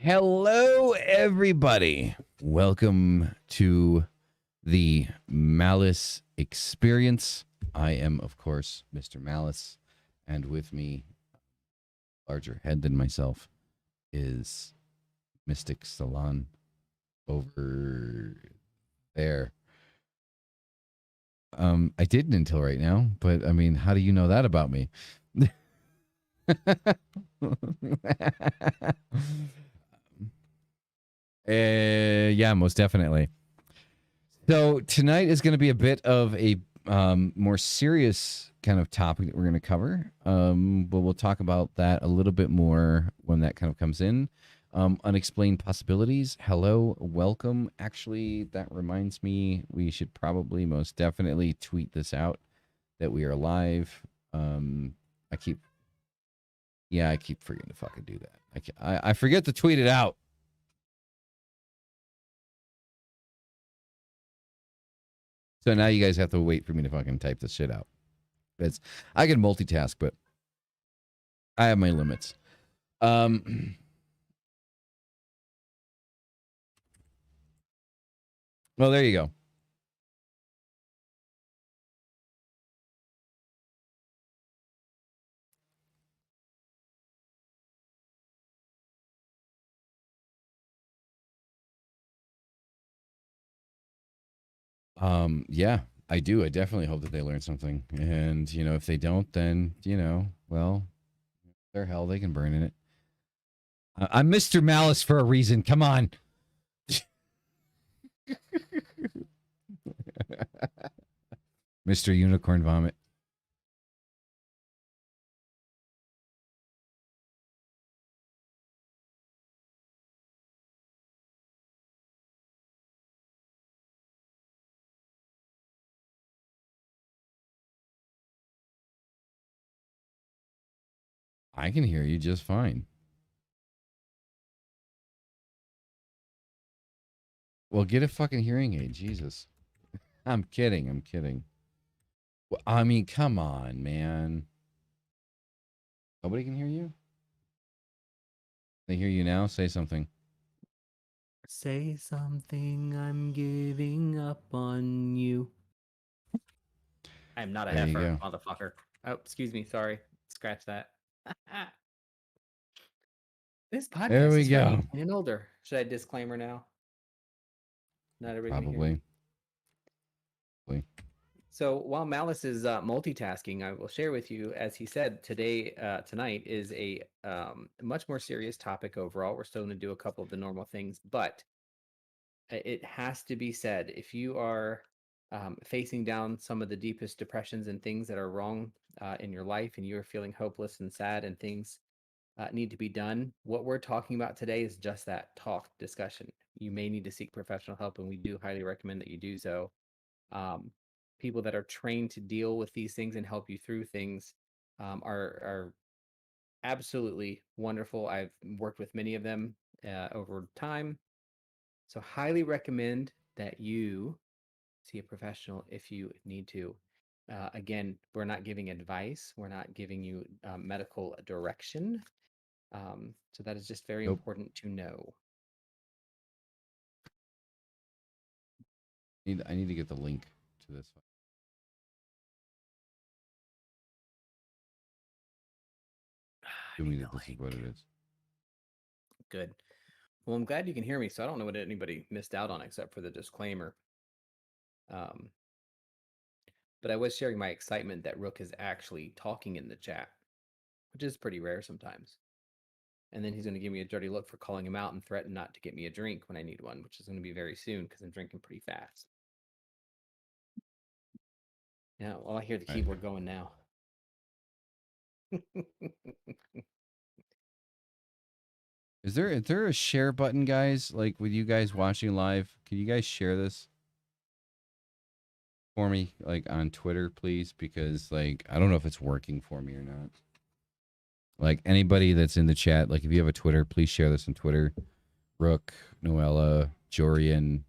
Hello, everybody. Welcome to the Malice experience. I am, of course, Mr. Malice, and with me, larger head than myself, is Mystic Salon over there. I didn't until right now, but I mean, how do you know that about me? Yeah, most definitely. So tonight is going to be a bit of a more serious kind of topic that we're going to cover, but we'll talk about that a little bit more when that kind of comes in. Unexplained possibilities. Hello, welcome. Actually, that reminds me, we should probably most definitely tweet this out that we are live. I keep forgetting to fucking do that. I forget to tweet it out. So now you guys have to wait for me to fucking type this shit out. I can multitask, but I have my limits. Well, there you go. Yeah, I do. I definitely hope that they learn something. And, if they don't, then, well, their hell, they can burn in it. I'm Mr. Malice for a reason. Come on. Mr. Unicorn Vomit. I can hear you just fine. Well, get a fucking hearing aid. Jesus. I'm kidding. Well, I mean, come on, man. Nobody can hear you? They hear you now? Say something. Say something, I'm giving up on you. I'm not a There you heifer, go. motherfucker. Oh, excuse me, sorry. Scratch that. This There podcast we is for go. 18 and older. Should I disclaimer now? Not everybody can hear me. Probably. So while Malice is multitasking, I will share with you, as he said, tonight is a much more serious topic overall. We're still going to do a couple of the normal things, but it has to be said, if you are facing down some of the deepest depressions and things that are wrong in your life, and you're feeling hopeless and sad and things need to be done, what we're talking about today is just that: talk, discussion. You may need to seek professional help, and we do highly recommend that you do so. People that are trained to deal with these things and help you through things are absolutely wonderful. I've worked with many of them over time. So highly recommend that you see a professional if you need to. Again, we're not giving advice. We're not giving you medical direction. So that is just very important to know. I need to get the link to this. Show me that this is what it is. Good. Well, I'm glad you can hear me. So I don't know what anybody missed out on except for the disclaimer. But I was sharing my excitement that Rook is actually talking in the chat, which is pretty rare sometimes. And then he's going to give me a dirty look for calling him out and threaten not to get me a drink when I need one, which is going to be very soon because I'm drinking pretty fast. Yeah, well, I hear the keyboard going now. Is there a share button, guys? Like with you guys watching live, can you guys share this for me, like on Twitter, please? Because like I don't know if it's working for me or not. Like anybody that's in the chat, like if you have a Twitter, please share this on Twitter. Rook, Noella, Jorian.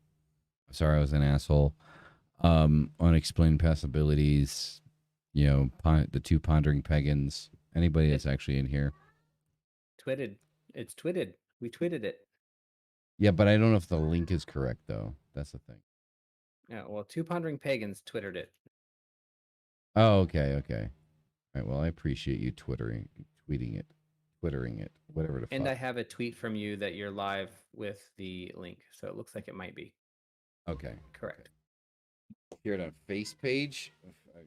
Sorry, I was an asshole. Unexplained possibilities. The two pondering pagans. Anybody that's actually in here. Twitted. It's twitted. We tweeted it. Yeah, but I don't know if the link is correct though. That's the thing. Yeah, well, Two Pondering Pagans twittered it. Oh, okay. All right. Well, I appreciate you twittering it, whatever the And I fuck. have a tweet from you that you're live with the link, so it looks like it might be Okay. correct. Here it on face page. Okay.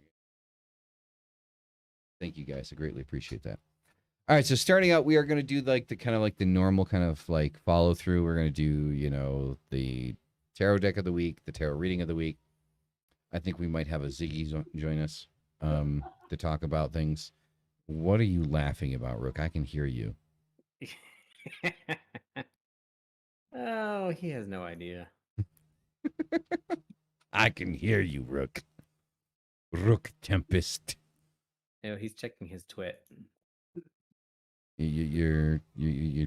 Thank you guys. I greatly appreciate that. All right, so starting out, we are going to do like the kind of like the normal kind of like follow through. We're going to do, the tarot deck of the week, the tarot reading of the week. I think we might have a Ziggy join us to talk about things. What are you laughing about, Rook? I can hear you. Oh, he has no idea. I can hear you, Rook. Rook Tempest. He's checking his twit. You're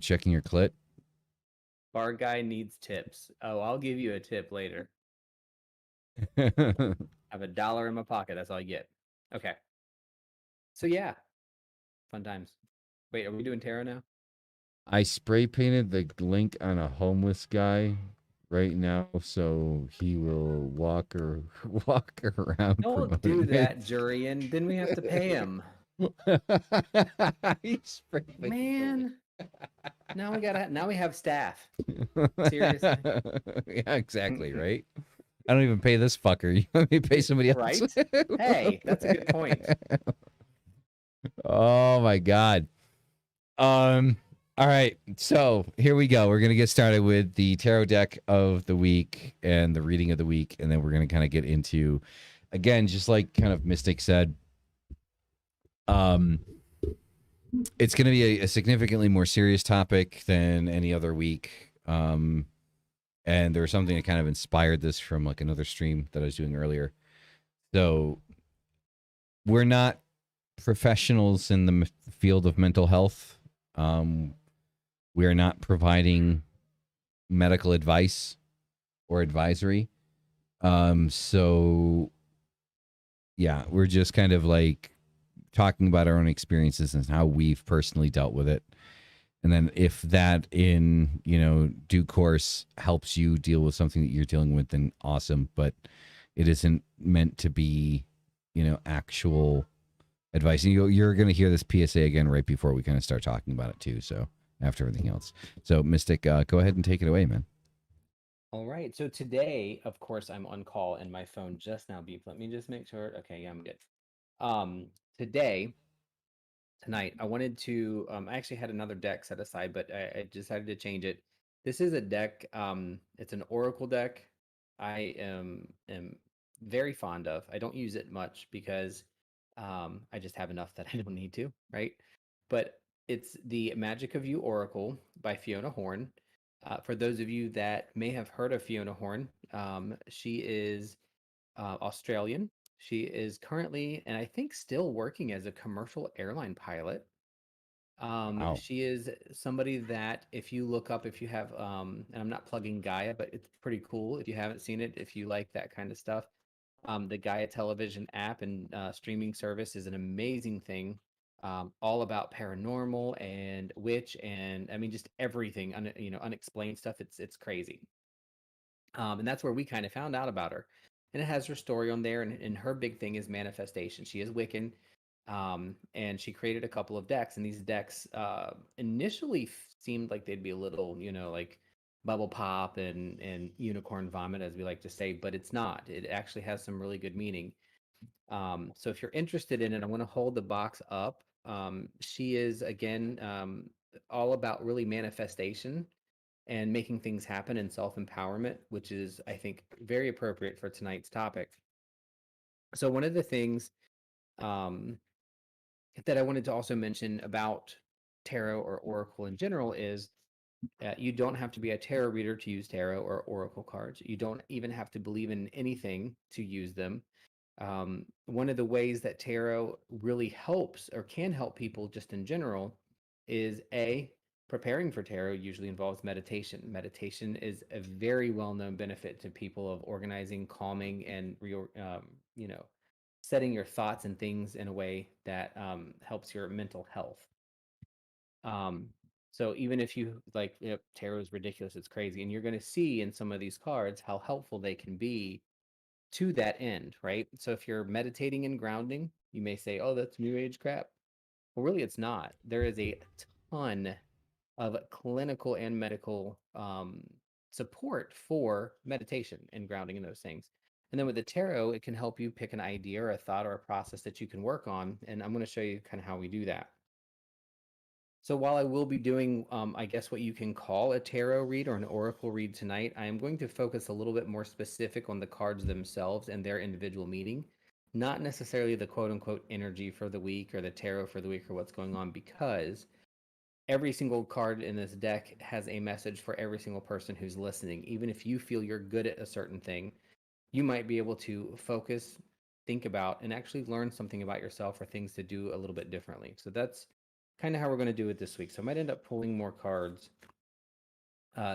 checking your clit. Bar guy needs tips. Oh, I'll give you a tip later. I have $1 in my pocket. That's all I get. Okay. So yeah, fun times. Wait, are we doing tarot now? I spray painted the link on a homeless guy right now, so he will walk around Don't do promoting it. that, Jurian. Then we have to pay him. He spray painted Man, now we have staff. the link. Seriously. Yeah, exactly, right? I don't even pay this fucker. You want me to pay somebody else? Right? Hey, that's a good point. Oh my god. All right, so here we go. We're gonna get started with the tarot deck of the week and the reading of the week, and then we're gonna kind of get into, again, just like kind of Mystic said, it's gonna be a significantly more serious topic than any other week. And there was something that kind of inspired this from like another stream that I was doing earlier. So we're not professionals in the field of mental health. We are not providing medical advice or advisory. So yeah, we're just kind of like talking about our own experiences and how we've personally dealt with it. And then if that in, due course helps you deal with something that you're dealing with, then awesome. But it isn't meant to be, actual advice. And you're going to hear this PSA again right before we kind of start talking about it too. So after everything else. So Mystic, go ahead and take it away, man. All right. So today, of course, I'm on call and my phone just now beeped. Let me just make sure. Okay, yeah, I'm good. Um, today, tonight, I wanted to I actually had another deck set aside, but I decided to change it. This is a deck, it's an oracle deck. I am very fond of. I don't use it much because I just have enough that I don't need to, right? But it's the Magic of You Oracle by Fiona Horn. For those of you that may have heard of Fiona Horn, she is Australian. She is currently, and I think still working as a commercial airline pilot. Wow. She is somebody that if you look up, if you have, and I'm not plugging Gaia, but it's pretty cool if you haven't seen it, if you like that kind of stuff. The Gaia television app and streaming service is an amazing thing. All about paranormal and witch and I mean just everything, unexplained stuff. It's crazy. And that's where we kind of found out about her. And it has her story on there, and her big thing is manifestation. She is Wiccan, and she created a couple of decks, and these decks initially seemed like they'd be a little, like bubble pop and unicorn vomit, as we like to say, but it's not. It actually has some really good meaning. So if you're interested in it, I want to hold the box up. She is again all about really manifestation and making things happen and self-empowerment, which is, I think, very appropriate for tonight's topic. So one of the things um, that I wanted to also mention about tarot or oracle in general is you don't have to be a tarot reader to use tarot or oracle cards. You don't even have to believe in anything to use them. One of the ways that tarot really helps or can help people just in general is preparing for tarot usually involves meditation. Meditation is a very well-known benefit to people of organizing, calming, and setting your thoughts and things in a way that helps your mental health. Um, So even if you like, tarot is ridiculous, it's crazy, and you're going to see in some of these cards how helpful they can be to that end, right? So if you're meditating and grounding, you may say, "Oh, that's new age crap." Well, really, it's not. There is a ton of clinical and medical support for meditation and grounding and those things. And then with the tarot, it can help you pick an idea or a thought or a process that you can work on. And I'm going to show you kind of how we do that. So while I will be doing, I guess, what you can call a tarot read or an oracle read tonight, I am going to focus a little bit more specific on the cards themselves and their individual meaning, not necessarily the quote unquote energy for the week or the tarot for the week or what's going on, because every single card in this deck has a message for every single person who's listening. Even if you feel you're good at a certain thing, you might be able to focus, think about, and actually learn something about yourself or things to do a little bit differently. So that's kind of how we're going to do it this week. So I might end up pulling more cards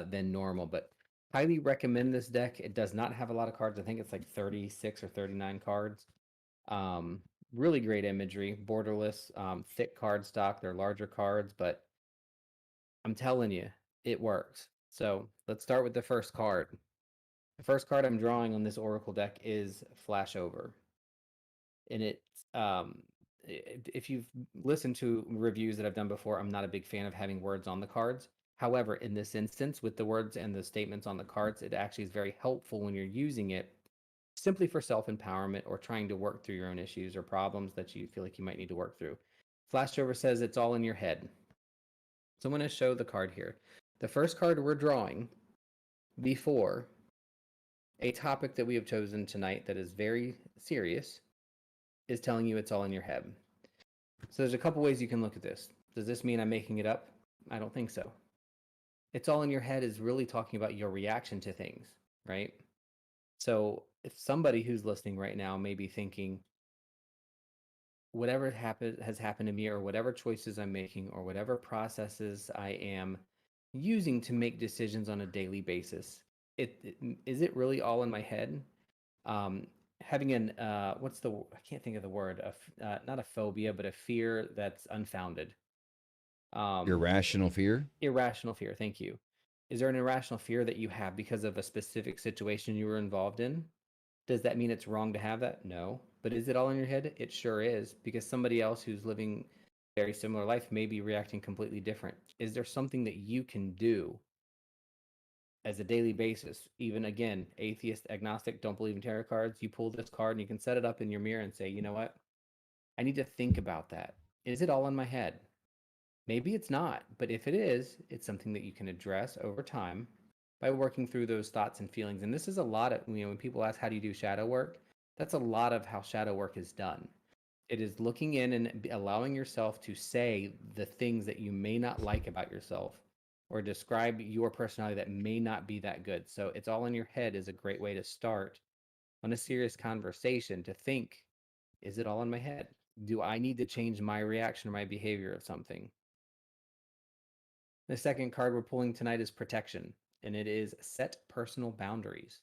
than normal, but highly recommend this deck. It does not have a lot of cards. I think it's like 36 or 39 cards. Um, really great imagery, borderless, thick card stock. They're larger cards, but I'm telling you, it works. So let's start with the first card. The first card I'm drawing on this Oracle deck is Flashover. And if you've listened to reviews that I've done before, I'm not a big fan of having words on the cards. However, in this instance, with the words and the statements on the cards, it actually is very helpful when you're using it simply for self empowerment or trying to work through your own issues or problems that you feel like you might need to work through. Flashover says it's all in your head. So I'm going to show the card here. The first card we're drawing before a topic that we have chosen tonight that is very serious is telling you it's all in your head. So there's a couple ways you can look at this. Does this mean I'm making it up? I don't think so. It's all in your head is really talking about your reaction to things, right? So if somebody who's listening right now may be thinking, whatever has happened to me, or whatever choices I'm making, or whatever processes I am using to make decisions on a daily basis, is it really all in my head? Um, Having an I can't think of the word, not a phobia, but a fear that's unfounded. Irrational fear. Irrational fear. Thank you. Is there an irrational fear that you have because of a specific situation you were involved in? Does that mean it's wrong to have that? No. But is it all in your head? It sure is, because somebody else who's living very similar life may be reacting completely different. Is there something that you can do as a daily basis? Even again, atheist, agnostic, don't believe in tarot cards. You pull this card and you can set it up in your mirror and say, you know what? I need to think about that. Is it all in my head? Maybe it's not, but if it is, it's something that you can address over time by working through those thoughts and feelings. And this is a lot of, when people ask, how do you do shadow work? That's a lot of how shadow work is done. It is looking in and allowing yourself to say the things that you may not like about yourself or describe your personality that may not be that good. So it's all in your head is a great way to start on a serious conversation to think, is it all in my head? Do I need to change my reaction or my behavior of something? The second card we're pulling tonight is Protection, and it is Set Personal Boundaries.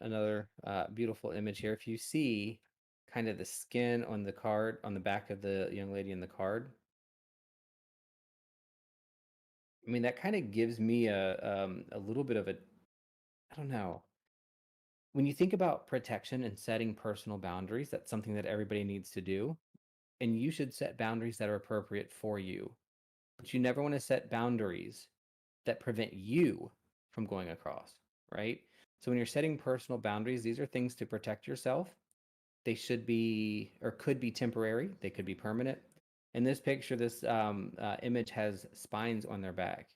Another beautiful image here. If you see kind of the skin on the card, on the back of the young lady in the card, I mean, that kind of gives me a little bit of a, I don't know. When you think about protection and setting personal boundaries, that's something that everybody needs to do. And you should set boundaries that are appropriate for you. But you never want to set boundaries that prevent you from going across, right? So when you're setting personal boundaries, these are things to protect yourself. They should be or could be temporary, they could be permanent. In this picture, this image has spines on their back.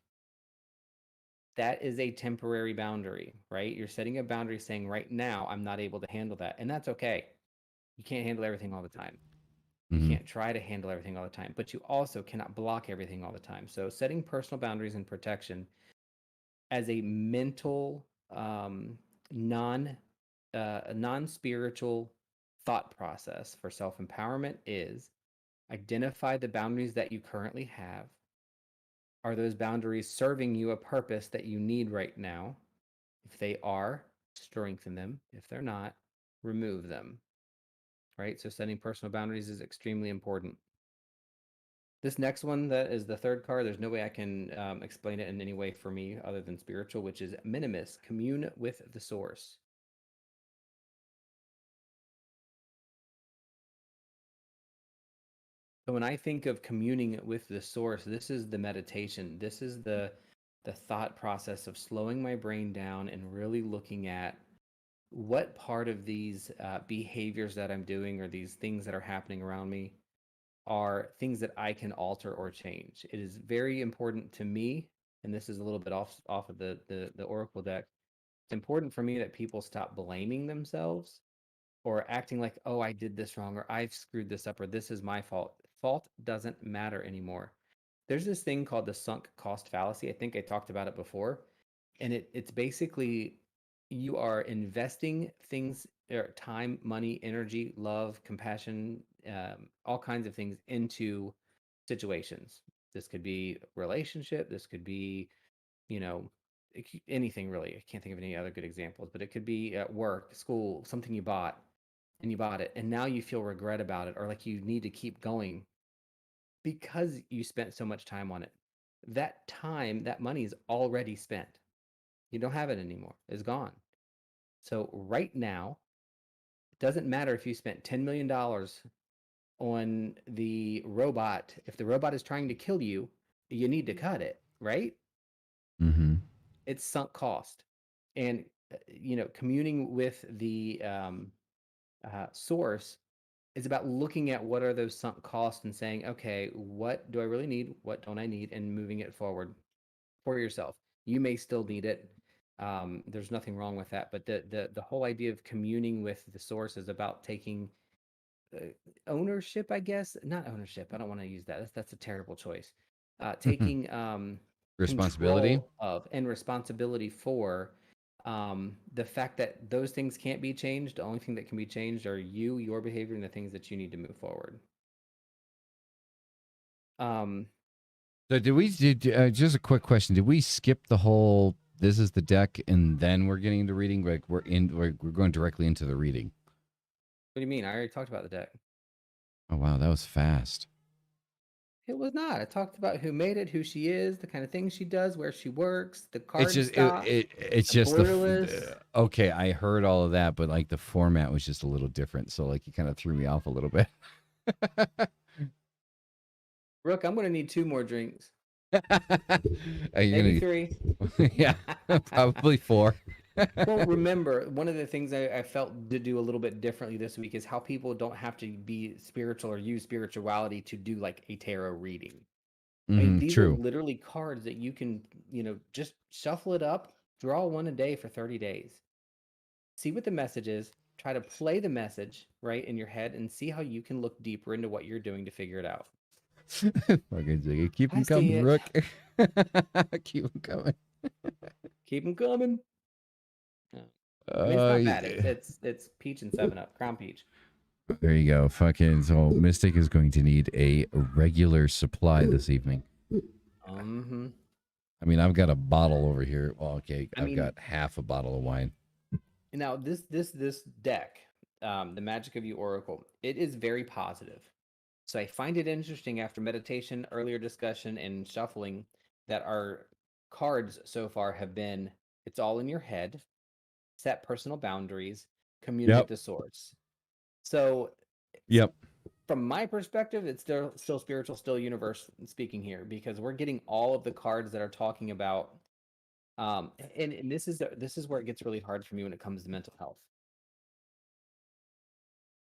That is a temporary boundary, right? You're setting a boundary saying, right now, I'm not able to handle that. And that's okay. You can't handle everything all the time. You Mm-hmm. can't try to handle everything all the time, but you also cannot block everything all the time. So setting personal boundaries and protection as a mental non non-spiritual thought process for self-empowerment is identify the boundaries that you currently have. Are those boundaries serving you a purpose that you need right now? If they are, strengthen them. If they're not, remove them. Right? So setting personal boundaries is extremely important. This next one, that is the third card. There's no way I can explain it in any way for me other than spiritual, which is minimus, commune with the source. So when I think of communing with the source, this is the meditation. This is the thought process of slowing my brain down and really looking at what part of these behaviors that I'm doing or these things that are happening around me are things that I can alter or change. It is very important to me, and this is a little bit off of the Oracle deck. It's important for me that people stop blaming themselves or acting like, oh, I did this wrong, or I've screwed this up, or this is my fault. Fault doesn't matter anymore. There's this thing called the sunk cost fallacy. I think I talked about it before. And it's basically you are investing things, or time, money, energy, love, compassion, all kinds of things into situations. This could be relationship. This could be, you know, anything really. I can't think of any other good examples, but it could be at work, school, something you bought and you bought it and now you feel regret about it or like you need to keep going because you spent so much time on it. That time, that money is already spent. You don't have it anymore. It's gone. So right now, it doesn't matter if you spent $10 million on the robot. If the robot is trying to kill you, you need to cut it, right? Mm-hmm. It's sunk cost. And, communing with the source is about looking at what are those sunk costs and saying, okay, what do I really need? What don't I need? And moving it forward for yourself. You may still need it. There's nothing wrong with that. But the whole idea of communing with the source is about taking uh, ownership, I guess. Not ownership. I don't want to use that. That's a terrible choice. Taking Responsibility. control of and responsibility for the fact that those things can't be changed. The only thing that can be changed are you, your behavior, and the things that you need to move forward. So just a quick question? Did we skip the whole? This is the deck, and then we're getting into reading. Like we're going directly into the reading. What do you mean? I already talked about the deck. Oh wow, that was fast. It was not. I talked about who made it, who she is, the kind of things she does, where she works, the card It's just stock, it's the just borderless. Okay. I heard all of that, but like the format was just a little different, so like you kind of threw me off a little bit. Rook, I'm going to need 2 more drinks. Are you Maybe gonna? 3. Yeah, probably 4. Well, remember, one of the things I felt to do a little bit differently this week is how people don't have to be spiritual or use spirituality to do like a tarot reading. I mean, these are True. literally cards that you can, just shuffle it up, draw one a day for 30 days. See what the message is, try to play the message right in your head and see how you can look deeper into what you're doing to figure it out. Fucking Jiggy. Keep I them see coming, it. Rook. Keep them coming. Keep them coming. Yeah. I mean, it's not bad. It's peach and 7-Up, Crown Peach. There you go. Fucking so Mystic is going to need a regular supply this evening. Mm-hmm. I mean, I've got a bottle over here. Well, okay, I I've mean, got half a bottle of wine. now this deck, the Magic of You Oracle, it is very positive. So I find it interesting after meditation, earlier discussion, and shuffling that our cards so far have been it's all in your head, set personal boundaries, commune with Yep. the source. So Yep. from my perspective, it's still spiritual, still universe speaking here because we're getting all of the cards that are talking about and this is where it gets really hard for me when it comes to mental health.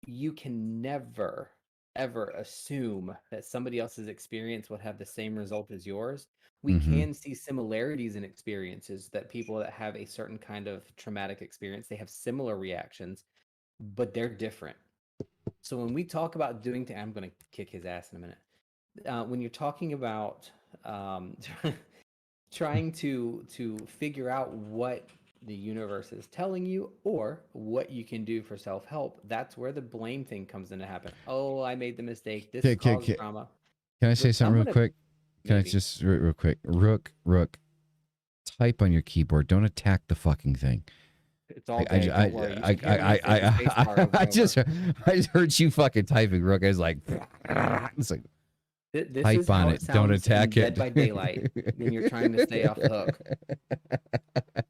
You can never ever assume that somebody else's experience would have the same result as yours. We can see similarities in experiences that people that have a certain kind of traumatic experience, they have similar reactions, but they're different. So when we talk about doing things, I'm going to kick his ass in a minute. When you're talking about um, trying to figure out what the universe is telling you or what you can do for self-help, that's where the blame thing comes in to happen. Oh, I made the mistake. This caused trauma. Can I say something real quick? Can I Maybe. just real quick? Rook, type on your keyboard. Don't attack the fucking thing. It's all day. Don't worry. You should hear me say the space bar over and I over. just heard you fucking typing, Rook. I was like, it's like This is Hype on how it it. Don't sounds in attack Dead it. by Daylight when you're trying to stay off the hook.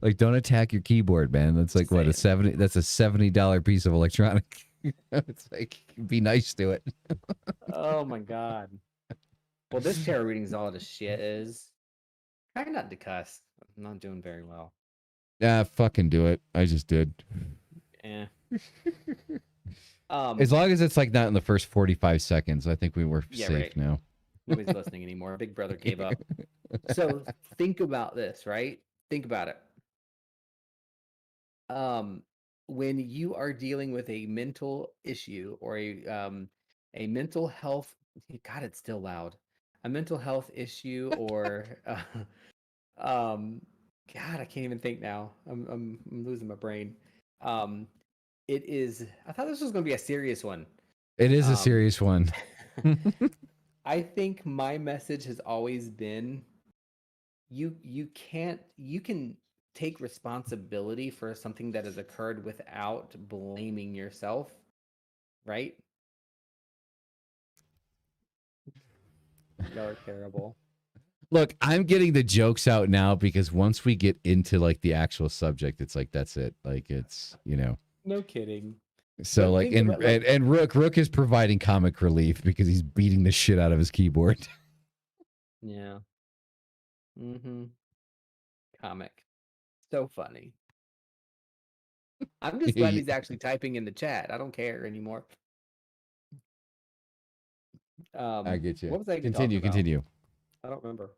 Like, don't attack your keyboard, man. That's like Just what, a saying. 70, that's a $70 piece of electronic. It's like, be nice to it. Oh my god. Well, this tarot reading is all this shit is. Try not to cuss. I'm not doing very well. Yeah, fucking do it. I just did. Eh. As long as it's like not in the first 45 seconds, I think we were Yeah, safe right. now. Nobody's listening anymore. Big Brother gave up. So think about this, right? Think about it. When you are dealing with a mental issue or a mental health, God, it's still loud. A mental health issue or um, God, I can't even think now. I'm losing my brain. Um, it is. I thought this was going to be a serious one. It is a Um, serious one. I think my message has always been you can take responsibility for something that has occurred without blaming yourself, right? Y'all are terrible. Look, I'm getting the jokes out now because once we get into like the actual subject, it's like that's it. Like it's, No kidding. so But like think about and Rook is providing comic relief because he's beating the shit out of his keyboard. yeah. Mm-hmm. Comic. So funny. I'm just glad he's actually typing in the chat. I don't care anymore. I get you. What was I even talking Continue, about? continue. I don't remember.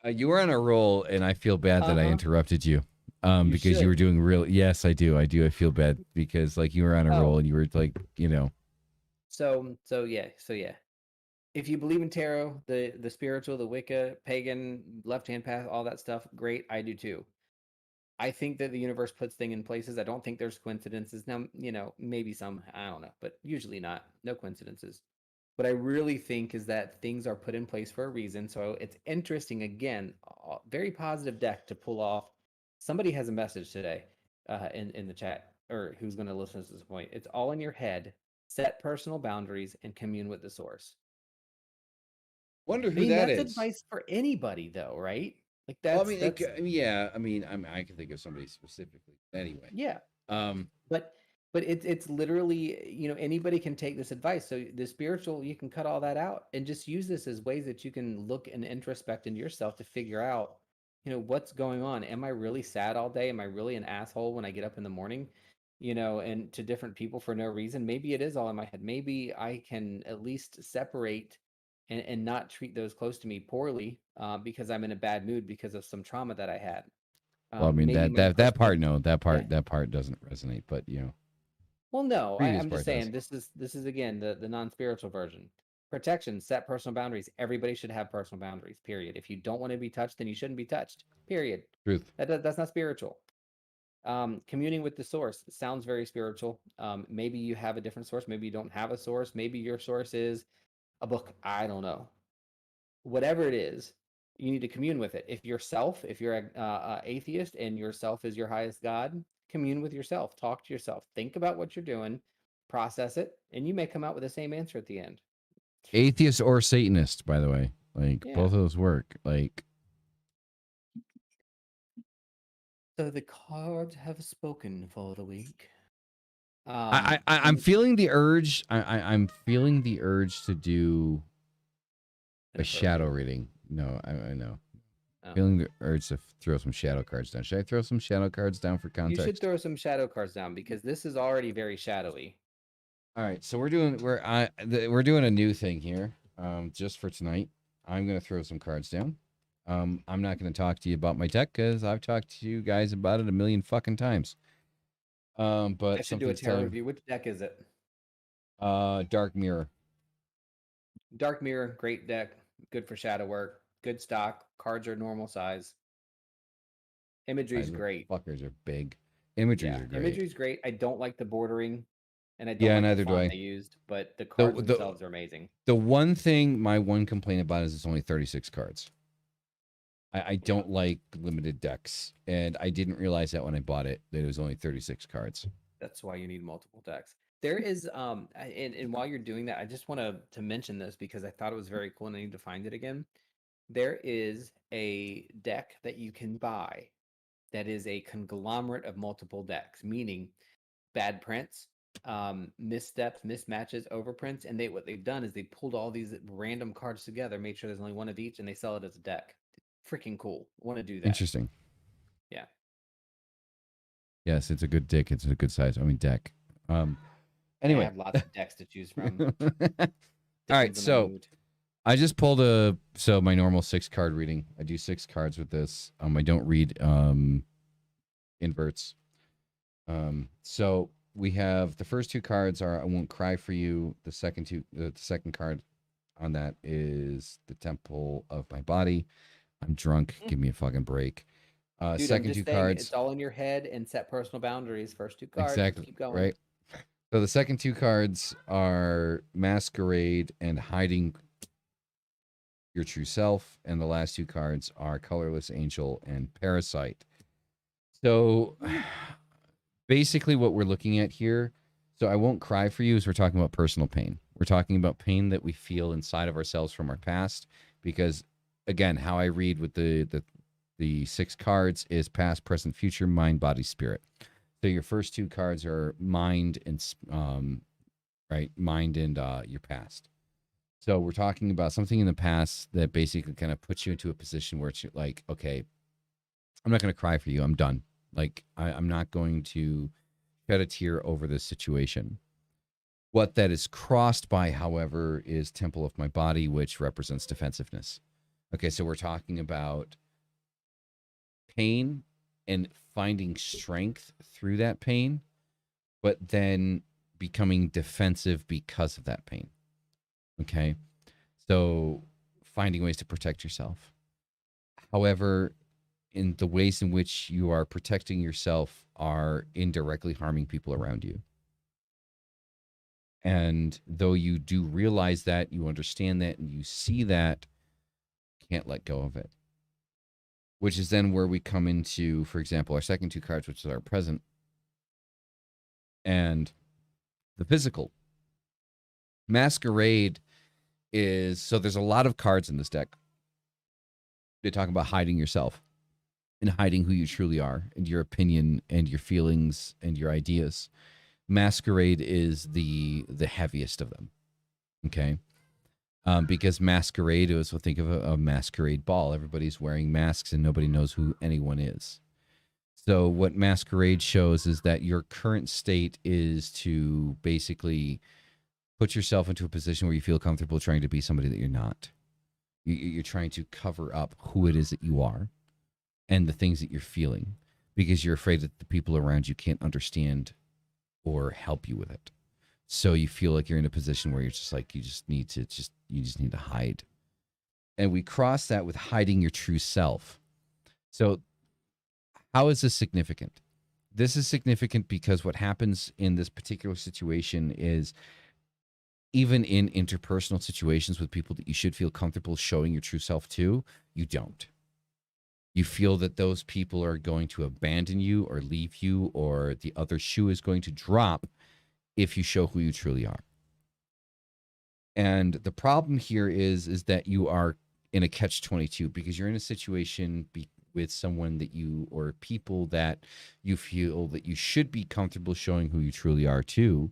You were on a roll, and I feel bad that I Uh-huh. interrupted you. You Because you were should. doing real. Yes, I do. I do. I feel bad because like you were on a roll Oh, and you were like, so yeah. If you believe in tarot, the spiritual, the Wicca, pagan, left hand path, all that stuff, great. I do too. I think that the universe puts things in places. I don't think there's coincidences. Now, maybe some, I don't know, but usually not. No coincidences. What I really think is that things are put in place for a reason. So it's interesting, again, very positive deck to pull off. Somebody has a message today in the chat, or who's going to listen to this point. It's all in your head. Set personal boundaries and commune with the source. wonder I who mean, that that's is. advice for anybody, though, right? Like Well, I that's mean, that's yeah. I can think of somebody specifically. Anyway, yeah. um, But it's literally, anybody can take this advice. So the spiritual, you can cut all that out and just use this as ways that you can look and introspect into yourself to figure out, what's going on. Am I really sad all day? Am I really an asshole when I get up in the morning? And to different people for no reason. Maybe it is all in my head. Maybe I can at least separate and not treat those close to me poorly because I'm in a bad mood because of some trauma that I had. well, I mean Maybe that my that part, perspective. no, Yeah. that part doesn't resonate. But Well, no, previous I'm just part does. saying this is again the non-spiritual version. Protection, set personal boundaries. Everybody should have personal boundaries. Period. If you don't want to be touched, then you shouldn't be touched. Period. Truth. That's not spiritual. Communing with the source sounds very spiritual. Maybe you have a different source. Maybe you don't have a source. Maybe your source is a book. I don't know. Whatever it is, you need to commune with it. If you're a atheist and yourself is your highest God, commune with yourself. Talk to yourself. Think about what you're doing, process it, and you may come out with the same answer at the end. Atheist or Satanist, by the way, like Yeah. both of those work. Like So the cards have spoken for the week. I'm feeling the urge. I'm feeling the urge to do a shadow Inappropriate. reading. No, I know. Oh. Feeling the urge to throw some shadow cards down. Should I throw some shadow cards down for You should context? throw some shadow cards down because this is already very shadowy. All right, so we're doing a new thing here. Just for tonight, I'm gonna throw some cards down. I'm not gonna talk to you about my deck because I've talked to you guys about it a million fucking times. I But should do a something's tarot telling. review. Which deck is it? Dark Mirror. Dark Mirror, great deck. Good for shadow work. Good stock. Cards are normal size. Imagery's The great. fuckers are big. Imageries Yeah, are great. imagery's great. I don't like the bordering, and I don't Yeah, like the neither do font I. they used, but the The cards the themselves are amazing. the one thing, my one complaint about is it's only 36 cards. I Yeah, don't like limited decks, and I didn't realize that when I bought it that it was only 36 cards. that's why you need multiple decks. There is and while you're doing that, I just want to mention this because I thought it was very cool and I need to find it again. There is a deck that you can buy that is a conglomerate of multiple decks, meaning bad prints, missteps, mismatches, overprints, and what they've done is they pulled all these random cards together, made sure there's only one of each, and they sell it as a deck. Freaking cool. Want to do that? Interesting. Yeah. Yes, it's a good dick. It's a good size. I mean, deck. I Anyway. have lots of decks to choose from. All right, Depends on the so mood. I just pulled my normal 6-card reading. I do 6 cards with this. I don't read inverts. So we have the first 2 cards are I Won't Cry for You. The second card on that is the Temple of My Body. I'm drunk. Give me a fucking break. Dude, second 2 cards. It's all in your head and set personal boundaries. First 2 cards. Exactly. Keep going. Right. So the second 2 cards are Masquerade and Hiding Your True Self, and the last 2 cards are Colorless Angel and Parasite. So basically what we're looking at here, so I Won't Cry for You, is we're talking about personal pain. We're talking about pain that we feel inside of ourselves from our past, because again, how I read with the 6 cards is past, present, future, mind, body, spirit. So your first 2 cards are mind and mind and your past. So we're talking about something in the past that basically kind of puts you into a position where it's like, okay, I'm not going to cry for you. I'm done. Like I'm not going to shed a tear over this situation. What that is crossed by, however, is Temple of My Body, which represents defensiveness. Okay, so we're talking about pain and finding strength through that pain, but then becoming defensive because of that pain. Okay, so finding ways to protect yourself. However, in the ways in which you are protecting yourself are indirectly harming people around you. And though you do realize that, you understand that, and you see that, can't let go of it. Which is then where we come into, for example, our second 2 cards, which is our present and the physical. Masquerade is, so there's a lot of cards in this deck. They talk about hiding yourself and hiding who you truly are and your opinion and your feelings and your ideas. Masquerade is the heaviest of them. Okay. Because masquerade is, think of a masquerade ball. Everybody's wearing masks and nobody knows who anyone is. So what masquerade shows is that your current state is to basically put yourself into a position where you feel comfortable trying to be somebody that you're not. You're trying to cover up who it is that you are and the things that you're feeling because you're afraid that the people around you can't understand or help you with it. So you feel like you're in a position where you're just like, you just need to hide. And we cross that with hiding your true self. So how is this significant? This is significant because what happens in this particular situation is even in interpersonal situations with people that you should feel comfortable showing your true self to, you don't. You feel that those people are going to abandon you or leave you, or the other shoe is going to drop if you show who you truly are. And the problem here is that you are in a catch-22 because you're in a situation with someone that you, or people that you feel that you should be comfortable showing who you truly are to,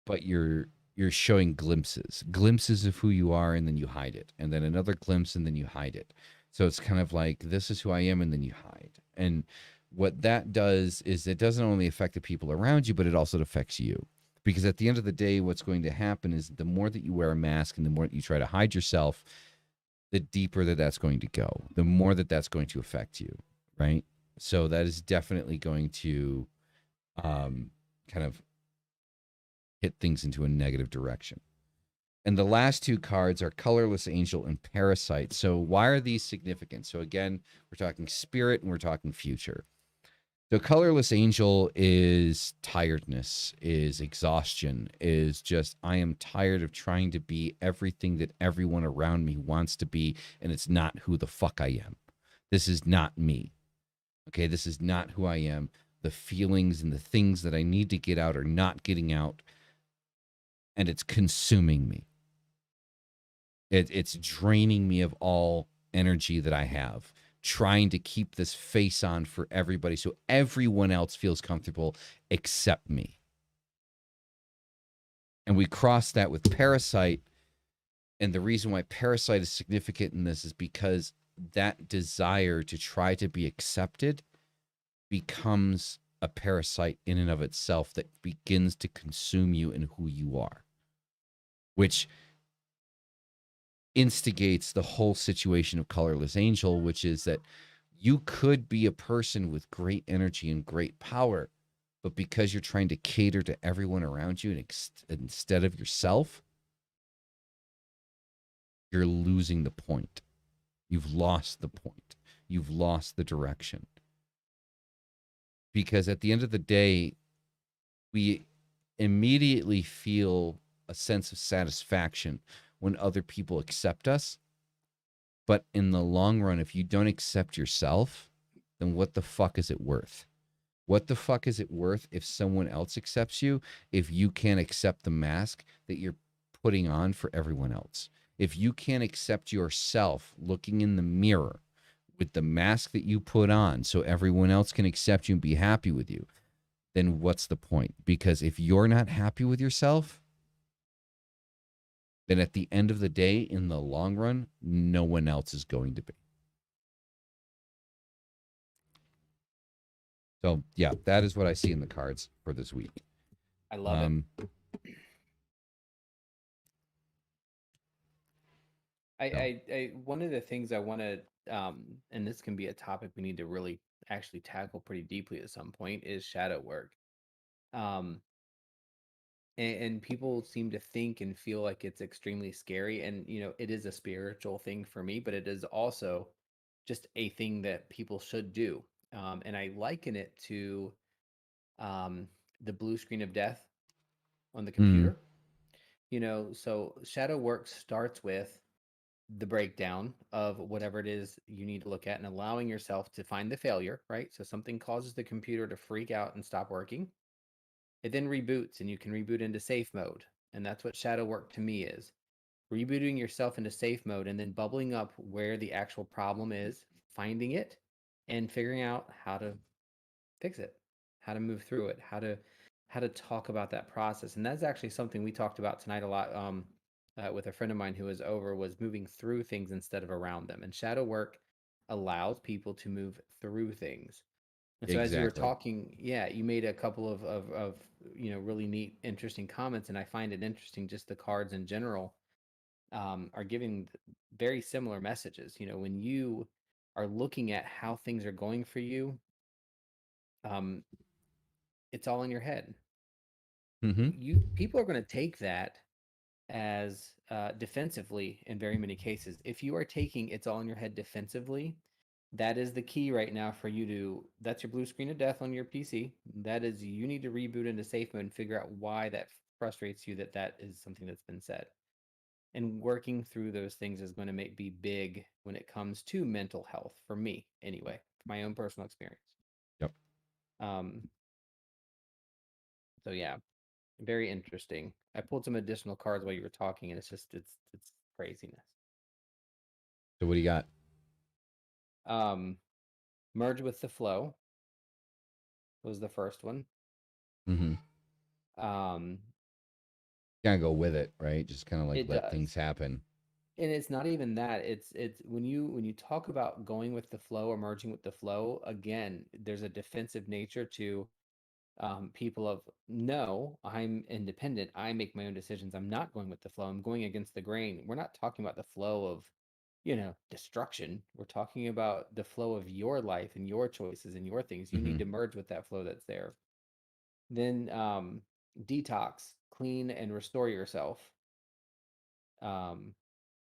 but you're showing glimpses of who you are, and then you hide it, and then another glimpse, and then you hide it. So it's kind of like, this is who I am, and then you hide. And what that does is it doesn't only affect the people around you, but it also affects you. Because at the end of the day, what's going to happen is the more that you wear a mask and the more that you try to hide yourself, the deeper that that's going to go, the more that that's going to affect you, right? So that is definitely going to kind of hit things into a negative direction. And the last 2 cards are Colorless Angel and Parasite. So why are these significant? So again, we're talking spirit and we're talking future. So Colorless Angel is tiredness, is exhaustion, is just, I am tired of trying to be everything that everyone around me wants to be, and it's not who the fuck I am. This is not me. Okay, this is not who I am. The feelings and the things that I need to get out are not getting out. and it's consuming me. It's draining me of all energy that I have, trying to keep this face on for everybody so everyone else feels comfortable except me. And we cross that with parasite. And the reason why parasite is significant in this is because that desire to try to be accepted becomes a parasite in and of itself that begins to consume you and who you are, which instigates the whole situation of Colorless Angel, which is that you could be a person with great energy and great power, but because you're trying to cater to everyone around you and instead of yourself, you're losing the point. You've lost the point. You've lost the direction. Because at the end of the day, we immediately feel a sense of satisfaction when other people accept us. But in the long run, if you don't accept yourself, then what the fuck is it worth? What the fuck is it worth if someone else accepts you if you can't accept the mask that you're putting on for everyone else? If you can't accept yourself looking in the mirror with the mask that you put on so everyone else can accept you and be happy with you, then what's the point? Because if you're not happy with yourself, then at the end of the day, in the long run, no one else is going to be. So, yeah, that is what I see in the cards for this week. I love it. I one of the things I want to, and this can be a topic we need to really actually tackle pretty deeply at some point, is shadow work. Um, and people seem to think and feel like it's extremely scary, and it is a spiritual thing for me, but it is also just a thing that people should do. And I liken it to um, the blue screen of death on the Mm, computer. So shadow work starts with the breakdown of whatever it is you need to look at and allowing yourself to find the failure, right? So something causes the computer to freak out and stop working. It then reboots and you can reboot into safe mode. And that's what shadow work to me is. Rebooting yourself into safe mode and then bubbling up where the actual problem is, finding it, and figuring out how to fix it, how to move through it, how to talk about that process. And that's actually something we talked about tonight a lot, with a friend of mine who was over, was moving through things instead of around them. And shadow work allows people to move through things. And so as you were exactly. talking, yeah, you made a couple of really neat, interesting comments, and I find it interesting just the cards in general are giving very similar messages. When you are looking at how things are going for you, um, it's all in your head. Mm-hmm. You people are going to take that as defensively in very many cases. If you are taking it's all in your head defensively, that is the key right now for you to. That's your blue screen of death on your PC. That is, you need to reboot into safe mode and figure out why that frustrates you. That is something that's been said. And working through those things is going to be big when it comes to mental health for me, anyway, my own personal experience. Yep. Um, so yeah, very interesting. I pulled some additional cards while you were talking, and it's craziness. So what do you got? Um, Merge with the flow was the first one. Mm-hmm. Um, Kind of go with it, right? Just kind of like it let things does, happen. and it's not even that. It's when you talk about going with the flow or merging with the flow. Again, there's a defensive nature to people of no, I'm independent. I make my own decisions. I'm not going with the flow. I'm going against the grain. We're not talking about the flow of, destruction. We're talking about the flow of your life and your choices and your things. You need Mm-hmm. to merge with that flow that's there. Then detox, clean and restore yourself. Um,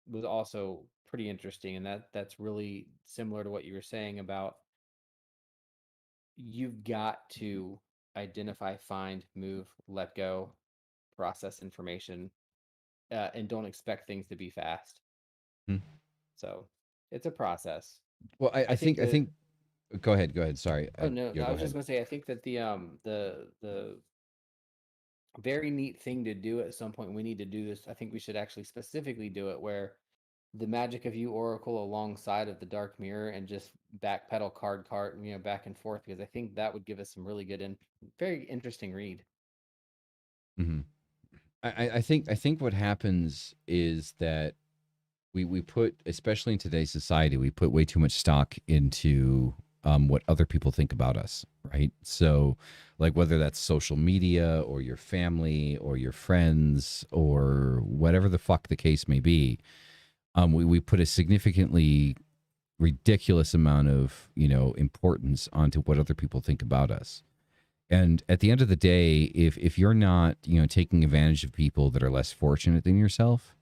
was also pretty interesting, and that's really similar to what you were saying about you've got to identify, find, move, let go, process information, and don't expect things to be fast. Hmm. So it's a process. Well, I, I I think think I that. think. Go ahead. Go ahead. Sorry. Oh no, Yeah. no, I Go was just ahead. gonna say I think that the very neat thing to do at some point. We need to do this. I think we should actually specifically do it where the Magic of You Oracle alongside of the Dark Mirror and just backpedal card, back and forth, because I think that would give us some really good and very interesting read. Mhm. I think what happens is that we put, especially in today's society, we put way too much stock into what other people think about us, right? So, like whether that's social media or your family or your friends or whatever the fuck the case may be, we put a significantly ridiculous amount of importance onto what other people think about us. And at the end of the day, if you're not taking advantage of people that are less fortunate than yourself,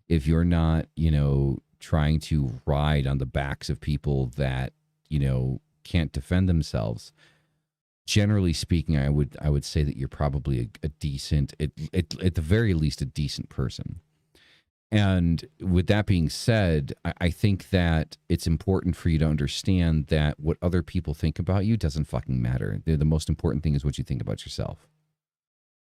if you're not trying to ride on the backs of people that can't defend themselves, generally speaking, I would say that you're probably a decent, at the very least, a decent person. And with that being said, I think that it's important for you to understand that what other people think about you doesn't fucking matter. The most important thing is what you think about yourself.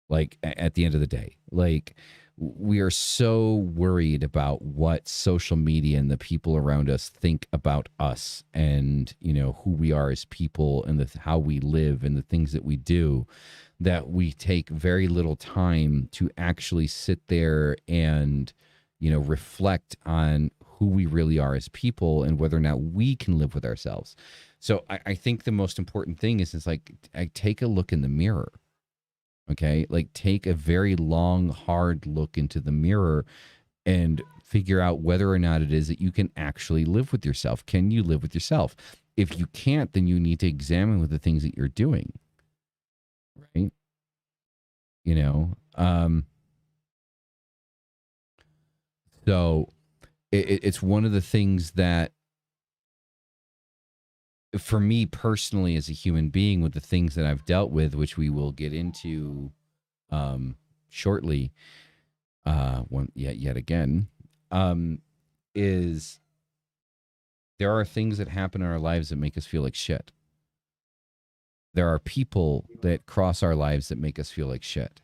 Like at the end of the day, like we are so worried about what social media and the people around us think about us and who we are as people and how we live and the things that we do, that we take very little time to actually sit there and reflect on who we really are as people and whether or not we can live with ourselves. So I think the most important thing is like, I take a look in the mirror. Okay. Like take a very long, hard look into the mirror and figure out whether or not it is that you can actually live with yourself. Can you live with yourself? If you can't, then you need to examine what the things that you're doing. Right. You know, so it's one of the things that, for me personally, as a human being, with the things that I've dealt with, which we will get into shortly, yet again, is there are things that happen in our lives that make us feel like shit. There are people that cross our lives that make us feel like shit.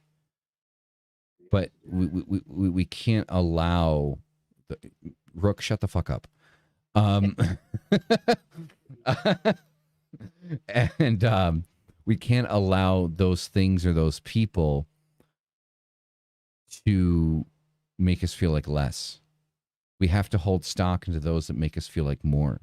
But we can't allow Rook, shut the fuck up. And we can't allow those things or those people to make us feel like less. We have to hold stock into those that make us feel like more,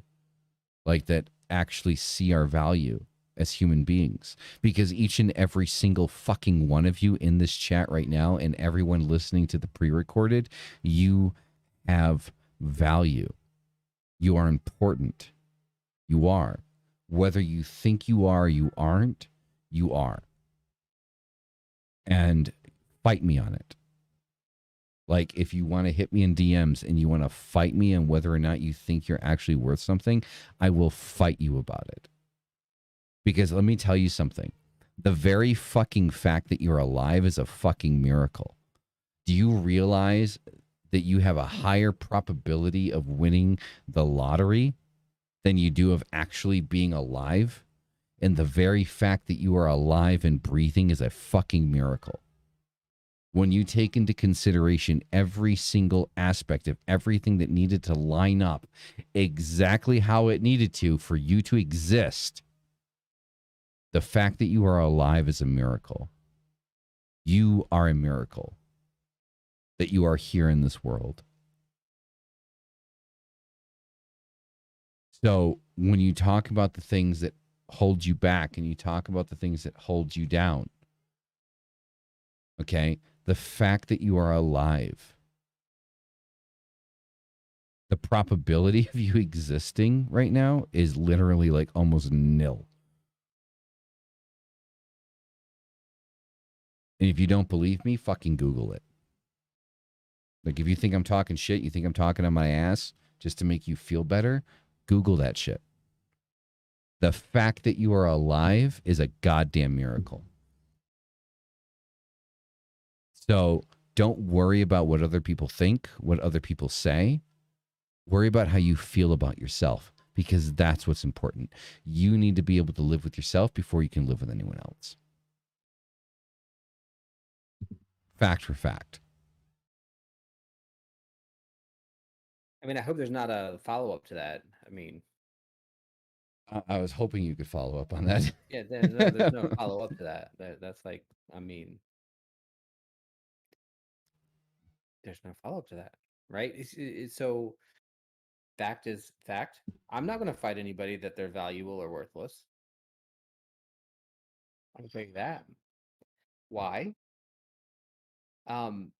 like that actually see our value as human beings. Because each and every single fucking one of you in this chat right now and everyone listening to the pre-recorded, you have value. You are important. You are. Whether you think you are, you aren't, you are. And fight me on it. Like, if you want to hit me in DMs and you want to fight me on whether or not you think you're actually worth something, I will fight you about it. Because let me tell you something. The very fucking fact that you're alive is a fucking miracle. Do you realize that you have a higher probability of winning the lottery than you do of actually being alive? And the very fact that you are alive and breathing is a fucking miracle. When you take into consideration every single aspect of everything that needed to line up exactly how it needed to for you to exist, the fact that you are alive is a miracle. You are a miracle that you are here in this world. So when you talk about the things that hold you back and you talk about the things that hold you down, okay, the fact that you are alive, the probability of you existing right now is literally like almost nil. And if you don't believe me, fucking Google it. Like, if you think I'm talking shit, you think I'm talking on my ass just to make you feel better, Google that shit. The fact that you are alive is a goddamn miracle. So don't worry about what other people think, what other people say. Worry about how you feel about yourself, because that's what's important. You need to be able to live with yourself before you can live with anyone else. fact for fact. I mean, I hope there's not a follow up to that. I mean, I was hoping you could follow up on that. yeah, there's no follow up to that. That's like, I mean, there's no follow up to that, right? So fact is fact. I'm not going to fight anybody that they're valuable or worthless. I can tell you that. Why? Um,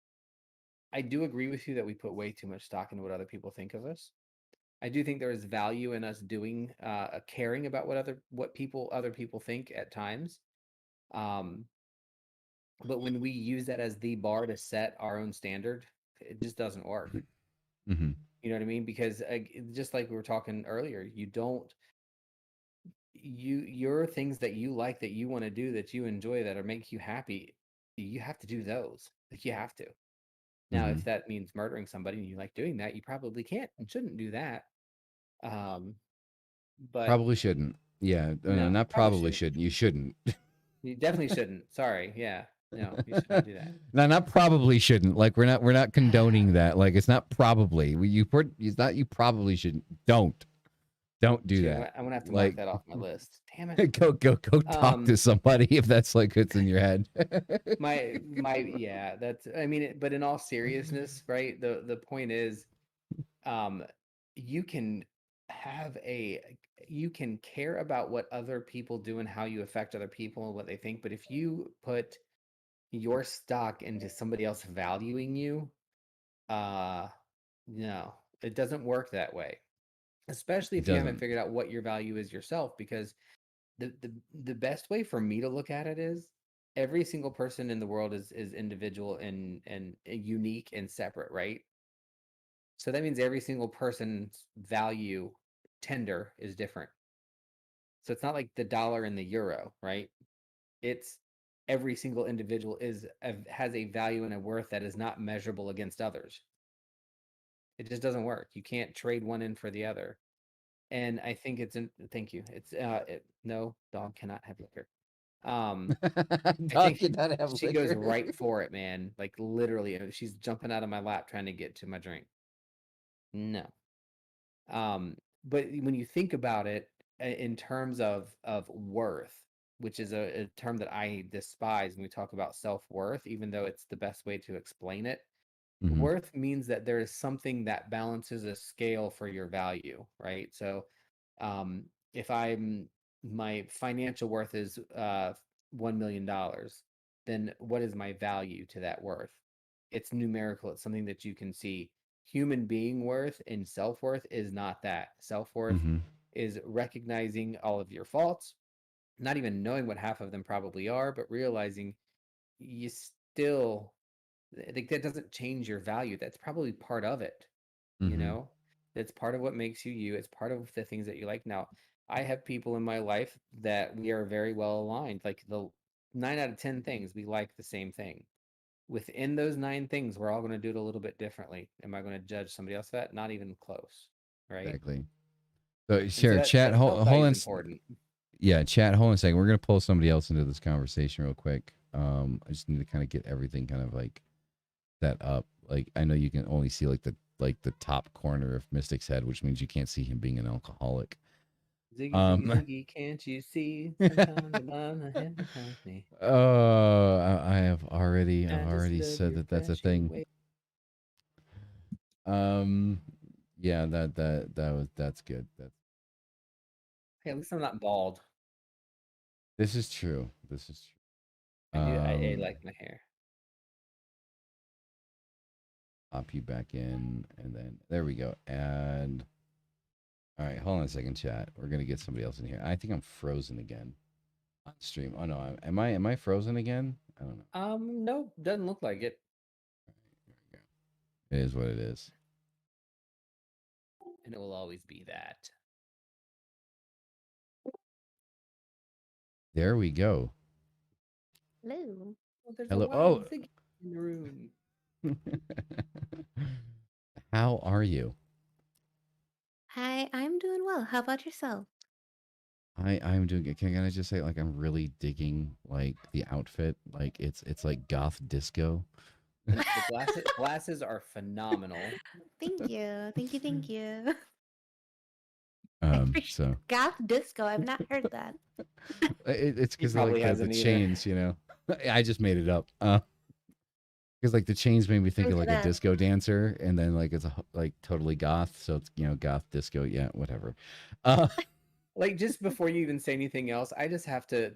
I do agree with you that we put way too much stock into what other people think of us. I do think there is value in us doing caring about what other people think at times. Um, but when we use that as the bar to set our own standard, it just doesn't work. Mm-hmm. You know what I mean? Because just like we were talking earlier, your things that you like, that you want to do, that you enjoy, that are make you happy, you have to do those. Like you have to. Now, Mm-hmm. if that means murdering somebody and you like doing that, you probably can't and shouldn't do that. Um, but Probably shouldn't. Yeah, no, not probably probably shouldn't. shouldn't. You shouldn't. You definitely shouldn't. Sorry. Yeah. No, you should not do that. No, not probably shouldn't. Like we're not condoning that. Like it's not probably. It's not you probably shouldn't. Don't do Shoot, that. I'm gonna have to mark Like that off my list. Damn it. go talk to Um, somebody if that's like what's in your head. yeah, that's. I mean, but in all seriousness, right? The point is, um, you can have a you can care about what other people do and how you affect other people and what they think, but if you put your stock into somebody else valuing you, uh, no, it doesn't work that way. Especially It if you haven't doesn't. figured out what your value is yourself, because the best way for me to look at it is every single person in the world is individual and unique and separate, right? So that means every single person's value tender is different. So it's not like the dollar and the euro, right? It's every single individual has a value and a worth that is not measurable against others. It just doesn't work. You can't trade one in for the other. And I think thank you. No, dog cannot have liquor. Um, I Dog think did not have she goes liquor. right for it, man. Like literally, she's jumping out of my lap trying to get to my drink. No. Um, but when you think about it in terms of worth, which is a term that I despise when we talk about self-worth, even though it's the best way to explain it. Mm-hmm. Worth means that there is something that balances a scale for your value, right? So, um, if my financial worth is $1 million, then what is my value to that worth? It's numerical. It's something that you can see. Human being worth and self worth is not that. Self worth Mm-hmm. is recognizing all of your faults, not even knowing what half of them probably are, but realizing you still like that doesn't change your value. That's probably part of it, you Mm-hmm. know? That's part of what makes you you. It's part of the things that you like. Now, I have people in my life that we are very well aligned. Like the 9 out of 10 things, we like the same thing. Within those 9 things, we're all going to do it a little bit differently. Am I going to judge somebody else for that? Not even close, right? Exactly. So And so share that chat. that self Hold value on. is important. Yeah, chat. Hold on a second. We're gonna pull somebody else into this conversation real quick. I just need to kind of get everything kind of like set up. Like I know you can only see like the top corner of Mystic's head, which means you can't see him being an alcoholic. Ziggy, ziggy, Um. ziggy, can't you see? Sometimes the line ahead behind me. I've I just already love said your that that's a flashing thing. way. Um. Yeah, that's good. Hey, at least I'm not bald. This is true. This is true. I like my hair. Pop you back in, and then there we go. And all right, hold on a second, chat. We're gonna get somebody else in here. I think I'm frozen again on stream. Oh no, am I frozen again? I don't know. No, doesn't look like it. There we go. It is what it is. And it will always be that. There we go. Hello. Oh, there's a Hello. wild Oh, Ziggy in the room. how are you? Hi, I'm doing well. How about yourself? I'm doing it. Can I just say, like, I'm really digging like the outfit. Like it's like goth disco. The glasses are phenomenal. Thank you. Thank you. Thank you. I appreciate So goth disco. I've not heard that. it's He because of like probably the hasn't either. chains, you know. I just made it up. Because like the chains made me think of Into like a that. disco dancer, and then like it's like totally goth, so it's goth disco. Yeah, whatever. Uh, Like, just before you even say anything else, I just have to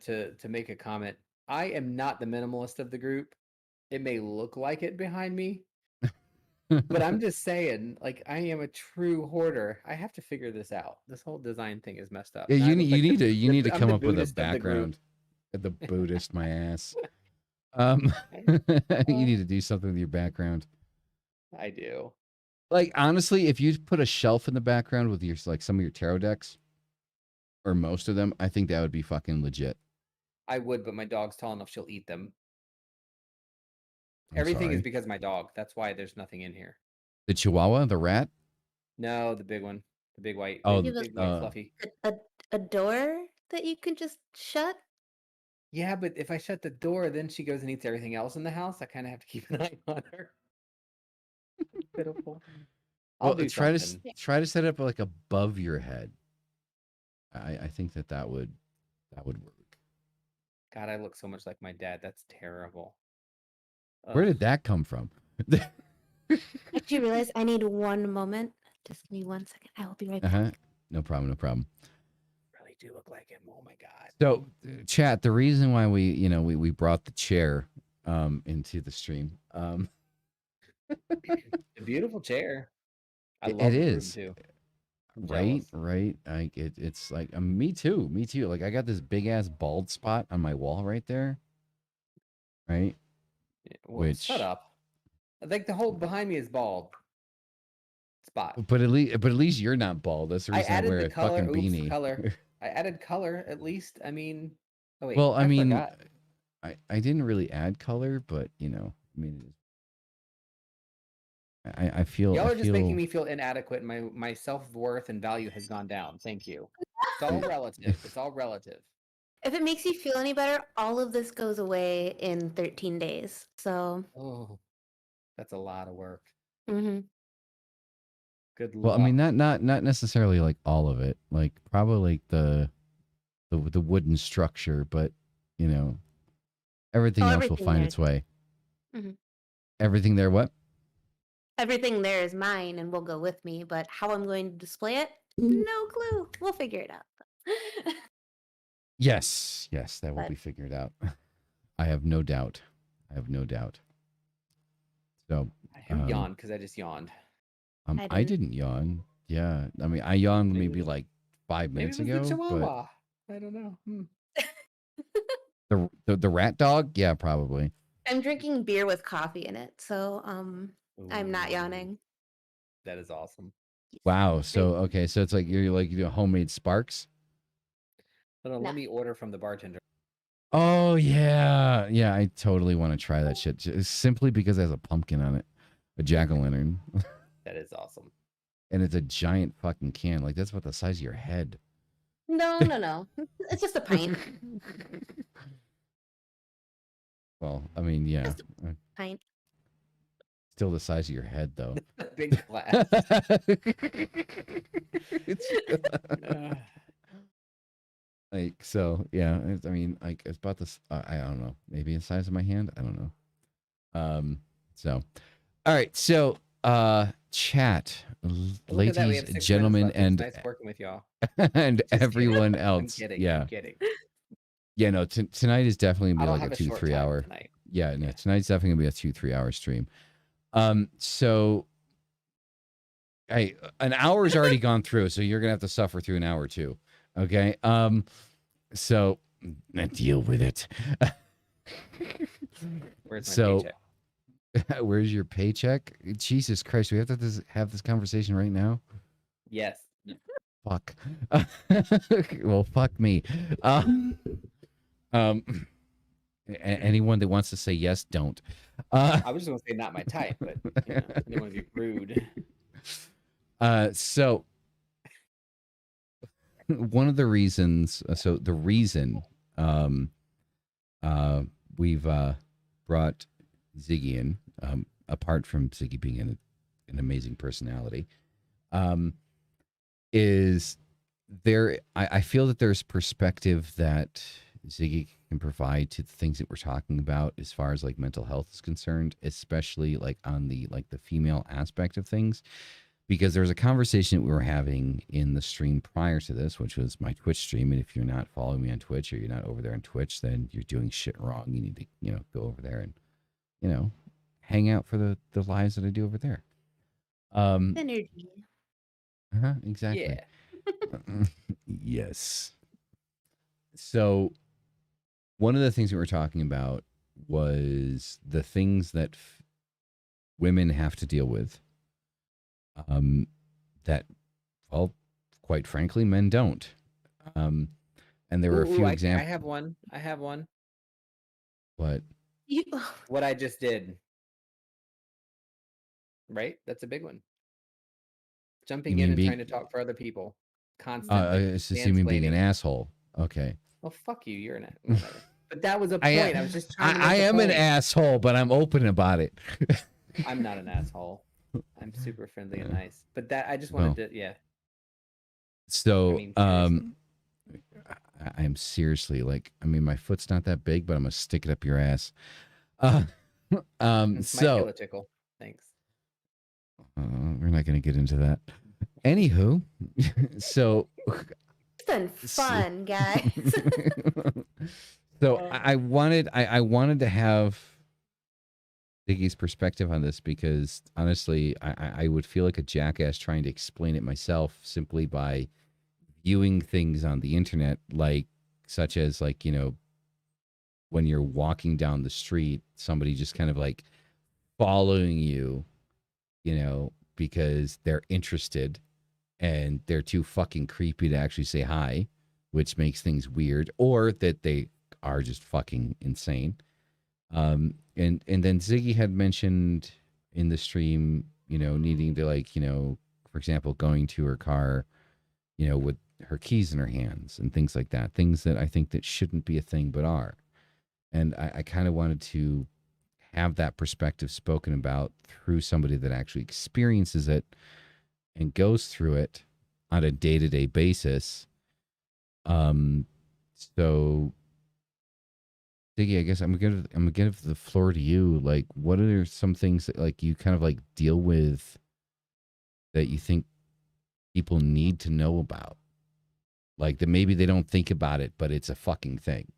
make a comment. I am not the minimalist of the group. It may look like it behind me, but I'm just saying, like, I am a true hoarder. I have to figure this out. This whole design thing is messed up. yeah, Now I look like you need to I'm come the up with a Buddhist of the group. background. The Buddhist, my ass. Um, you need to do something with your background. I do. Like honestly, if you put a shelf in the background with your like some of your tarot decks, or most of them, I think that would be fucking legit. I would, but my dog's tall enough she'll eat them. I'm Everything is sorry. because my dog. That's why there's nothing in here. The Chihuahua, the rat. No, the big one, the big white, Oh, You have big white fluffy. a door that you can just shut. Yeah, but if I shut the door, then she goes and eats everything else in the house. I kind of have to keep an eye on her. Pitiful. I'll well, do something. try to set it up like above your head. I think that would work. God, I look so much like my dad. That's terrible. Where Ugh. did that come from? I actually realize I need one moment. Just give me 1 second. I will be right back. Uh-huh. No problem, no problem. Really do look like him. Oh my God. So, chat, the reason why we brought the chair into the stream. A beautiful chair. I It love the room is. too. I'm Right, jealous. right. It's like me too, me too. Like I got this big ass bald spot on my wall right there, right? Well, shut Which, up. I think the whole behind me is bald spot. but at least you're not bald. That's the I reason I added wear the a color. fucking Oops, beanie. color. I added color at least. I mean, oh wait, Well, I I mean, forgot. I didn't really add color, but you know, I mean, Y'all I are just making feel me feel inadequate. My self-worth and value has gone down. Thank you. It's all relative. It's all relative. If it makes you feel any better, all of this goes away in 13 days. So, Oh, that's a lot of work. mhm. Good well, I luck. mean, not necessarily like all of it, like probably like the wooden structure, but you know, everything else will Everything find there. its way. Mhm. Everything there, what? Everything there is mine and will go with me, but how I'm going to display it, no clue. We'll figure it out. Yes, yes, that will But be figured out. I have no doubt. I have no doubt. So, Who yawned? Because I just yawned. I didn't yawn. Yeah, I mean, I yawned Maybe maybe it- like 5 Maybe it minutes was the ago, but Chihuahua. I don't know. the rat dog, yeah, probably. I'm drinking beer with coffee in it, so I'm not Ooh, yawning. that is awesome. Wow. So okay, so it's like you're like you do homemade sparks. Hold on, No. let me order from the bartender. Oh yeah, yeah. I totally want to try that shit just simply because it has a pumpkin on it, a jack-o'-lantern, That is awesome. and it's a giant fucking can. Like that's about the size of your head. No. It's just a pint. Well, I mean, yeah, Just a pint. still the size of your head though. Big glass. It's Uh, like so, yeah. I mean, like it's about this. I don't know. Maybe the size of my hand. I don't know. So, all right. So, chat, look at that. We ladies, have 6 minutes gentlemen, left. It was nice working with y'all. and Just everyone kidding. I'm else. kidding. Yeah, I'm kidding. yeah. No, tonight is definitely gonna I be don't like have a a 2 to short 3 time hour. tonight. Yeah, no, Yeah. tonight's definitely gonna be a 2-3 hour stream. So an hour's already gone through, so you're gonna have to suffer through an hour too. Okay. So deal with it. Where's my So paycheck? where's your paycheck? Jesus Christ, we have to have this conversation right now. Yes. Fuck. Well, fuck me. Anyone that wants to say yes, don't. I was just gonna say not my type, but you know, I didn't want to be rude. So one of the reasons, so the reason um, we've brought Ziggy in, apart from Ziggy being an amazing personality, is I feel that there's perspective that Ziggy can provide to the things that we're talking about as far as like mental health is concerned, especially like on the female aspect of things. Because there was a conversation that we were having in the stream prior to this, which was my Twitch stream. And if you're not following me on Twitch or you're not over there on Twitch, then you're doing shit wrong. You need to, go over there and, hang out for the lives that I do over there. Synergy. Exactly. Yeah. Yes. So one of the things that we're talking about was the things that women have to deal with. That, well, quite frankly, men don't. And there were a few examples. I have one. What? What I just did. Right? That's a big one. Jumping in and trying to talk for other people constantly. It's just you mean being an asshole. Okay. Well, fuck you. You're an whatever. But that was a point. I was just trying to make I am an asshole, but I'm open about it. I'm not an asshole. I'm super friendly and nice. But that I just wanted to, yeah. So, I'm seriously my foot's not that big, but I'm gonna stick it up your ass. So tickle. Thanks. We're not gonna get into that. Anywho, so it's been fun, guys. So I wanted to have Ziggy's perspective on this because honestly, I would feel like a jackass trying to explain it myself simply by viewing things on the internet, such as when you're walking down the street, somebody just kind of following you, because they're interested and they're too fucking creepy to actually say hi, which makes things weird, or that they are just fucking insane. And then Ziggy had mentioned in the stream, needing to for example, going to her car, with her keys in her hands and things like that. Things that I think that shouldn't be a thing, but are. And I kind of wanted to have that perspective spoken about through somebody that actually experiences it and goes through it on a day-to-day basis. So Ziggy, I guess I'm gonna give the floor to you. What are some things that you kind of deal with that you think people need to know about? That maybe they don't think about it, but it's a fucking thing.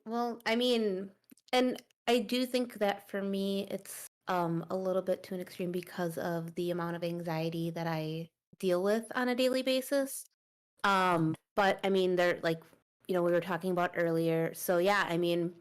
Well, I mean, and I do think that for me, it's a little bit to an extreme because of the amount of anxiety that I deal with on a daily basis. But I mean, they're we were talking about earlier. So yeah, I mean,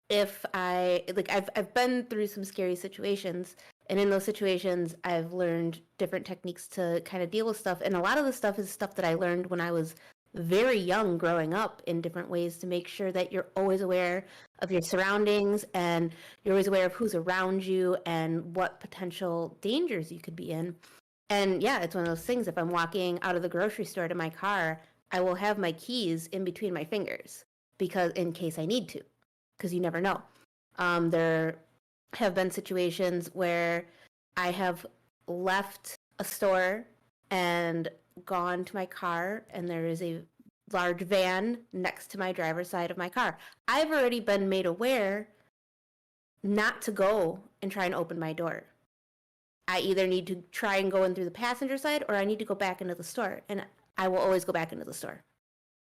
if I've been through some scary situations, and in those situations, I've learned different techniques to kind of deal with stuff. And a lot of the stuff is stuff that I learned when I was very young growing up in different ways to make sure that you're always aware of your surroundings and you're always aware of who's around you and what potential dangers you could be in. And yeah, it's one of those things. If I'm walking out of the grocery store to my car, I will have my keys in between my fingers because in case I need to, because you never know. There have been situations where I have left a store and gone to my car and there is a large van next to my driver's side of my car. I've already been made aware not to go and try and open my door. I either need to try and go in through the passenger side or I need to go back into the store. And I will always go back into the store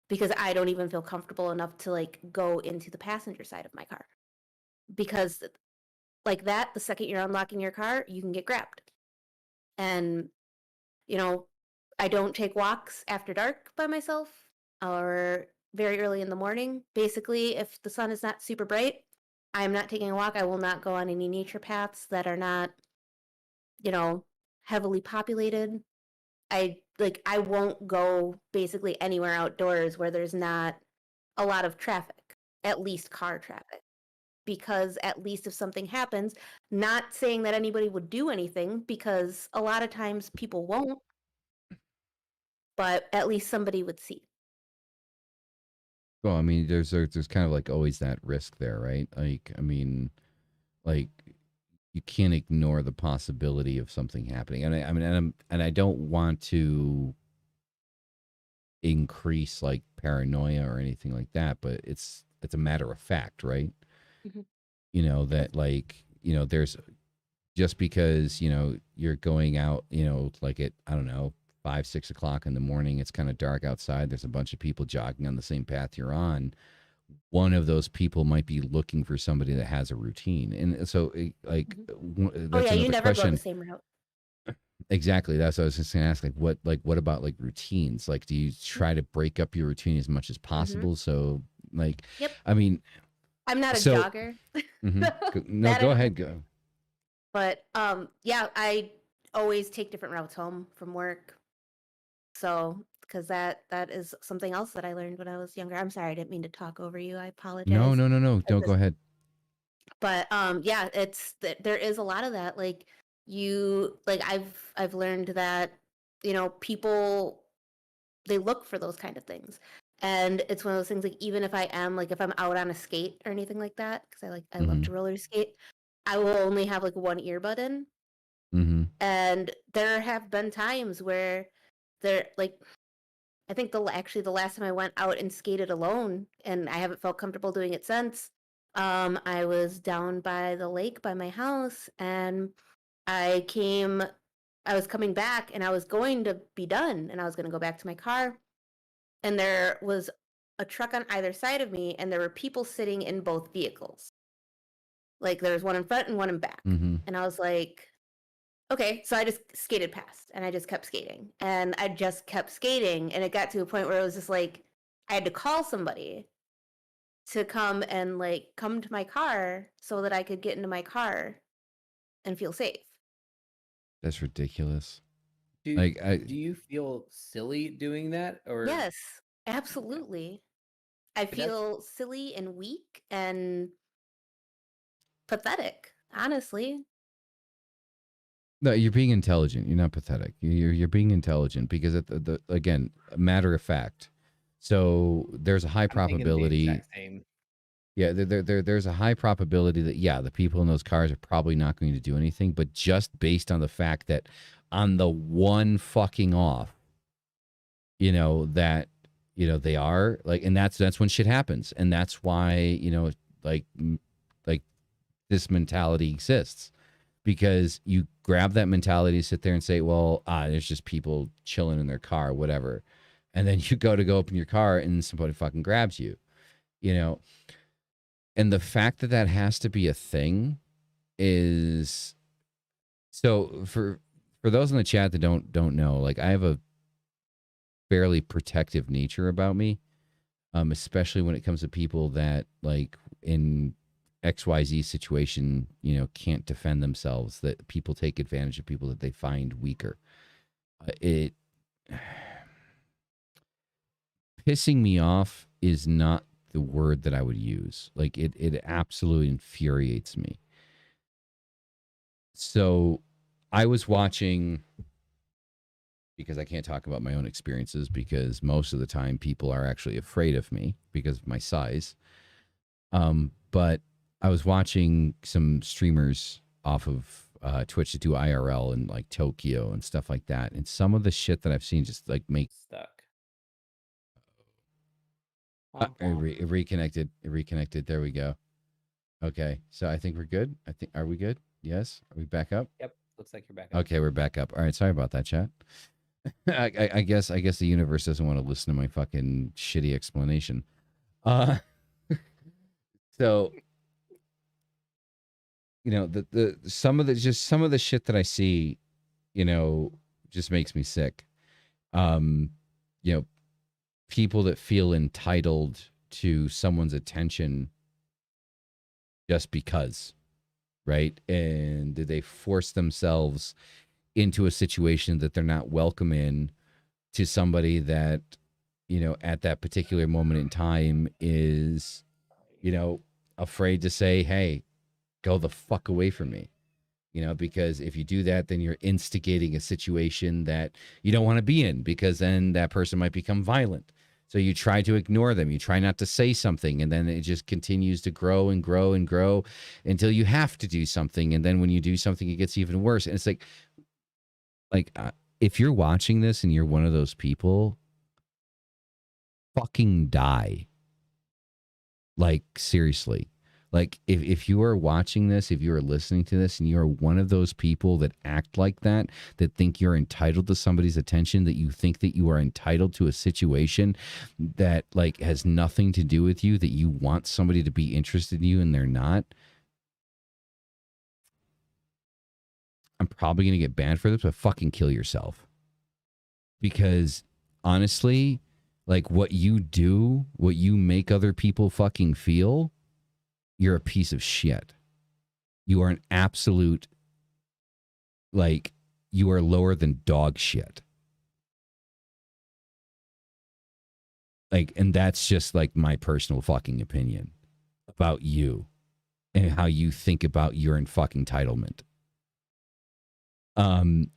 because I don't even feel comfortable enough to go into the passenger side of my car. Because that, the second you're unlocking your car, you can get grabbed. And, I don't take walks after dark by myself or very early in the morning. Basically, if the sun is not super bright, I am not taking a walk. I will not go on any nature paths that are not, heavily populated. I won't go basically anywhere outdoors where there's not a lot of traffic, at least car traffic. Because at least if something happens, not saying that anybody would do anything, because a lot of times people won't. but at least somebody would see. Well, I mean, there's kind of like always that risk there, right? Like, I mean, like you can't ignore the possibility of something happening. And I mean, and I don't want to increase like paranoia or anything like that, but it's a matter of fact, right? Mhm. You know that like, you know, there's just because, you know, you're going out, you know, like at, I don't know, 5, 6 o'clock in the morning, it's kind of dark outside. There's a bunch of people jogging on the same path you're on. One of those people might be looking for somebody that has a routine. And so like Oh that's yeah, you another never go the question. same route. Exactly. That's what I was just gonna ask. Like what about like routines? Like, do you try to break up your routine as much as Mm-hmm. possible? So like, Yep. I mean, I'm not a so jogger. mhm. So No, that I go don't ahead. have. Go. But yeah, I always take different routes home from work. So because that is something else that I learned when I was younger. I'm sorry, I didn't mean to talk over you. I No, apologize. no, no, no. At Don't go this, ahead. but yeah, there is a lot of that. Like I've learned that people they look for those kind of things. And it's one of those things like even if I am like if I'm out on a skate or anything like that, because I love Mm-hmm. to roller skate, I will only have like one earbud in. Mm-hmm. And there have been times where there like I think actually the last time I went out and skated alone, and I haven't felt comfortable doing it since. I was down by the lake by my house, and I came. I was coming back, and I was going to be done, and I was going to go back to my car, and there was a truck on either side of me, and there were people sitting in both vehicles. Like there was one in front and one in back, Mm-hmm. and I was like, okay, so I just skated past and I just kept skating and I just kept skating. And it got to a point where it was just like, I had to call somebody to come and like come to my car so that I could get into my car and feel safe. That's ridiculous. Do Like do you feel silly doing that, or Yes, absolutely. I that's feel silly and weak and pathetic, honestly. no, you're being intelligent. You're not pathetic. You're being intelligent because at the again, matter of fact. So there's a high I'm thinking the probability. exact same. Yeah, there's a high probability that yeah, the people in those cars are probably not going to do anything, but just based on the fact that on the one fucking off, you know that they are like, and that's when shit happens, and that's why like like this mentality exists because you grab that mentality, sit there and say, well, there's just people chilling in their car, whatever. And then you go open your car and somebody fucking grabs you, you know? And the fact that that has to be a thing is so for those in the chat that don't know, like I have a fairly protective nature about me, especially when it comes to people that like in XYZ situation, can't defend themselves, that people take advantage of people that they find weaker. It pissing me off is not the word that I would use. Like it absolutely infuriates me. So I was watching, because I can't talk about my own experiences because most of the time people are actually afraid of me because of my size. But I was watching some streamers off of Twitch that do IRL in like Tokyo and stuff like that. And some of the shit that I've seen just like make Stuck. Womp womp. it reconnected. It reconnected. There we go. Okay. So I think we're good. Are we good? Yes. Are we back up? Yep, looks like you're back up. Okay, we're back up. All right. Sorry about that, chat. I guess the universe doesn't want to listen to my fucking shitty explanation. So the some of the shit that I see, just makes me sick. Um, you know, people that feel entitled to someone's attention just because, right? And they force themselves into a situation that they're not welcome in, to somebody that, at that particular moment in time is, afraid to say, hey, go the fuck away from me. because if you do that, then you're instigating a situation that you don't want to be in, because then that person might become violent. So you try to ignore them. You try not to say something, and then it just continues to grow and grow and grow until you have to do something. And then when you do something, it gets even worse. And it's if you're watching this and you're one of those people, fucking die. Like, seriously. Like, if you are watching this, if you are listening to this, and you are one of those people that act like that think you're entitled to somebody's attention, that you think that you are entitled to a situation that, like, has nothing to do with you, that you want somebody to be interested in you and they're not, I'm probably going to get banned for this, but fucking kill yourself. Because, honestly, like, what you do, what you make other people fucking feel, you're a piece of shit. You are an absolute, like, you are lower than dog shit. Like, and that's just like my personal fucking opinion about you and how you think about your fucking entitlement. And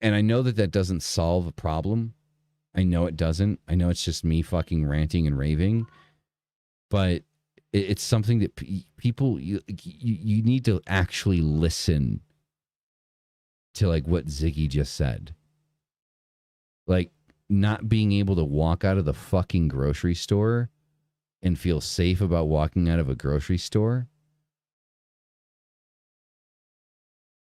I know that doesn't solve a problem. I know it doesn't. I know it's just me fucking ranting and raving, but it's something that people, you need to actually listen to, like, what Ziggy just said. Like, not being able to walk out of the fucking grocery store and feel safe about walking out of a grocery store.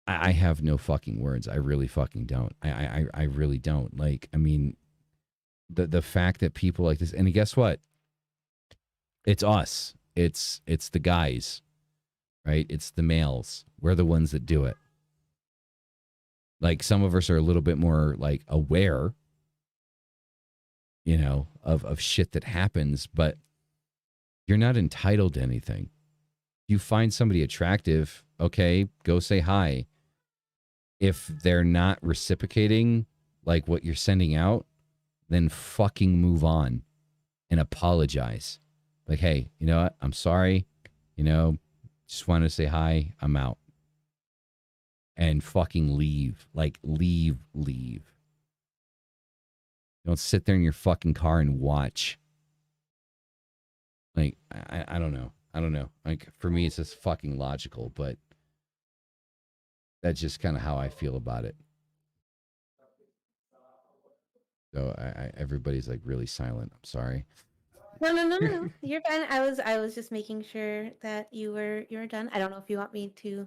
I have no fucking words. I really fucking don't. I really don't. Like, I mean, the fact that people like this, and guess what? It's us. It's the guys, right? It's the males. We're the ones that do it. Like, some of us are a little bit more, like, aware, of shit that happens, but you're not entitled to anything. You find somebody attractive, okay, go say hi. If they're not reciprocating, like, what you're sending out, then fucking move on and apologize. Like, hey, you know what? I'm sorry. Just wanted to say hi. I'm out. And fucking leave. Like, leave. Don't sit there in your fucking car and watch. Like, I don't know. Like, for me, it's just fucking logical, but that's just kind of how I feel about it. So everybody's, like, really silent. I'm sorry. No. You're fine. I was just making sure that you were done. I don't know if you want me to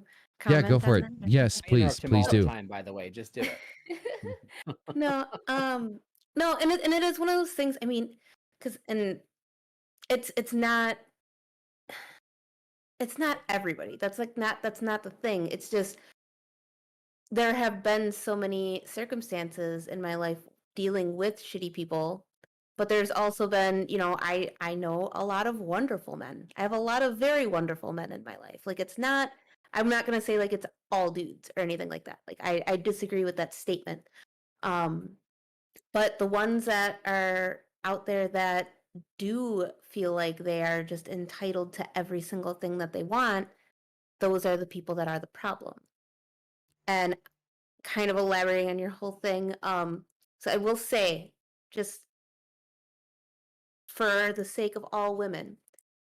Yeah, comment go for on it. that. Yes, I interrupt please him all the do. time, by the way. Just do it. No, no, and it is one of those things. I mean, because it's not everybody. That's not the thing. It's just there have been so many circumstances in my life dealing with shitty people, but there's also been, I know a lot of wonderful men. I have a lot of very wonderful men in my life. Like, I'm not going to say like it's all dudes or anything like that. Like, I disagree with that statement. But the ones that are out there that do feel like they are just entitled to every single thing that they want, those are the people that are the problem. And kind of elaborating on your whole thing, so I will say, just for the sake of all women,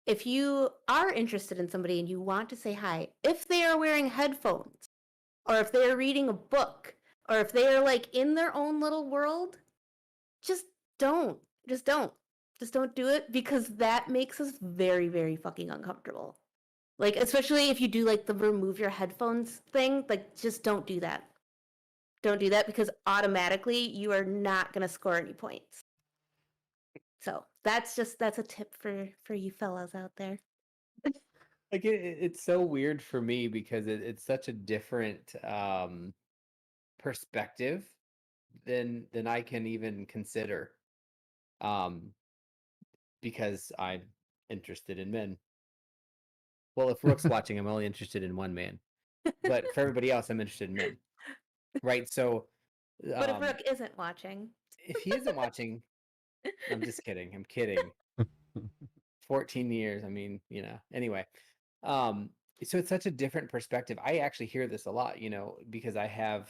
if you are interested in somebody and you want to say hi, if they are wearing headphones, or if they are reading a book, or if they are like in their own little world, just don't. Just don't. Just don't do it, because that makes us very, very fucking uncomfortable. Like, especially if you do like the remove your headphones thing, like, just don't do that. Don't do that, because automatically you are not going to score any points. So that's a tip for you fellas out there. Like, it's so weird for me because it's such a different perspective than I can even consider. Because I'm interested in men. Well, if Rook's watching, I'm only interested in one man. But for everybody else, I'm interested in men. Right? So, But if Rook isn't watching, if he isn't watching, I'm just kidding. I'm kidding. 14 years. I mean, anyway. So it's such a different perspective. I actually hear this a lot, because I have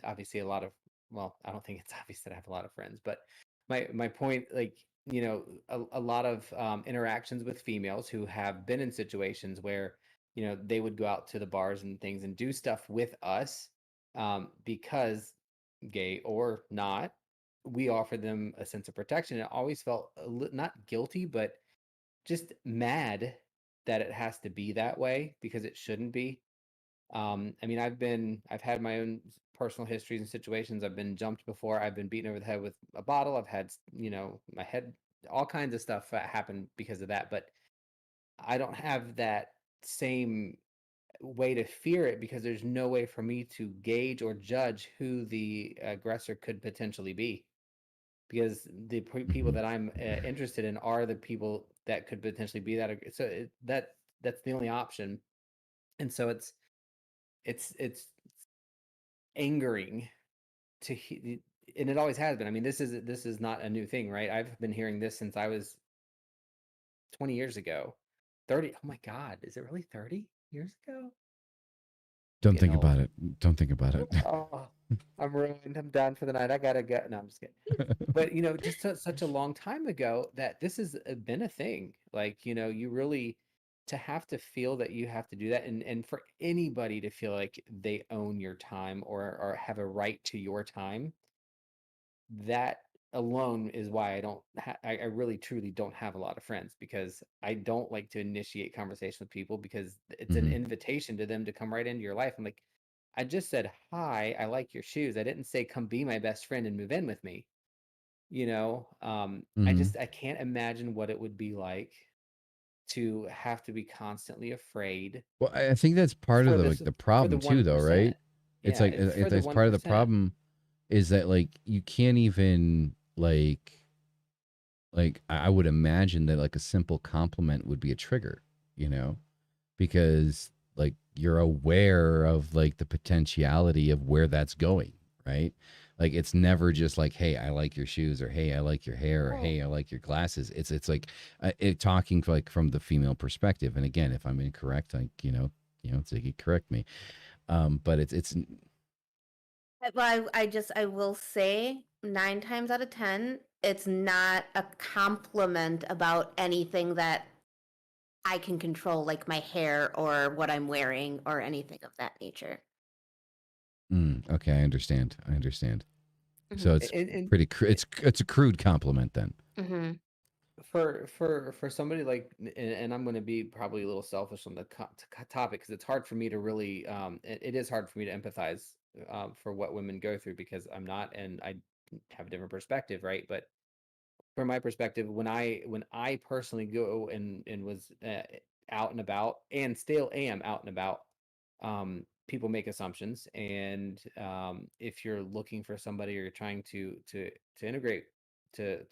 obviously a lot of, well, I don't think it's obvious that I have a lot of friends, but my point, like, a lot of interactions with females who have been in situations where, they would go out to the bars and things and do stuff with us, because gay or not, we offer them a sense of protection. It always felt not guilty, but just mad that it has to be that way because it shouldn't be. I mean, I've had my own personal histories and situations. I've been jumped before. I've been beaten over the head with a bottle. I've had, my head, all kinds of stuff happen because of that. But I don't have that same way to fear it because there's no way for me to gauge or judge who the aggressor could potentially be, because the people Mhm. that I'm interested in are the people that could potentially be that. So that's the only option, and so it's angering and it always has been. I mean, this is not a new thing, right? I've been hearing this since I was 20 years ago, 30. Oh my God, is it really 30 years ago? Don't Getting think old. about it. Don't think about it. Oh, I'm ruined. I'm done for the night. I gotta go. No, I'm just kidding. But just such a long time ago that this has been a thing. Like, you really, to have to feel that you have to do that, and for anybody to feel like they own your time or have a right to your time, that alone is why I really truly don't have a lot of friends, because I don't like to initiate conversation with people because it's an Hmm. invitation to them to come right into your life. I'm like, I just said, hi, I like your shoes. I didn't say, come be my best friend and move in with me. Hmm. I can't imagine what it would be like to have to be constantly afraid Well, I think that's part of for the this, like the for the problem too, though, 1%. right? It's Yeah, like it's for the it's part of the 1%. problem is that like you can't even like I would imagine that like a simple compliment would be a trigger, you know, because like you're aware of like the potentiality of where that's going, right? Like it's never just like, hey, I like your shoes, or hey, I like your hair, or Oh, hey, I like your glasses. It's like talking like from the female perspective. And again, if I'm incorrect, like Ziggy, correct me. But it's Well, I will say 9 times out of 10, it's not a compliment about anything that I can control, like my hair or what I'm wearing or anything of that nature. okay. I understand. I understand. So Hmm. it's and pretty. It's a crude compliment then. Hmm. for somebody like, and I'm going to be probably a little selfish on the topic, because it's hard for me to really it is hard for me to empathize for what women go through, because I'm not, and I have a different perspective, right? But from my perspective, when I personally go and was out and about, and still am out and about, people make assumptions, and if you're looking for somebody, or you're trying to integrate, to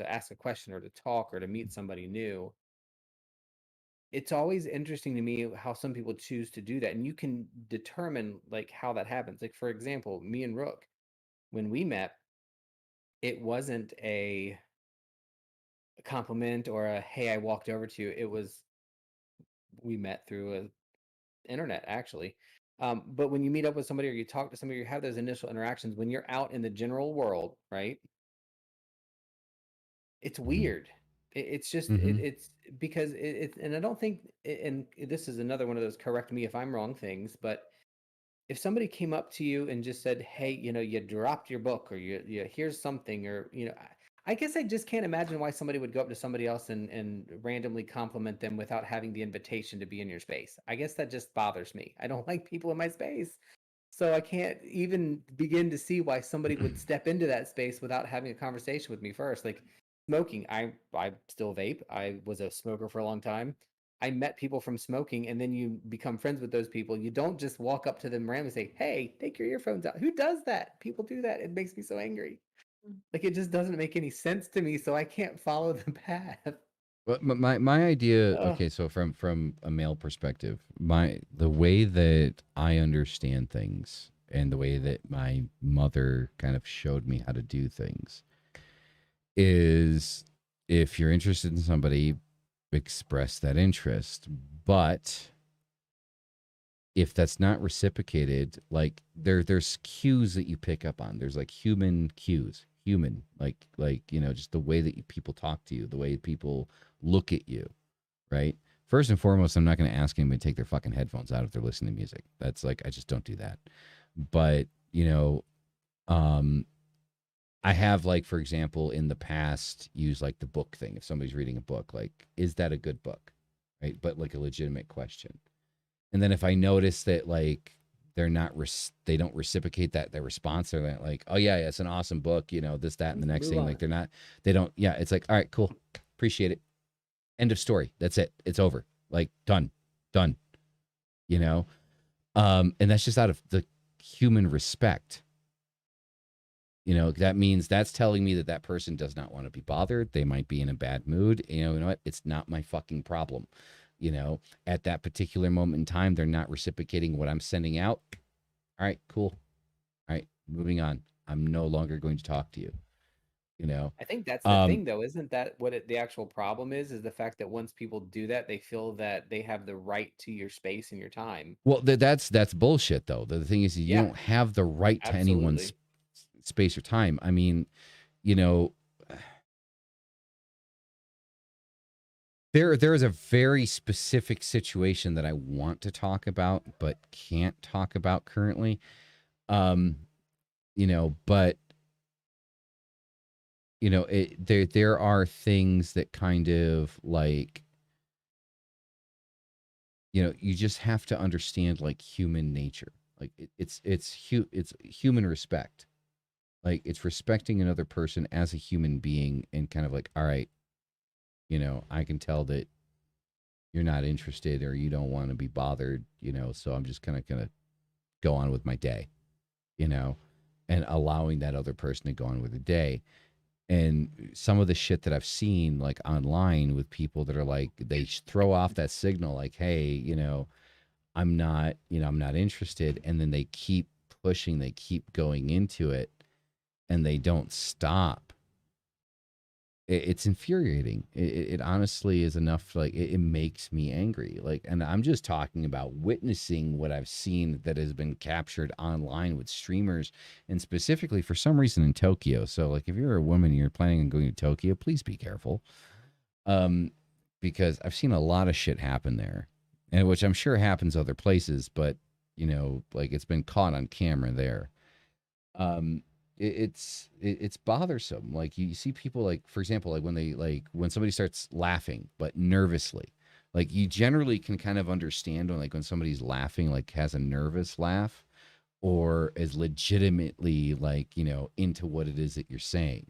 ask a question or to talk or to meet somebody new, it's always interesting to me how some people choose to do that, and you can determine like how that happens. Like, for example, me and Rook, when we met, it wasn't a compliment or a, hey, I walked over to you. It was, we met through a internet, actually. But when you meet up with somebody, or you talk to somebody, you have those initial interactions, when you're out in the general world, right? It's Mm-hmm. weird. It's just Mm-hmm. it's because and I don't think, and this is another one of those correct me if I'm wrong things, but if somebody came up to you and just said, "Hey, you dropped your book," or you here's something, or I guess I just can't imagine why somebody would go up to somebody else and randomly compliment them without having the invitation to be in your space. I guess that just bothers me. I don't like people in my space. So I can't even begin to see why somebody would step into that space without having a conversation with me first. Like smoking, I still vape. I was a smoker for a long time. I met people from smoking, and then you become friends with those people. You don't just walk up to them randomly and say, "Hey, take your earphones out." Who does that? People do that. It makes me so angry. Like, it just doesn't make any sense to me, so I can't follow the path. But my idea, Ugh. okay, so from a male perspective, the way that I understand things and the way that my mother kind of showed me how to do things is, if you're interested in somebody, express that interest, but if that's not reciprocated, like there's cues that you pick up on. There's like human cues, human, like just the way that people talk to you, the way people look at you, right? First and foremost, I'm not going to ask anybody to take their fucking headphones out if they're listening to music. That's like, I just don't do that. But um, I have, like, for example, in the past used like the book thing. If somebody's reading a book, like, is that a good book, right? But like a legitimate question. And then if I notice that like they're not they don't reciprocate their response, they're like, oh yeah, it's an awesome book, this, that, and the next Move thing. on. Like they don't, yeah, it's like, all right, cool, appreciate it. End of story. That's it. It's over. Like done. You know? And that's just out of the human respect. That means that's telling me that that person does not want to be bothered. They might be in a bad mood. You know what? It's not my fucking problem. At that particular moment in time, they're not reciprocating what I'm sending out. All right, cool. All right, moving on. I'm no longer going to talk to you. I think that's the thing, though. Isn't that what the actual problem is the fact that once people do that, they feel that they have the right to your space and your time. Well, that's bullshit, though. The thing is, you Yeah, don't have the right to anyone's absolutely. space or time. I mean, you know, there is a very specific situation that I want to talk about, but can't talk about currently. But there are things that kind of like, you just have to understand like human nature. Like it's human respect. Like it's respecting another person as a human being and kind of like, all right, I can tell that you're not interested or you don't want to be bothered, so I'm just kind of gonna go on with my day, you know, and allowing that other person to go on with the day. And some of the shit that I've seen like online with people that are like, they throw off that signal like, hey, I'm not interested. And then they keep pushing, they keep going into it and they don't stop. It's infuriating. It honestly is enough. Like it makes me angry. Like, and I'm just talking about witnessing what I've seen that has been captured online with streamers, and specifically for some reason in Tokyo. So, like, if you're a woman and you're planning on going to Tokyo, please be careful, um, because I've seen a lot of shit happen there, and which I'm sure happens other places, but like it's been caught on camera there. um it's bothersome. Like you see people, like, for example, like when somebody starts laughing but nervously, like you generally can kind of understand when somebody's laughing, like has a nervous laugh, or is legitimately like into what it is that you're saying.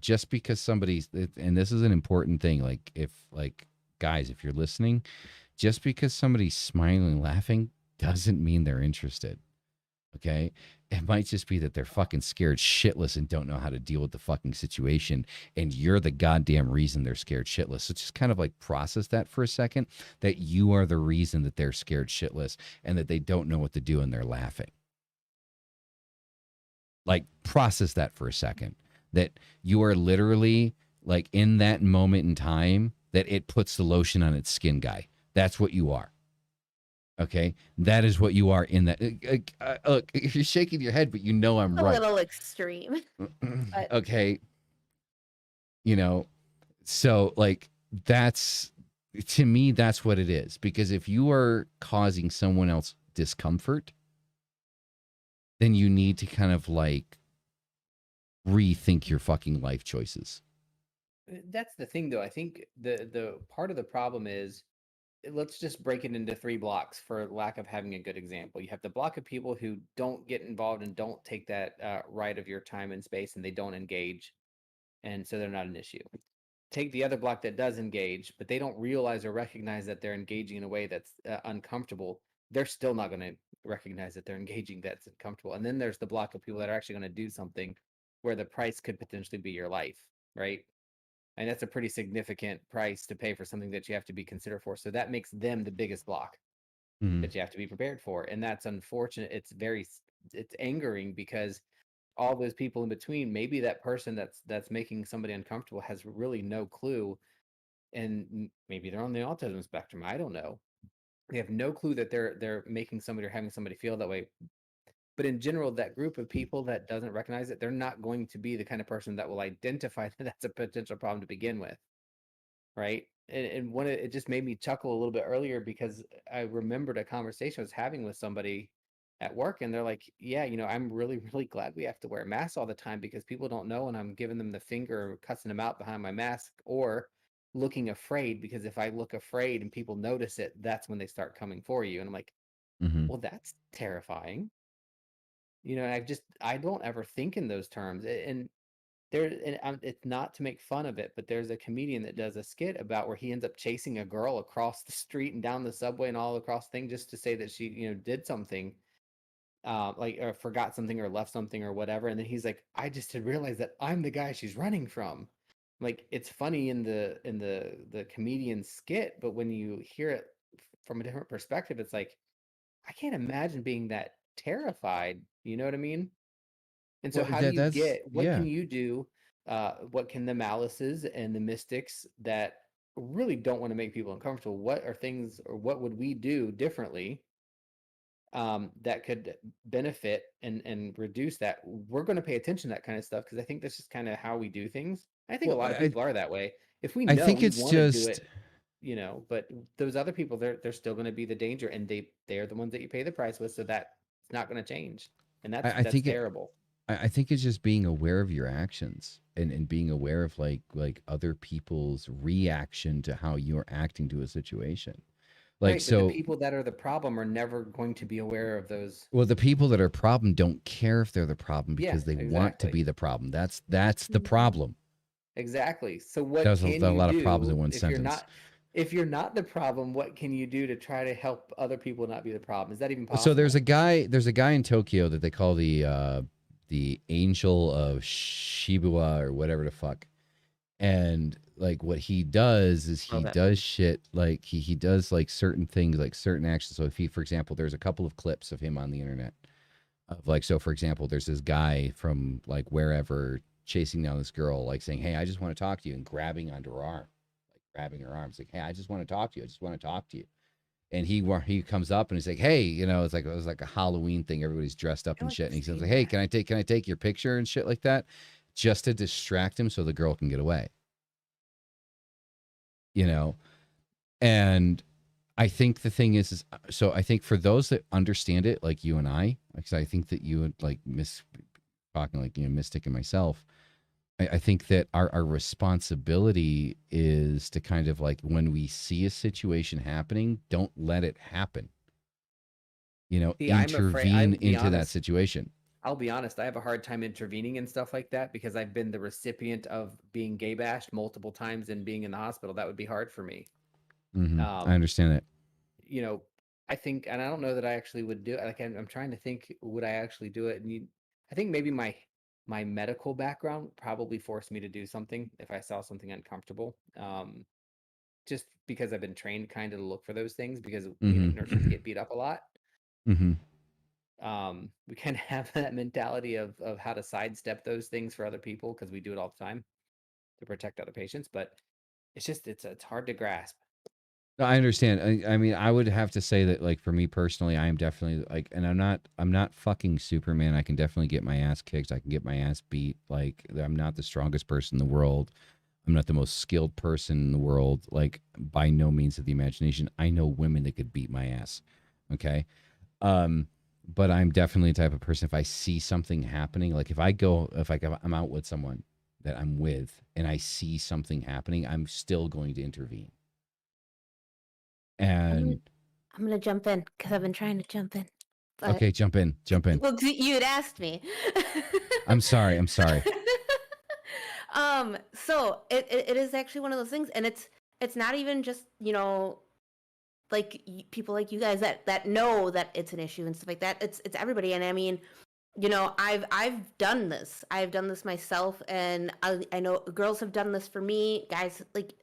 Just because somebody's, and this is an important thing, like if, like, guys, if you're listening, just because somebody's smiling and laughing doesn't mean they're interested. Okay. It might just be that they're fucking scared shitless and don't know how to deal with the fucking situation. And you're the goddamn reason they're scared shitless. So just kind of like process that for a second, that you are the reason that they're scared shitless and that they don't know what to do and they're laughing. Like, process that for a second, that you are literally like in that moment in time that it puts the lotion on its skin, guy. That's what you are. Okay, that is what you are in that. Look, you're shaking your head, but I'm A right. little extreme, but Okay, so like that's, to me, that's what it is. Because if you are causing someone else discomfort, then you need to kind of like rethink your fucking life choices. That's the thing, though. I think the part of the problem is, let's just break it into three blocks for lack of having a good example. You have the block of people who don't get involved and don't take that right of your time and space, and they don't engage, and so they're not an issue. Take the other block that does engage, but they don't realize or recognize that they're engaging in a way that's uncomfortable. They're still not going to recognize that they're engaging that's uncomfortable. And then there's the block of people that are actually going to do something where the price could potentially be your life, right? And that's a pretty significant price to pay for something that you have to be considered for. So that makes them the biggest block Mm-hmm. that you have to be prepared for. And that's unfortunate. It's angering because all those people in between, maybe that person that's making somebody uncomfortable has really no clue, and maybe they're on the autism spectrum. I don't know. They have no clue that they're making somebody or having somebody feel that way. But in general, that group of people that doesn't recognize it, they're not going to be the kind of person that will identify that that's a potential problem to begin with, right? And it just made me chuckle a little bit earlier because I remembered a conversation I was having with somebody at work, and they're like, "Yeah, I'm really, really glad we have to wear masks all the time because people don't know, and I'm giving them the finger or cussing them out behind my mask or looking afraid because if I look afraid and people notice it, that's when they start coming for you." And I'm like, Mm-hmm. "Well, that's terrifying." I don't ever think in those terms. And it's not to make fun of it, but there's a comedian that does a skit about where he ends up chasing a girl across the street and down the subway and all across the thing just to say that she, did something, like or forgot something or left something or whatever. And then he's like, I just had realized that I'm the guy she's running from. Like it's funny in the comedian skit, but when you hear it from a different perspective, it's like I can't imagine being that terrified. You know what I mean? And so Well, how do you that's what yeah. can you do? What can the Malices and the Mystics that really don't want to make people uncomfortable? What are things or what would we do differently that could benefit and reduce that? We're going to pay attention to that kind of stuff because I think this is kind of how we do things. I think a Well, lot of people are that way. If we I know think we it's want to do just it, but those other people, they're still going to be the danger, and they're the ones that you pay the price with, so that's not going to change, and I that's think terrible. I think it's just being aware of your actions and being aware of like other people's reaction to how you're acting to a situation. Like Right, but the so people that are the problem are never going to be aware of those. well the people that are problem don't care if they're the problem Yeah, because they want to exactly. be the problem. That's the Mhm. problem. Exactly. So what There's can a you lot of problems in do one sentence. if you're not the problem, what can you do to try to help other people not be the problem? Is that even So possible? there's a guy in Tokyo that they call the Angel of Shibuya or whatever the fuck. And like what he does is he Love it. does shit like he does like certain things, like certain actions. So if he, for example, there's a couple of clips of him on the internet of like, so for example, there's this guy from like wherever chasing down this girl, like saying, "Hey, I just want to talk to you," and grabbing onto her arm, like grabbing her arms, like, "Hey, I just want to talk to you. I just want to talk to you." And he comes up and he's like, "Hey," it was like a Halloween thing. Everybody's dressed I up feel and like shit. I've And he's like, seen "Hey, that. can I take your picture and shit like that?" Just to distract him so the girl can get away. You know, and I think the thing is so I think for those that understand it, like you and I, because I think that you would like talking like Mystic and myself. I think that our responsibility is to kind of like when we see a situation happening, don't let it happen. See, I'm afraid Intervene into that situation. I'll be honest, I have a hard time intervening in stuff like that because I've been the recipient of being gay bashed multiple times and being in the hospital. That would be hard for me. I Um, understand that. you know, I think, and I don't know that I actually would do it. Like, I'm trying to think, would I actually do it? I think maybe my medical background probably forced me to do something if I saw something uncomfortable. Just because I've been trained kind of to look for those things because nurses Mm-hmm. get beat up a lot. Mm-hmm. We kind of have that mentality of how to sidestep those things for other people because we do it all the time to protect other patients. But it's hard to grasp. No, I understand. I mean, I would have to say that, like, for me personally, I am definitely like, and I'm not fucking Superman. I can definitely get my ass kicked. I can get my ass beat. Like, I'm not the strongest person in the world. I'm not the most skilled person in the world. Like, by no means of the imagination. I know women that could beat my ass. Okay. Um, but I'm definitely the type of person. If I see something happening, like if I'm out with someone that I'm with, and I see something happening, I'm still going to intervene. I'm gonna, And I'm gonna jump in because I've been trying to jump in, but okay, jump in, jump in. well, you had asked me. I'm sorry, I'm sorry. So it is actually one of those things, and it's not even just like people like you guys that know that it's an issue and stuff like that. It's everybody, and I mean, I've done this. I've done this myself, and I know girls have done this for me, guys. Like,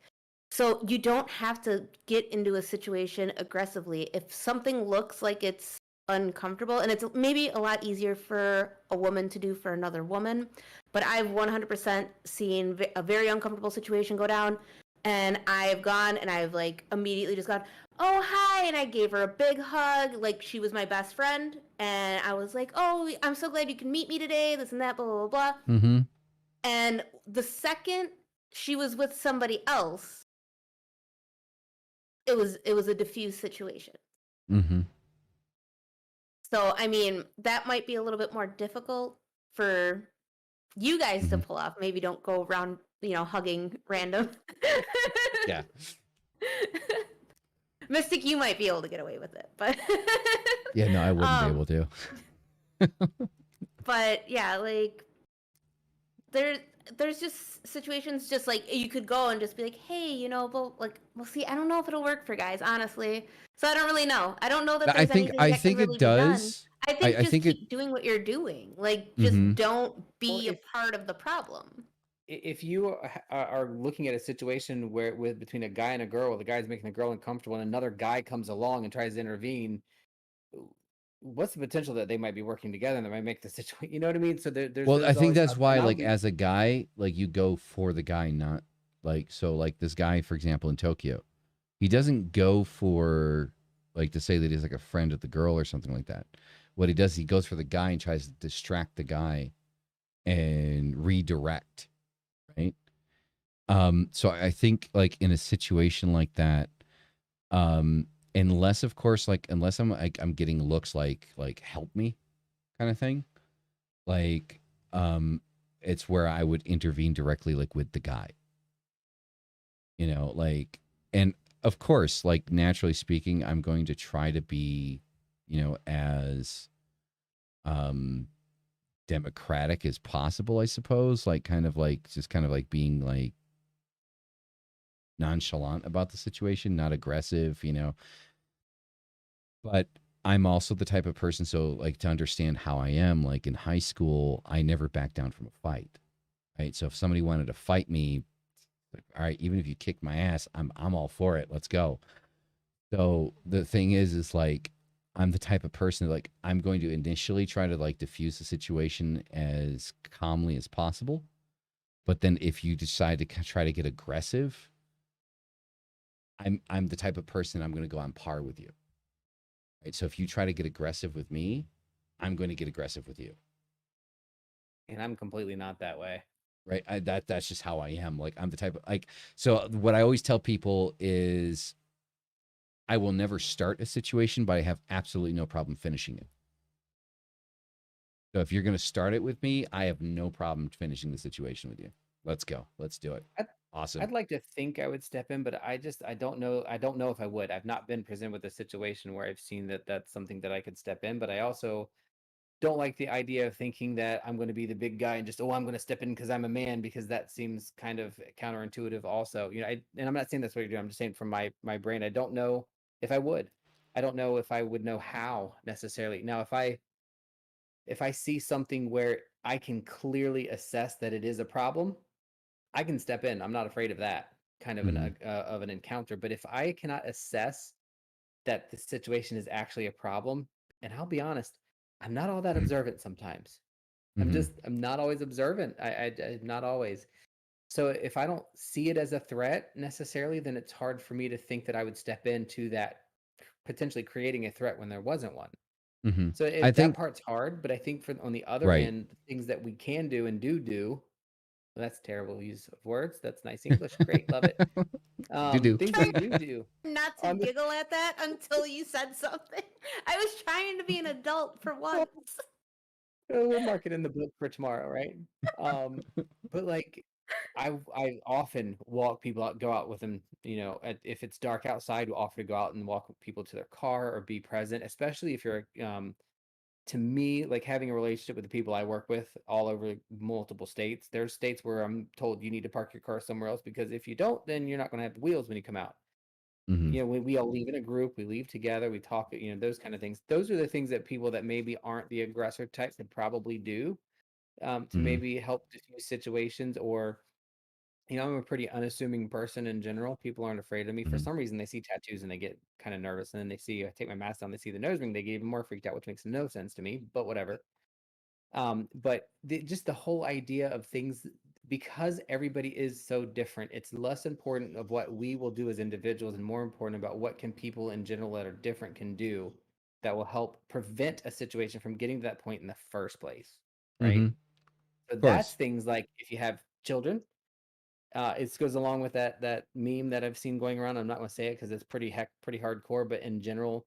so you don't have to get into a situation aggressively. If something looks like it's uncomfortable, and it's maybe a lot easier for a woman to do for another woman, but I've 100% seen a very uncomfortable situation go down, And I've gone and I've like immediately just gone, oh, hi. And I gave her a big hug. Like she was my best friend. And I was like, oh, I'm so glad you can meet me today. This and that, blah, blah, blah. Mm-hmm. And the second she was with somebody else, it was a diffuse situation. Mm-hmm. So, I mean, that might be a little bit more difficult for you guys to pull off. Maybe don't go around, hugging random. Yeah. Mystic, you might be able to get away with it, but Yeah, no, I wouldn't be able to. But yeah, like there's just situations just like you could go and just be like, hey, but like we'll see. I don't know if it'll work for guys, honestly. So I don't really know. I don't know that I there's think anything that can it really be done. does. I think I just think keep doing what you're doing. Like Mhm. just don't Well, be a part of the problem. if you are looking at a situation where between a guy and a girl, the guy's making the girl uncomfortable, and another guy comes along and tries to intervene, what's the potential that they might be working together and they might make the situation? You know what I mean? So Well, I there's think always that's why, and I'll like, be as a guy, like, you go for the guy, not like, so, like, this guy, for example, in Tokyo, he doesn't go for, like, to say that he's like a friend of the girl or something like that. What he does, he goes for the guy and tries to distract the guy and redirect, right? So I think, like, in a situation like that, unless, of course, like, unless I'm getting looks like help me kind of thing, like, it's where I would intervene directly, like, with the guy, like, and of course, like, naturally speaking, I'm going to try to be, as democratic as possible, I suppose, like, kind of like just kind of like being like nonchalant about the situation, not aggressive, but I'm also the type of person, so, like, to understand how I am, like, in high school, I never backed down from a fight, right? So if somebody wanted to fight me, like, all right, even if you kick my ass, I'm all for it. Let's go. So the thing is like, I'm the type of person that, like, I'm going to initially try to, like, diffuse the situation as calmly as possible. But then if you decide to try to get aggressive, I'm the type of person, I'm going to go on par with you. Right? So if you try to get aggressive with me, I'm going to get aggressive with you. and I'm completely not that way. Right? That's just how I am. Like, I'm the type of, like, so what I always tell people is I will never start a situation, but I have absolutely no problem finishing it. So if you're going to start it with me, I have no problem finishing the situation with you. Let's go. Let's do it. Awesome. I'd like to think I would step in, but I don't know. I don't know if I would. I've not been presented with a situation where I've seen that that's something that I could step in, but I also don't like the idea of thinking that I'm going to be the big guy and just, I'm going to step in because I'm a man, because that seems kind of counterintuitive also. And I'm not saying that's what you're doing. I'm just saying from my brain, I don't know if I would. I don't know if I would know how necessarily. Now, if I see something where I can clearly assess that it is a problem, I can step in. I'm not afraid of that kind of an encounter. But if I cannot assess that the situation is actually a problem, and I'll be honest, I'm not all that observant sometimes. I'm not always observant. I'm not always. So if I don't see it as a threat necessarily, then it's hard for me to think that I would step into that, potentially creating a threat when there wasn't one. So I that think, part's hard, but I think on the other right. end, things that we can do and do, well, that's terrible use of words. That's nice English. Great, love it. Do. Things we do Not to on the giggle at that until you said something. I was trying to be an adult for once. we'll mark it in the book for tomorrow, right? But like, I often walk people out, go out with them. If it's dark outside, we'll offer to go out and walk people to their car or be present, especially if you're to me, like, having a relationship with the people I work with all over multiple states. There's states where I'm told you need to park your car somewhere else, because if you don't, then you're not going to have wheels when you come out. We all leave in a group, we leave together, we talk, those kind of things. Those are the things that people that maybe aren't the aggressor types could probably do, to maybe help diffuse situations. Or, I'm a pretty unassuming person in general. People aren't afraid of me. For some reason, they see tattoos and they get kind of nervous. And then they see I take my mask down, they see the nose ring, they get even more freaked out, which makes no sense to me, but whatever. But just the whole idea of things, because everybody is so different, it's less important of what we will do as individuals and more important about what can people in general that are different can do that will help prevent a situation from getting to that point in the first place, right? Of So that's course. things like if you have children, it goes along with that meme that I've seen going around. I'm not going to say it because it's pretty hardcore, but in general,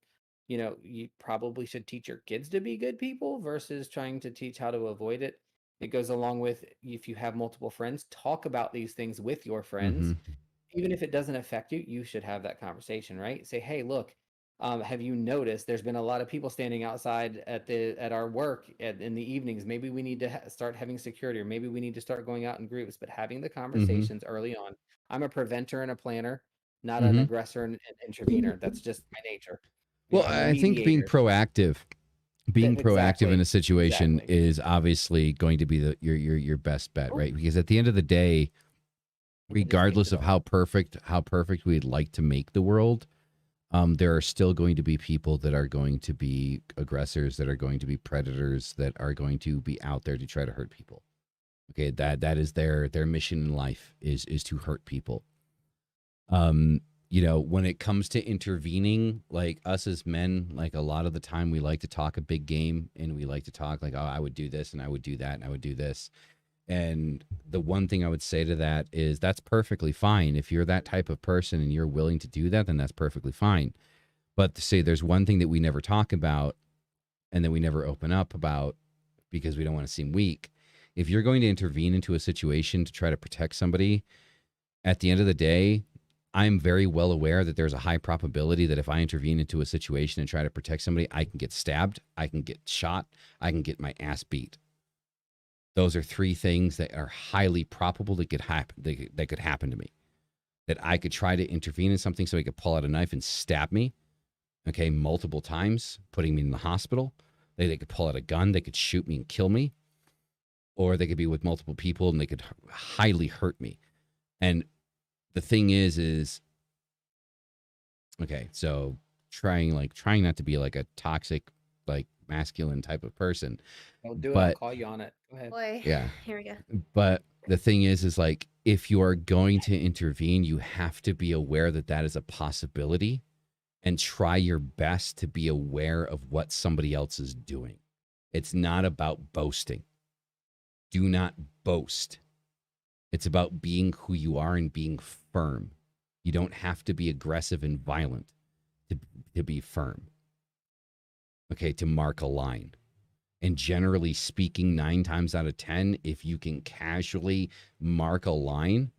you probably should teach your kids to be good people versus trying to teach how to avoid it. It goes along with if you have multiple friends, talk about these things with your friends. Hmm. Even if it doesn't affect you, you should have that conversation, right? Say, hey, look, have you noticed there's been a lot of people standing outside at our work in the evenings? Maybe we need to start having security, or maybe we need to start going out in groups. But having the Hmm. conversations early on. I'm a preventer and a planner, not an Hmm. aggressor and intervener. That's just my nature. Well, I'm a I think mediator. being proactive in Exactly. a situation Exactly. is obviously going to be your best bet, Oh, right? Because at the end of the day, I just regardless tasted of all that. how perfect we'd like to make the world, there are still going to be people that are going to be aggressors, that are going to be predators, that are going to be out there to try to hurt people. Okay, that is their mission in life is to hurt people. When it comes to intervening, like us as men, like a lot of the time we like to talk a big game and we like to talk like, oh, I would do this and I would do that and I would do this. And the one thing I would say to that is that's perfectly fine. If you're that type of person and you're willing to do that, then that's perfectly fine. But to say there's one thing that we never talk about and that we never open up about because we don't want to seem weak. If you're going to intervene into a situation to try to protect somebody, at the end of the day, I'm very well aware that there's a high probability that if I intervene into a situation and try to protect somebody, I can get stabbed, I can get shot, I can get my ass beat. Those are three things that are highly probable that could happen. That could happen to me. That I could try to intervene in something so he could pull out a knife and stab me, okay, multiple times, putting me in the hospital. They could pull out a gun, they could shoot me and kill me, or they could be with multiple people and they could highly hurt me. And the thing is okay, so trying not to be like a toxic, like masculine type of person, Don't do it. I'll but call you on it. Go ahead. Boy, yeah, here we go. but the thing is like if you are going to intervene, you have to be aware that that is a possibility and try your best to be aware of what somebody else is doing. It's not about boasting. Do not boast. It's about being who you are and being firm. You don't have to be aggressive and violent to, to be firm, okay, to mark a line. And generally speaking, 9 times out of 10, if you can casually mark a line,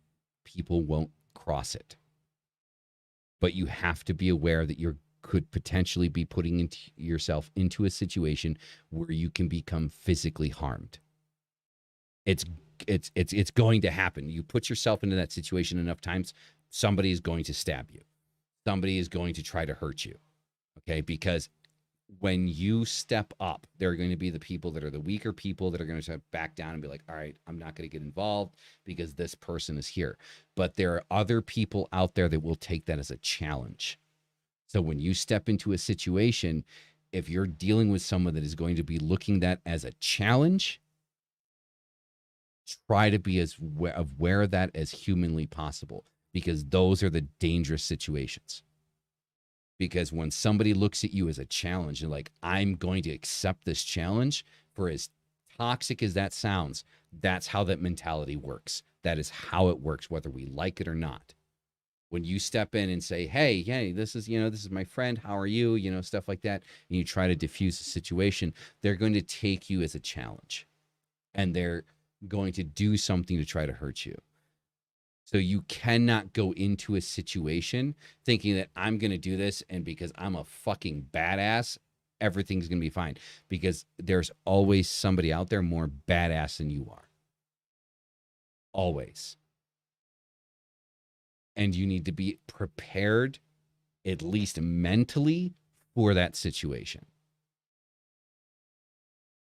people won't cross it. But you have to be aware that you could potentially be putting yourself into a situation where you can become physically harmed. It's it's going to happen. You put yourself into that situation enough times, somebody is going to stab you. Somebody is going to try to hurt you. Okay? Because when you step up, there are going to be the people that are the weaker people that are going to back down and be like, all right, I'm not going to get involved because this person is here. But there are other people out there that will take that as a challenge. So when you step into a situation, if you're dealing with someone that is going to be looking that as a challenge, try to be as aware of that as humanly possible, because those are the dangerous situations. Because when somebody looks at you as a challenge and like, I'm going to accept this challenge, for as toxic as that sounds, that's how that mentality works. That is how it works, whether we like it or not. When you step in and say, hey, this is my friend, how are you, stuff like that, and you try to diffuse the situation, they're going to take you as a challenge and they're going to do something to try to hurt you. So you cannot go into a situation thinking that I'm going to do this and because I'm a fucking badass, everything's going to be fine. Because there's always somebody out there more badass than you are. Always. And you need to be prepared, at least mentally, for that situation.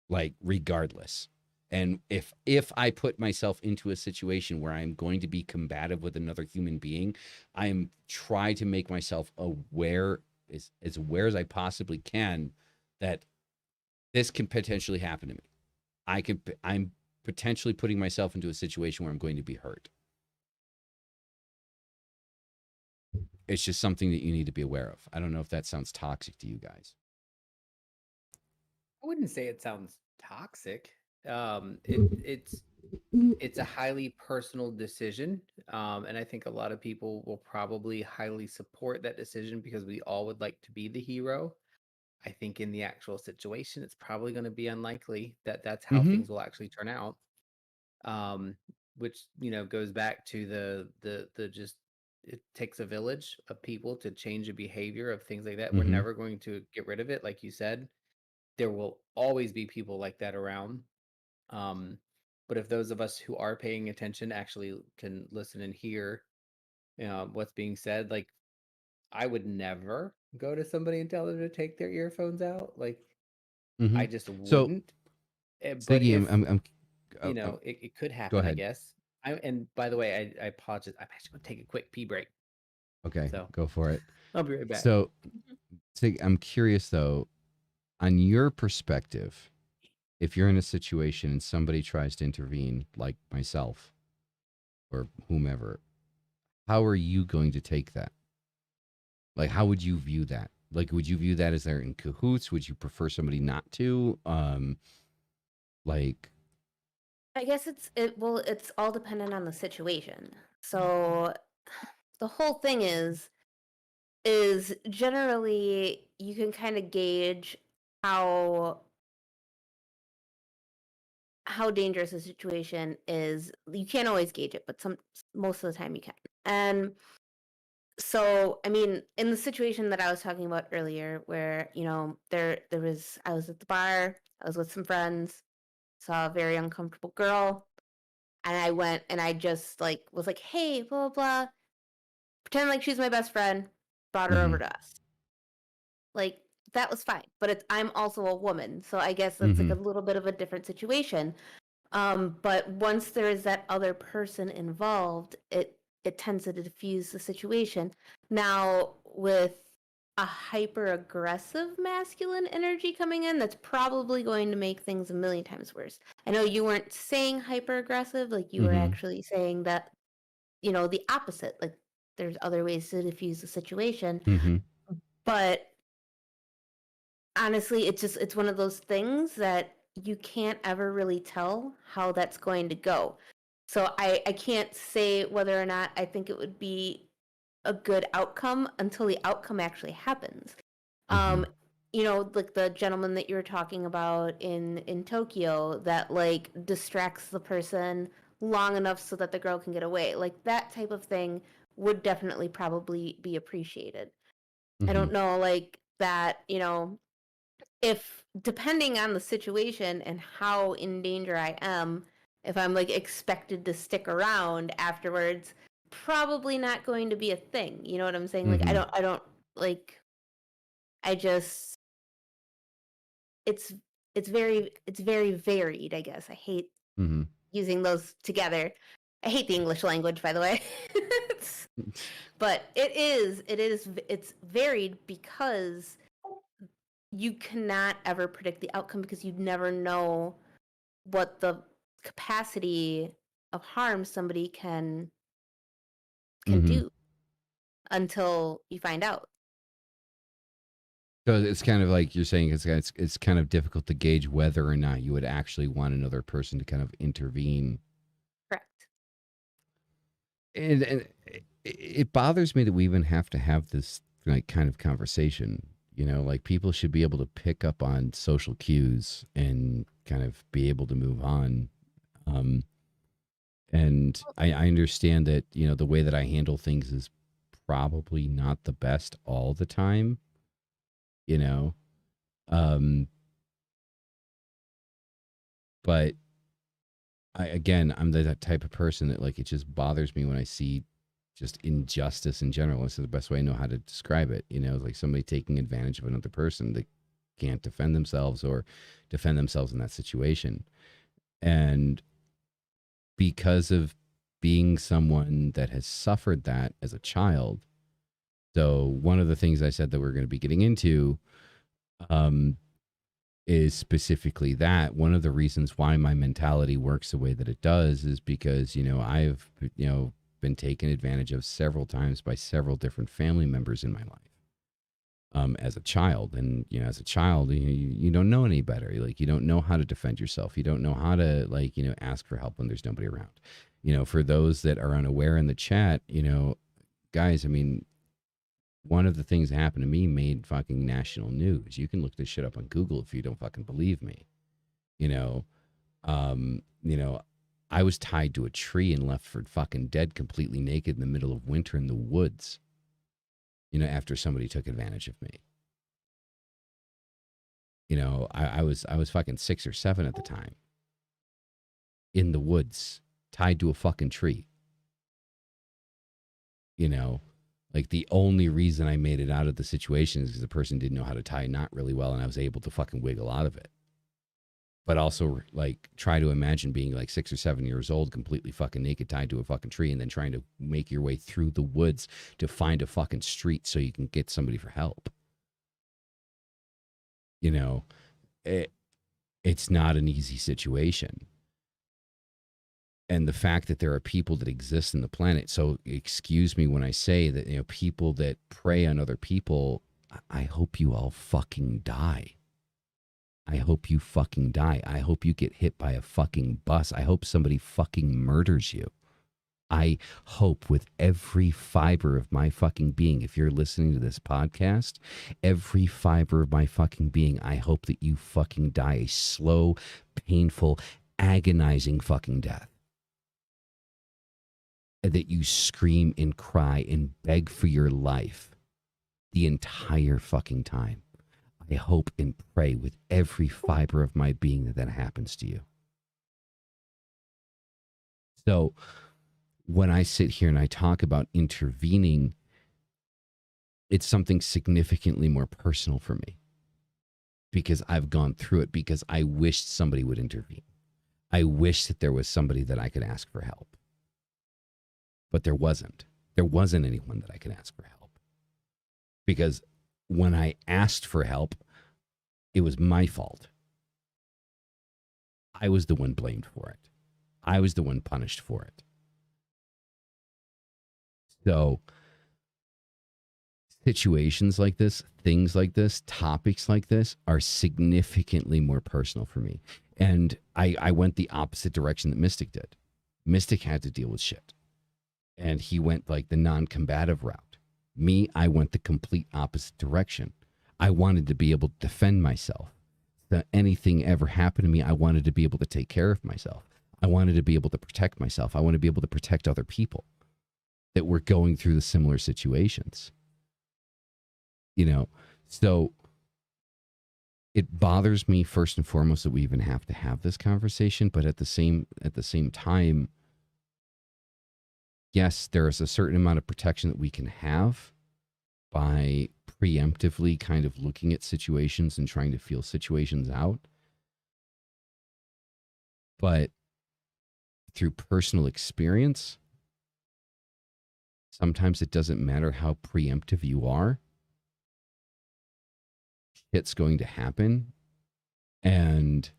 Like, regardless. And if I put myself into a situation where I'm going to be combative with another human being, I'm try to make myself aware, as aware as I possibly can, that this can potentially happen to me. I'm potentially putting myself into a situation where I'm going to be hurt. It's just something that you need to be aware of. I don't know if that sounds toxic to you guys. I wouldn't say it sounds toxic. It's a highly personal decision, and I think a lot of people will probably highly support that decision because we all would like to be the hero. I think in the actual situation, it's probably going to be unlikely that that's how Mm-hmm. things will actually turn out. Um, which goes back to the just it takes a village of people to change a behavior of things like that. We're Mm-hmm. never going to get rid of it, like you said. There will always be people like that around. Um, but if those of us who are paying attention actually can listen and hear what's being said, like I would never go to somebody and tell them to take their earphones out. Like Mm-hmm. I just So, wouldn't. But Siggy, if oh, oh, it could go happen, I ahead. guess. And by the way, I apologize. I'm actually going to take a quick pee break. Okay, So go for it. I'll be right back. So, Sig, I'm curious though, on your perspective, if you're in a situation and somebody tries to intervene, like myself or whomever, how are you going to take that? Like, how would you view that? Like, would you view that as they're in cahoots? Would you prefer somebody not to? Like, I guess it's all dependent on the situation. So the whole thing is generally you can kind of gauge how how dangerous a situation is. You can't always gauge it, but most of the time you can. And so, I mean, in the situation that I was talking about earlier, where there was I was at the bar, I was with some friends, saw a very uncomfortable girl, and I went and I just like was like, hey, blah blah blah, pretend like she's my best friend, brought her over mm-hmm, to us. Like that was fine, but I'm also a woman, so I guess that's like mm-hmm, a little bit of a different situation. But once there is that other person involved, it tends to diffuse the situation. Now, with a hyper aggressive masculine energy coming in, that's probably going to make things a million times worse. I know you weren't saying hyper aggressive, like you were mm-hmm, actually saying that, the opposite. Like there's other ways to diffuse the situation. mm-hmm, But honestly, it's one of those things that you can't ever really tell how that's going to go. So I can't say whether or not I think it would be a good outcome until the outcome actually happens. mm-hmm, Um, like the gentleman that you were talking about in Tokyo that like distracts the person long enough so that the girl can get away. Like that type of thing would definitely probably be appreciated. I mm-hmm, don't know, like that, if depending on the situation and how in danger I am, if I'm like expected to stick around afterwards, probably not going to be a thing. You know what I'm saying? Like mm-hmm, I don't like I just it's it's very varied, I guess. I hate mm-hmm. using those together. I hate the English language, by the way. But it's varied because you cannot ever predict the outcome because you never know what the capacity of harm somebody can Mm-hmm. do until you find out. So it's kind of like you're saying it's kind of difficult to gauge whether or not you would actually want another person to kind of intervene. Correct. And it bothers me that we even have to have this like kind of conversation. Like people should be able to pick up on social cues and kind of be able to move on. Um, and I understand that the way that I handle things is probably not the best all the time. You know, um, but I'm that type of person that like it just bothers me when I see just injustice in general. This is the best way I know how to describe it. Like somebody taking advantage of another person that can't defend themselves or defend themselves in that situation. And because of being someone that has suffered that as a child, so one of the things I said that we're going to be getting into, um, is specifically that. One of the reasons why my mentality works the way that it does is because, I've, been taken advantage of several times by several different family members in my life. As a child, and as a child, you don't know any better. Like, you don't know how to defend yourself. You don't know how to, like, ask for help when there's nobody around. For those that are unaware in the chat, guys, I mean, one of the things that happened to me made fucking national news. You can look this shit up on Google if you don't fucking believe me. I was tied to a tree and left for fucking dead, completely naked in the middle of winter in the woods. After somebody took advantage of me. I was fucking 6 or 7 at the time. In the woods, tied to a fucking tree. Like, the only reason I made it out of the situation is because the person didn't know how to tie a knot really well, and I was able to fucking wiggle out of it. But also, like, try to imagine being like 6 or 7 years old, completely fucking naked, tied to a fucking tree, and then trying to make your way through the woods to find a fucking street so you can get somebody for help. It's not an easy situation. And the fact that there are people that exist in the planet. So excuse me when I say that, people that prey on other people, I hope you all fucking die. I hope you fucking die. I hope you get hit by a fucking bus. I hope somebody fucking murders you. I hope with every fiber of my fucking being, if you're listening to this podcast, every fiber of my fucking being, I hope that you fucking die a slow, painful, agonizing fucking death. That you scream and cry and beg for your life the entire fucking time. I hope and pray with every fiber of my being that happens to you. So when I sit here and I talk about intervening, it's something significantly more personal for me because I've gone through it, because I wished somebody would intervene. I wish that there was somebody that I could ask for help. But there wasn't. There wasn't anyone that I could ask for help. Because when I asked for help, it was my fault. I was the one blamed for it. I was the one punished for it. So situations like this, things like this, topics like this are significantly more personal for me. And I went the opposite direction that Mystic did. Mystic had to deal with shit. And he went like the non-combative route. Me, I went the complete opposite direction. I wanted to be able to defend myself. That anything ever happened to me, I wanted to be able to take care of myself. I wanted to be able to protect myself. I wanted to be able to protect other people that were going through the similar situations. So it bothers me first and foremost that we even have to have this conversation, but at the same time, yes, there is a certain amount of protection that we can have by preemptively kind of looking at situations and trying to feel situations out. But through personal experience, sometimes it doesn't matter how preemptive you are. Shit's going to happen. And,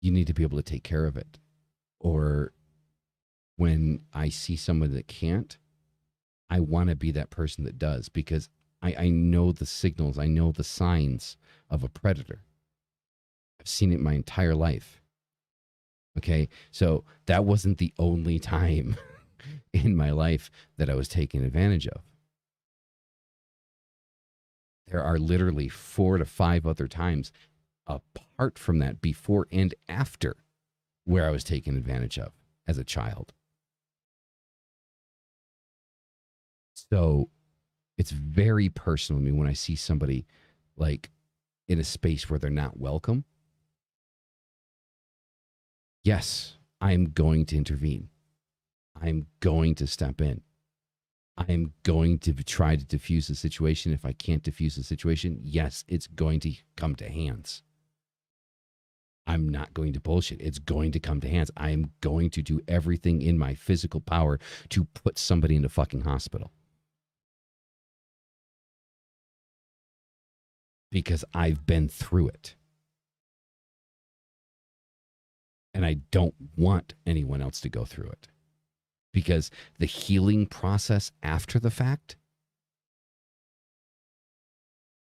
you need to be able to take care of it. Or when I see someone that can't, I want to be that person that does, because I know the signals, I know the signs of a predator. I've seen it my entire life. Okay, so that wasn't the only time in my life that I was taken advantage of. There are literally 4 to 5 other times apart from that, before and after, where I was taken advantage of as a child. So it's very personal to me when I see somebody like in a space where they're not welcome. Yes, I'm going to intervene. I'm going to step in. I'm going to try to diffuse the situation. If I can't diffuse the situation, yes, it's going to come to hands. I'm not going to bullshit. It's going to come to hands. I am going to do everything in my physical power to put somebody in a fucking hospital. because I've been through it. And I don't want anyone else to go through it. Because the healing process after the fact,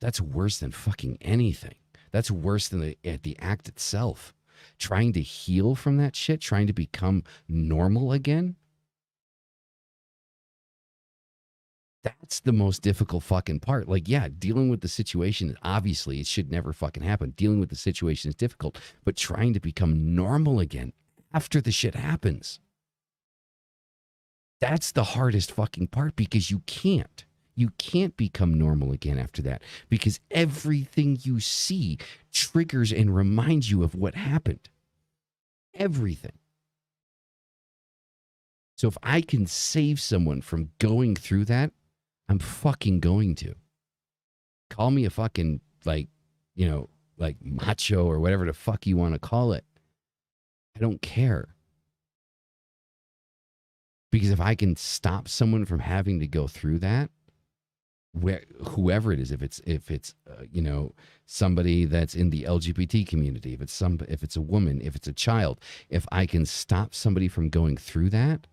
that's worse than fucking anything. That's worse than the act itself. Trying to heal from that shit, trying to become normal again, that's the most difficult fucking part. Like, yeah, dealing with the situation, obviously, it should never fucking happen. Dealing with the situation is difficult, but trying to become normal again after the shit happens, that's the hardest fucking part, because you can't. You can't become normal again after that, because everything you see triggers and reminds you of what happened. Everything. So if I can save someone from going through that, I'm fucking going to. Call me a fucking, like, you know, like macho or whatever the fuck you want to call it. I don't care. Because if I can stop someone from having to go through that, whoever it is, if it's you know, somebody that's in the LGBT community, if it's a woman, if it's a child, if I can stop somebody from going through that,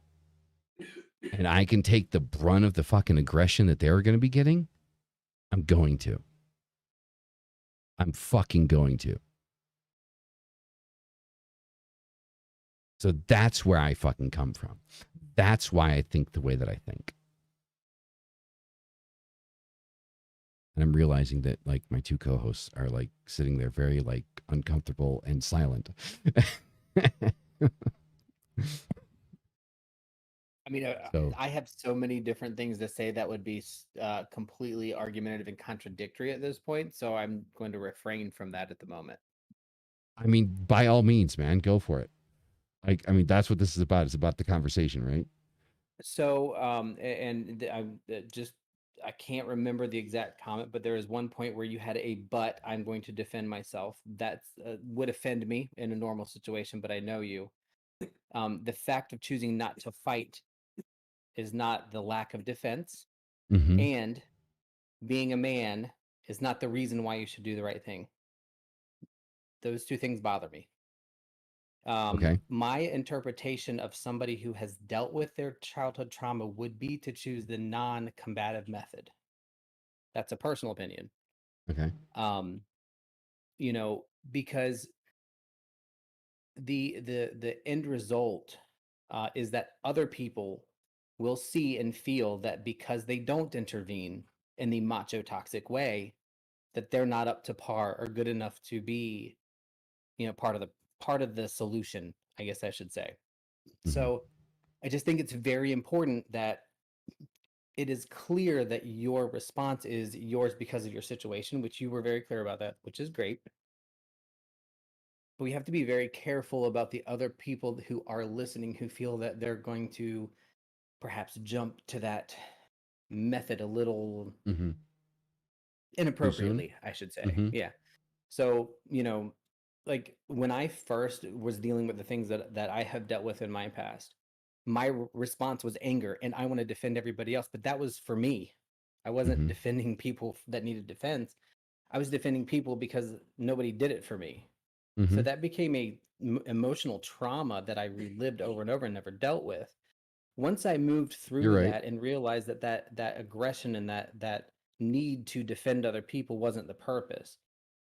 and I can take the brunt of the fucking aggression that they're going to be getting, I'm going to. I'm fucking going to. So that's where I fucking come from. That's why I think the way that I think. And I'm realizing that, like, my two co-hosts are, like, sitting there very, like, uncomfortable and silent. I mean, So- I have so many different things to say that would be completely argumentative and contradictory at this point. So I'm going to refrain from that at the moment. I mean, by all means, man, go for it. Like, I mean, that's what this is about. It's about the conversation, right? So, I can't remember the exact comment, but there is one point where you had but I'm going to defend myself. That would offend me in a normal situation, but I know you. The fact of choosing not to fight is not the lack of defense, Mm-hmm. and being a man is not the reason why you should do the right thing. Those two things bother me. Okay. My interpretation of somebody who has dealt with their childhood trauma would be to choose the non-combative method. That's a personal opinion. Okay. You know, because the end result is that other people will see and feel that because they don't intervene in the macho toxic way, that they're not up to par or good enough to be, you know, part of the solution, I guess I should say. Mhm. So I just think it's very important that it is clear that your response is yours because of your situation, which you were very clear about that, which is great. But we have to be very careful about the other people who are listening, who feel that they're going to perhaps jump to that method a little Mm-hmm. inappropriately, I should say. Mhm. Yeah. So, you know, like when I first was dealing with the things that I have dealt with in my past, my response was anger, and I want to defend everybody else, but that was for me. I wasn't Mhm. defending people that needed defense. I was defending people because nobody did it for me. So Mhm. that became a emotional trauma that I relived over and over and never dealt with. Once I moved through You're right. that and realized that aggression and that need to defend other people wasn't the purpose,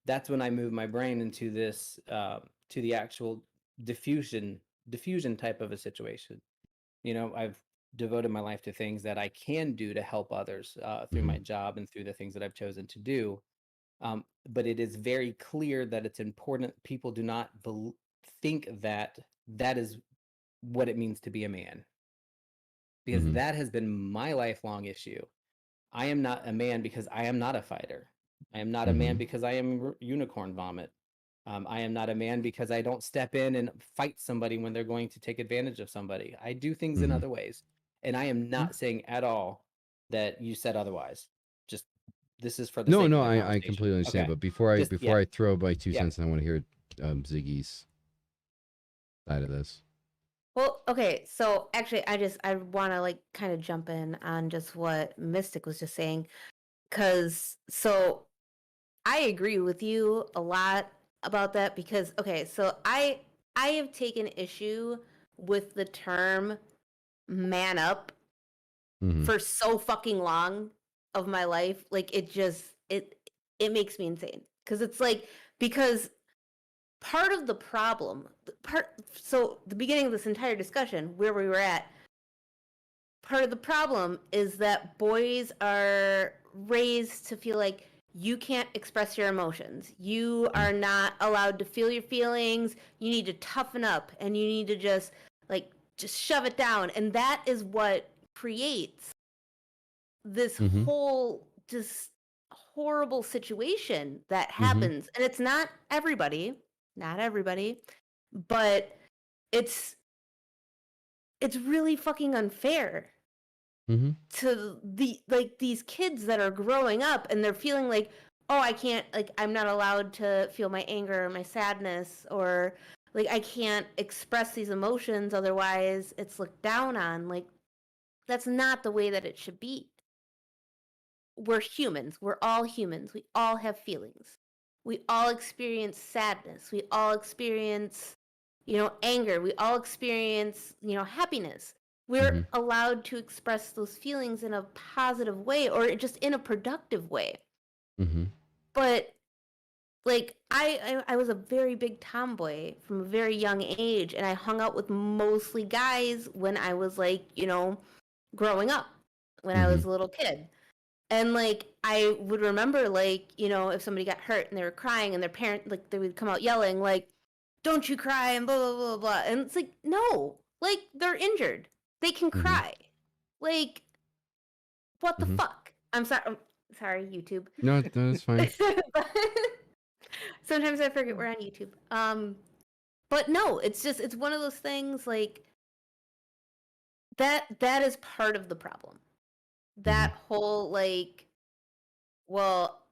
that's when I moved my brain into this to the actual diffusion type of a situation. You know, I've devoted my life to things that I can do to help others through my Mhm. job and through the things that I've chosen to do. But it is very clear that it's important people do not think that that is what it means to be a man, because Mhm. that has been my lifelong issue. I am not a man because I am not a fighter. I am not a man Mhm. because I am unicorn vomit. I am not a man because I don't step in and fight somebody when they're going to take advantage of somebody. I do things in Mhm. other ways. And I am not saying at all that you said otherwise. Just this is for the No, sake no, of the I conversation. completely understand. Okay. But before Just I throw my 2 yeah. cents, I want to hear Ziggy's side of this. Well, okay, so actually I want to like kind of jump in on just what Mystic was just saying, cuz so I agree with you a lot about that because okay, so I have taken issue with the term man up Mhm. for so fucking long of my life. Like it makes me insane because it's like because part of the problem so the beginning of this entire discussion where we were at, part of the problem is that boys are raised to feel like you can't express your emotions. You are not allowed to feel your feelings. You need to toughen up and you need to just shove it down. And that is what creates this Mhm. whole just horrible situation that Mhm. happens. And it's not everybody, but it's really fucking unfair Mhm. to these kids that are growing up and they're feeling like, oh, I can't, I'm not allowed to feel my anger or my sadness, or like I can't express these emotions, otherwise it's looked down on. Like that's not the way that it should be. We're humans. We're all humans. We all have feelings. We all experience sadness. We all experience, anger. We all experience, happiness. We're Mhm. allowed to express those feelings in a positive way or just in a productive way. Mhm. But like I was a very big tomboy from a very young age, and I hung out with mostly guys when I was growing up, when I was Mhm. a little kid. And like I would remember if somebody got hurt and they were crying and their parent they would come out yelling like, don't you cry and blah blah blah blah. And it's like, no, like they're injured. They can Mhm. cry. Like, what the Mhm. fuck? Sorry, YouTube. No, that's fine. Sometimes I forget we're on YouTube. But no, it's one of those things like that is part of the problem. That whole well,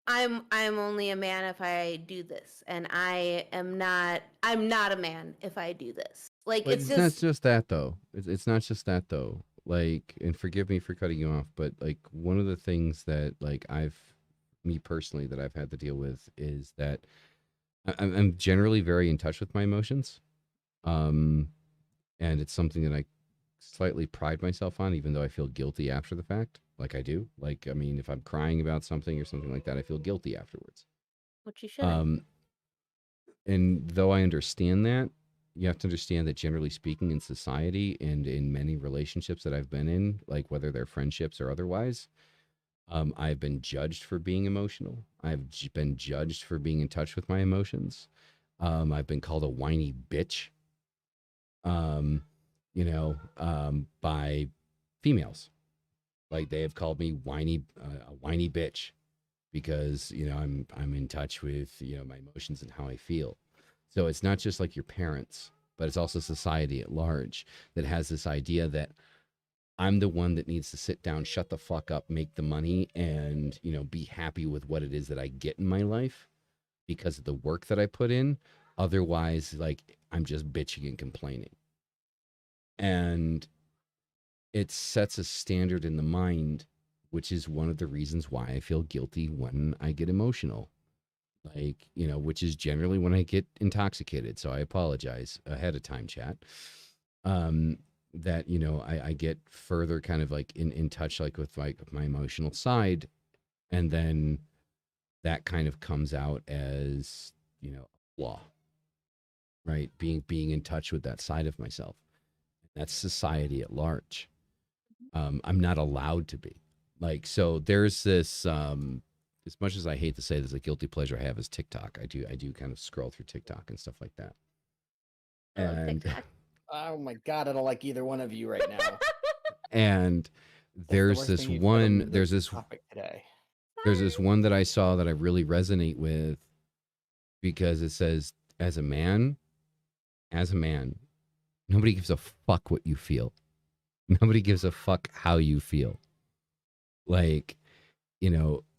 I'm only a man if I do this, and I'm not a man if I do this. Like But it's it's not just just that though. It's not just that though. Like, and forgive me for cutting you off, but like one of the things that like me personally, that I've had to deal with is that I'm generally very in touch with my emotions. Um, and it's something that I slightly pride myself on, even though I feel guilty after the fact. Like I do. Like, I mean, if I'm crying about something or something like that, I feel guilty afterwards. what you shouldn't. Um, and though I understand that, you have to understand that generally speaking in society and in many relationships that I've been in, like whether they're friendships or otherwise, I've been judged for being emotional. Been judged for being in touch with my emotions. I've been called a whiny bitch, um, by females. Like they have called me a whiny bitch because I'm in touch with my emotions and how I feel. So it's not just like your parents, but it's also society at large that has this idea that I'm the one that needs to sit down, shut the fuck up, make the money, and be happy with what it is that I get in my life because of the work that I put in. Otherwise, like I'm just bitching and complaining. And it sets a standard in the mind, which is one of the reasons why I feel guilty when I get emotional. Like, which is generally when I get intoxicated. So I apologize ahead of time, chat. Um, that, I get further kind of like in touch, like with my emotional side. And then that kind of comes out as, a flaw, right? Being in touch with that side of myself. That's society at large. I'm not allowed to be like, so there's this, as much as I hate to say there's a guilty pleasure I have is TikTok. I do kind of scroll through TikTok and stuff like that. I love And TikTok. Oh my god, I don't like either one of you right now. and That's the there's worst this thing you've said on one, there's this topic today. one that I saw that I really resonate with because it says, as a man, nobody gives a fuck what you feel. Nobody gives a fuck how you feel. Like,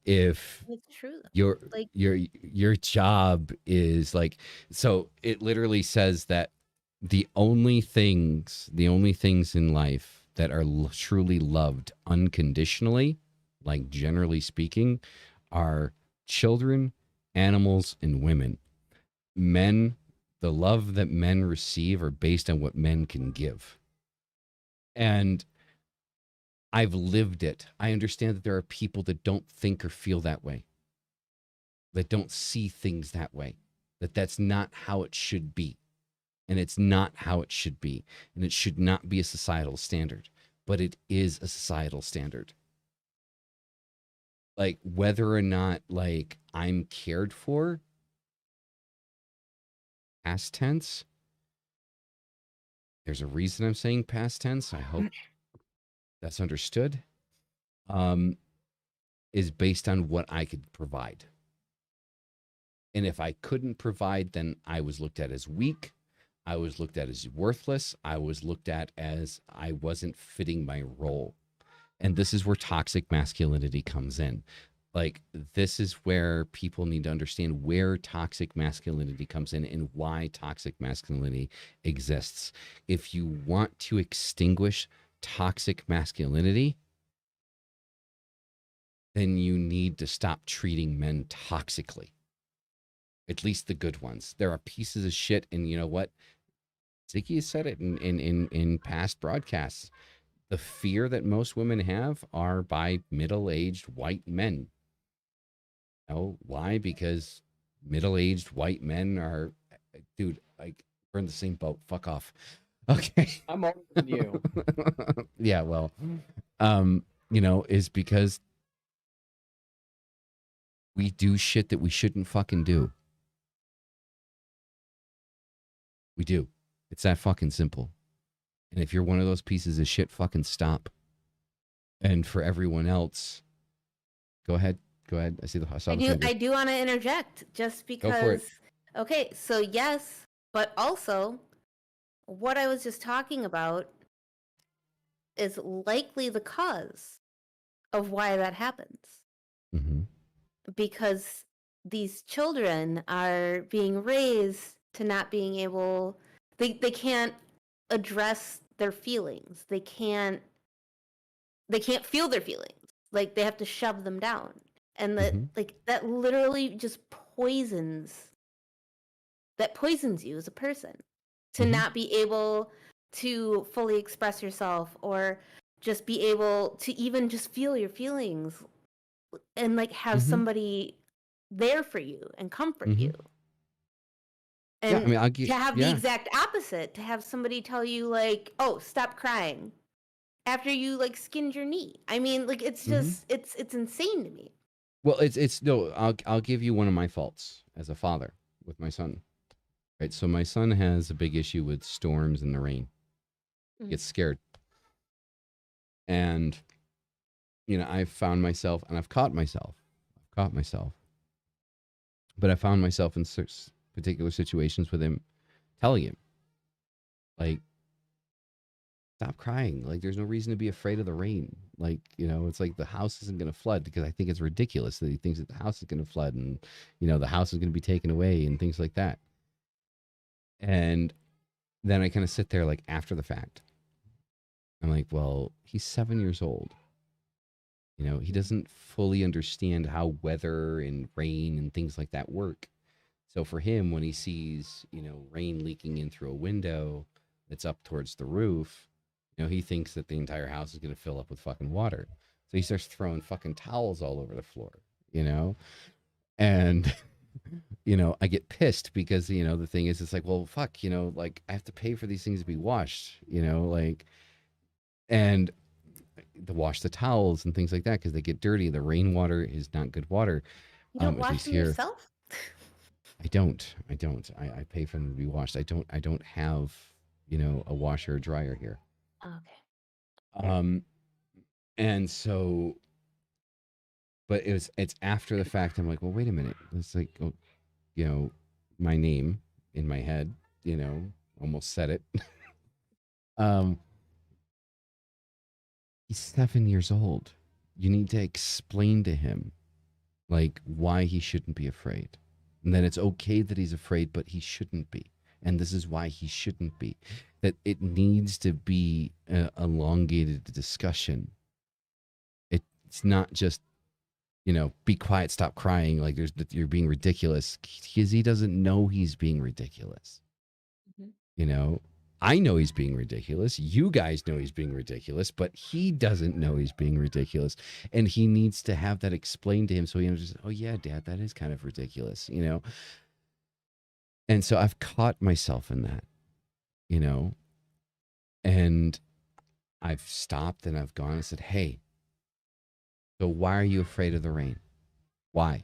if It's true though. your Like your job is like, so it literally says that the only things in life that are truly loved unconditionally, like generally speaking, are children, animals, and women. Men, the love that men receive are based on what men can give. And I've lived it. I understand that there are people that don't think or feel that way, that don't see things that way, that that's not how it should be. And it's not how it should be. And it should not be a societal standard, but it is a societal standard. Like whether or not like I'm cared for, past tense. There's a reason I'm saying past tense. I hope that's understood. Is based on what I could provide. And if I couldn't provide, then I was looked at as weak. I was looked at as worthless. I was looked at as I wasn't fitting my role. And this is where toxic masculinity comes in. Like, this is where people need to understand where toxic masculinity comes in and why toxic masculinity exists. If you want to extinguish toxic masculinity, then you need to stop treating men toxically. At least the good ones. There are pieces of shit, and you know what? Ziggy has said it in past broadcasts. The fear that most women have are by middle-aged white men. You know, why? Because middle-aged white men are, dude, like, we're in the same boat. Fuck off. Okay. I'm older than you. Yeah, well, you know, is because we do shit that we shouldn't fucking do. We do. It's that fucking simple. And if you're one of those pieces of shit, fucking stop. And for everyone else, go ahead. Go ahead. I see the I do want to interject just because. Go for it. Okay, so yes, but also what I was just talking about is likely the cause of why that happens. Mm-hmm. Because these children are being raised to not being able, they can't address their feelings. They can't feel their feelings. Like, they have to shove them down. And that like that literally just poisons you as a person to not be able to fully express yourself or just be able to even just feel your feelings and like have somebody there for you and comfort you. And yeah, I mean, I'll give, to have the exact opposite, to have somebody tell you like, "Oh, stop crying," after you like skinned your knee. I mean, like, it's just it's insane to me. Well, it's no. I'll give you one of my faults as a father with my son. Right, so my son has a big issue with storms and the rain. He gets scared, and you know, I've found myself, and I've caught myself, but I found myself in particular situations with him, telling him, like, stop crying. Like, there's no reason to be afraid of the rain. Like, you know, it's like the house isn't going to flood, because I think it's ridiculous that he thinks that the house is going to flood and, you know, the house is going to be taken away and things like that. And then I kind of sit there like after the fact. I'm like, well, he's 7 years old. You know, he doesn't fully understand how weather and rain and things like that work. So for him, when he sees, you know, rain leaking in through a window that's up towards the roof, you know, he thinks that the entire house is going to fill up with fucking water. So he starts throwing fucking towels all over the floor, you know? And, you know, I get pissed because, you know, the thing is, it's like, well, fuck, you know, like, I have to pay for these things to be washed, you know, like, and to wash the towels and things like that because they get dirty. The rainwater is not good water. You don't wash them yourself? I don't. I pay for them to be washed. I don't have, you know, a washer or dryer here. Okay. And so, but it's after the fact. I'm like, well, wait a minute. It's like, oh, you know, my name in my head, you know, almost said it. He's 7 years old. You need to explain to him, like, why he shouldn't be afraid. And that it's okay that he's afraid, but he shouldn't be. And this is why he shouldn't be. That it needs to be an elongated discussion. It's not just be quiet, stop crying, like you're being ridiculous, because he doesn't know he's being ridiculous. Mhm. I know he's being ridiculous. You guys know he's being ridiculous, but he doesn't know he's being ridiculous. And he needs to have that explained to him so he understands, oh, yeah, Dad, that is kind of ridiculous. And so I've caught myself in that, and I've stopped and I've gone and said, hey, so why are you afraid of the rain? Why?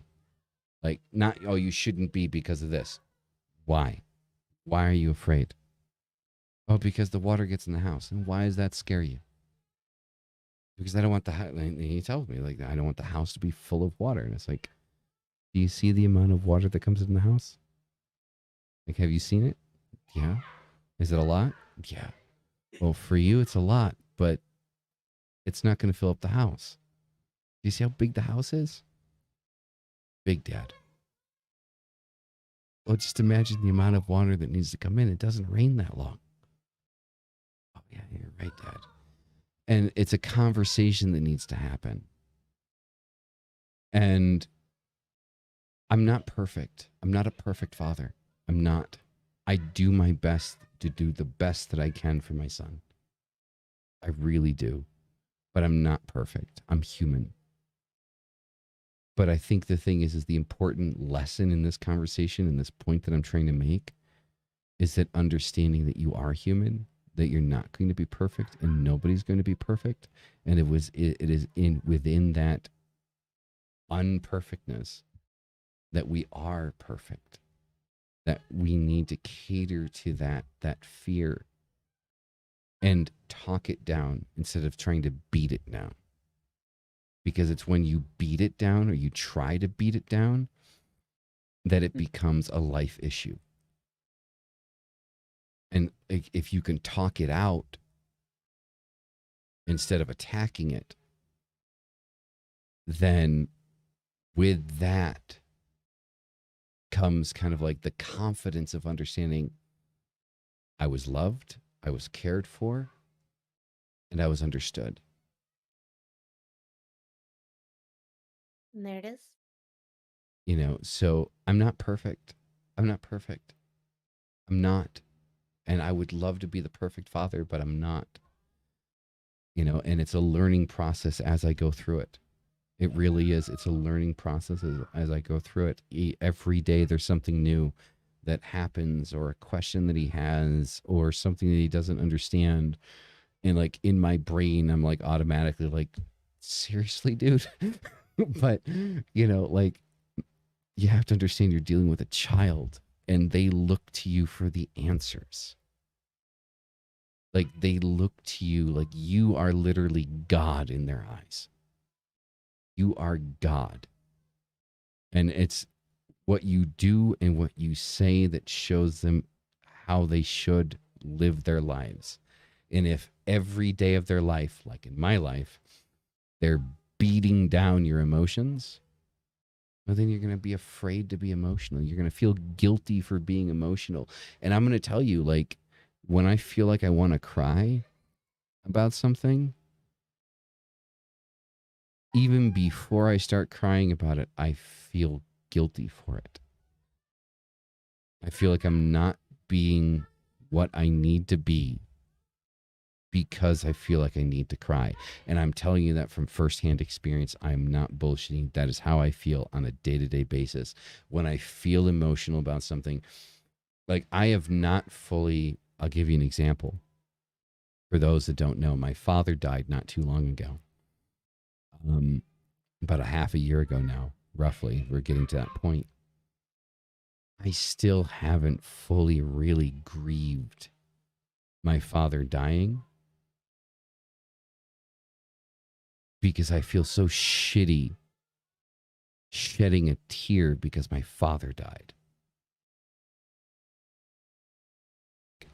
Like, not, oh, you shouldn't be because of this. Why? Why are you afraid? Oh, because the water gets in the house. And why does that scare you? Because I don't want the house. He tells me, like, I don't want the house to be full of water. And it's like, do you see the amount of water that comes in the house? Like, have you seen it? Yeah. Is it a lot? Yeah. Well, for you, it's a lot, but it's not going to fill up the house. Do you see how big the house is? Big, Dad. Well, just imagine the amount of water that needs to come in. It doesn't rain that long. Oh, yeah, you're right, Dad. And it's a conversation that needs to happen. And I'm not perfect. I'm not a perfect father. I'm not. I do my best to do the best that I can for my son. I really do. But I'm not perfect. I'm human. But I think the thing is the important lesson in this conversation and this point that I'm trying to make is that understanding that you are human, that you're not going to be perfect and nobody's going to be perfect. And it is within that unperfectness that we are perfect, that we need to cater to that fear and talk it down instead of trying to beat it down. Because it's when you beat it down or you try to beat it down that it becomes a life issue. And if you can talk it out instead of attacking it, then with that comes kind of like the confidence of understanding I was loved, I was cared for, and I was understood. And there it is. So I'm not perfect. I'm not perfect. I'm not. And I would love to be the perfect father, but I'm not. And it's a learning process as I go through it. It really is. It's a learning process as I go through it. Every day there's something new that happens, or a question that he has, or something that he doesn't understand. And like in my brain, I'm like automatically like, seriously, dude? But, like, you have to understand you're dealing with a child and they look to you for the answers. Like they look to you like you are literally God in their eyes. You are God. And it's what you do and what you say that shows them how they should live their lives. And if every day of their life, like in my life, they're beating down your emotions, well, then you're going to be afraid to be emotional. You're going to feel guilty for being emotional. And I'm going to tell you, like, when I feel like I want to cry about something, even before I start crying about it, I feel guilty for it. I feel like I'm not being what I need to be because I feel like I need to cry. And I'm telling you that from firsthand experience. I'm not bullshitting. That is how I feel on a day-to-day basis. When I feel emotional about something, like I have not fully, I'll give you an example. For those that don't know, my father died not too long ago. About a half a year ago now, roughly. We're getting to that point. I still haven't fully really grieved my father dying because I feel so shitty shedding a tear because my father died.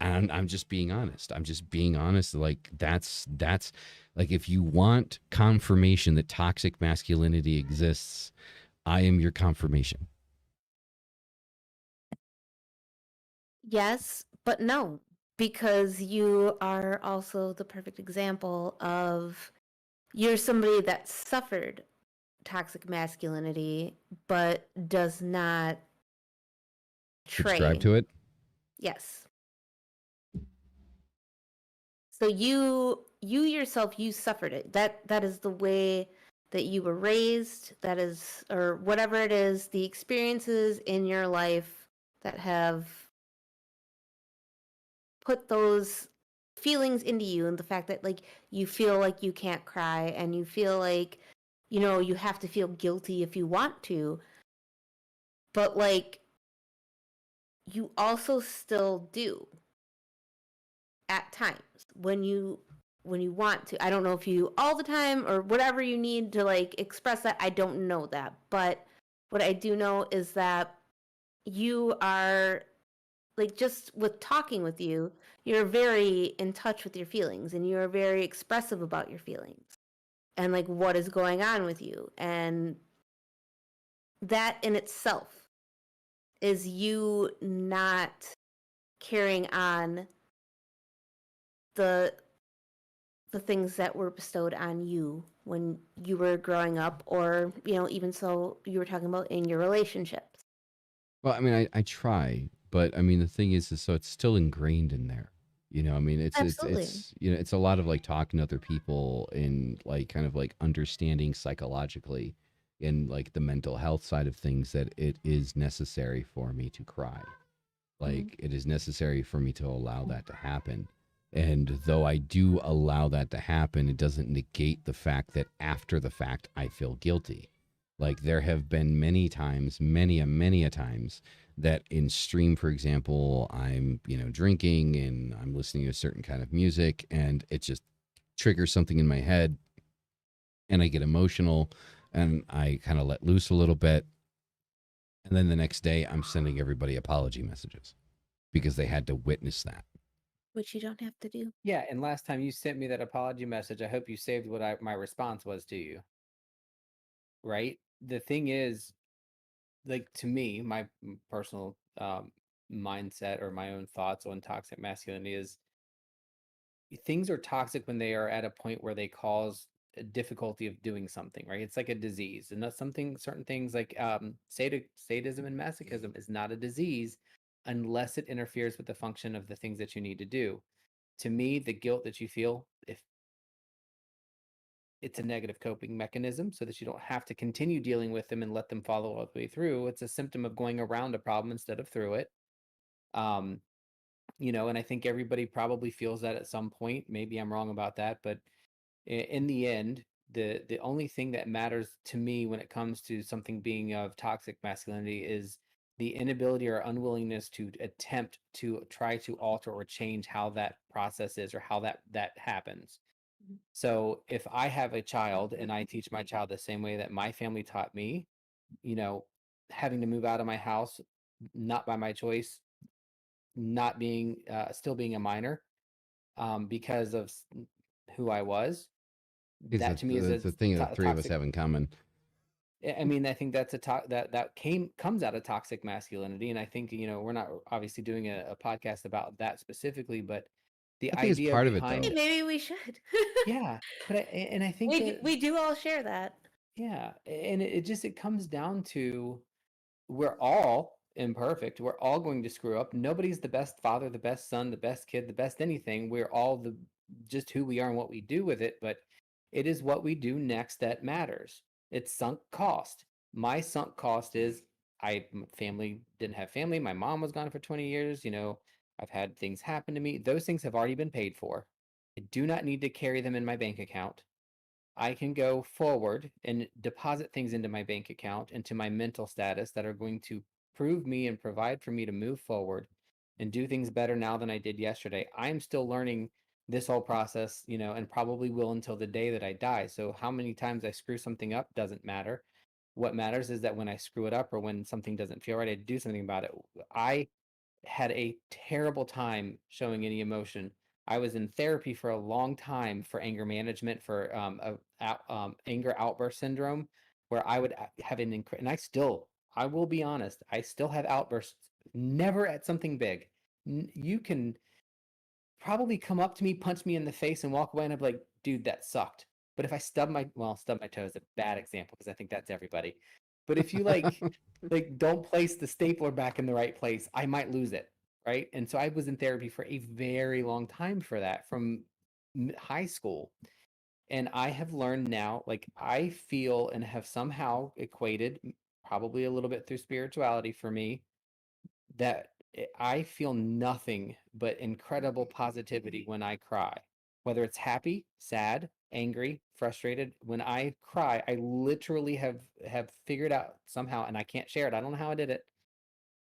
And I'm just being honest. I'm just being honest. Like that's like, if you want confirmation that toxic masculinity exists, I am your confirmation. Yes, but no, because you are also the perfect example of you're somebody that suffered toxic masculinity, but does not Subscribe tray. to it. Yes. So you yourself, you suffered it. That is the way that you were raised. That is, or whatever it is, the experiences in your life that have put those feelings into you, and the fact that like you feel like you can't cry, and you feel like, you know, you have to feel guilty if you want to, but like you also still do at times when you want to. I don't know if you all the time or whatever you need to like express that. I don't know that, but what I do know is that you are, like, just with talking with you, you're very in touch with your feelings, and you're very expressive about your feelings and like what is going on with you, and that in itself is you not carrying on the things that were bestowed on you when you were growing up, or, you know, even so you were talking about in your relationships. Well, I mean, I try, but I mean, the thing is so it's still ingrained in there. You know, I mean, Absolutely. you know, it's a lot of like talking to other people and like kind of like understanding psychologically in like the mental health side of things that it is necessary for me to cry. Like it is necessary for me to allow that to happen. And though I do allow that to happen, it doesn't negate the fact that after the fact I feel guilty. Like there have been many times, many a times that in stream, for example, I'm, you know, drinking and I'm listening to a certain kind of music and it just triggers something in my head and I get emotional and I kind of let loose a little bit. And then the next day I'm sending everybody apology messages because they had to witness that. Which you don't have to do. Yeah, and last time you sent me that apology message, I hope you saved what my response was to you. Right? The thing is, like, to me, my personal mindset or my own thoughts on toxic masculinity is things are toxic when they are at a point where they cause a difficulty of doing something, right? It's like a disease, and that's something. Certain things like sadism and masochism is not a disease unless it interferes with the function of the things that you need to do. To me, the guilt that you feel, if it's a negative coping mechanism so that you don't have to continue dealing with them and let them follow all the way through, it's a symptom of going around a problem instead of through it. um you know, and I think everybody probably feels that at some point. Maybe I'm wrong about that, but in the end, the only thing that matters to me when it comes to something being of toxic masculinity is the inability or unwillingness to attempt to try to alter or change how that process is or how that happens. So if I have a child and I teach my child the same way that my family taught me, you know, having to move out of my house, not by my choice, not being still being a minor, because of who I was, Is that that to me is a the thing that the three of us toxic. have in common? I mean, I think that's that comes out of toxic masculinity, and I think, you know, we're not obviously doing a podcast about that specifically, but the I think it's idea part of it Hey, though. behind, maybe we should. yeah, but I think that, We do all share that. yeah, and it comes down to, we're all imperfect. We're all going to screw up. Nobody's the best father, the best son, the best kid, the best anything. We're all the just who we are and what we do with it, but it is what we do next that matters. It's sunk cost. My sunk cost is family didn't have family. My mom was gone for 20 years, you know. I've had things happen to me. Those things have already been paid for. I do not need to carry them in my bank account. I can go forward and deposit things into my bank account, into my mental status, that are going to prove me and provide for me to move forward and do things better now than I did yesterday. I'm still learning this whole process, you know, and probably will until the day that I die. So how many times I screw something up doesn't matter. What matters is that when I screw it up or when something doesn't feel right, I do something about it. I had a terrible time showing any emotion. I was in therapy for a long time for anger management, for anger outburst syndrome, where I would have and I will be honest, I still have outbursts, never at something big. You can probably come up to me, punch me in the face, and walk away, and I'd be like, dude, that sucked. But if I stub my toe is a bad example because I think that's everybody. But if you like don't place the stapler back in the right place, I might lose it, right? And so I was in therapy for a very long time for that, from high school. And I have learned now, like, I feel and have somehow equated, probably a little bit through spirituality for me, that I feel nothing but incredible positivity when I cry. Whether it's happy, sad, angry, frustrated, when I cry, I literally have figured out somehow, and I can't share it. I don't know how I did it,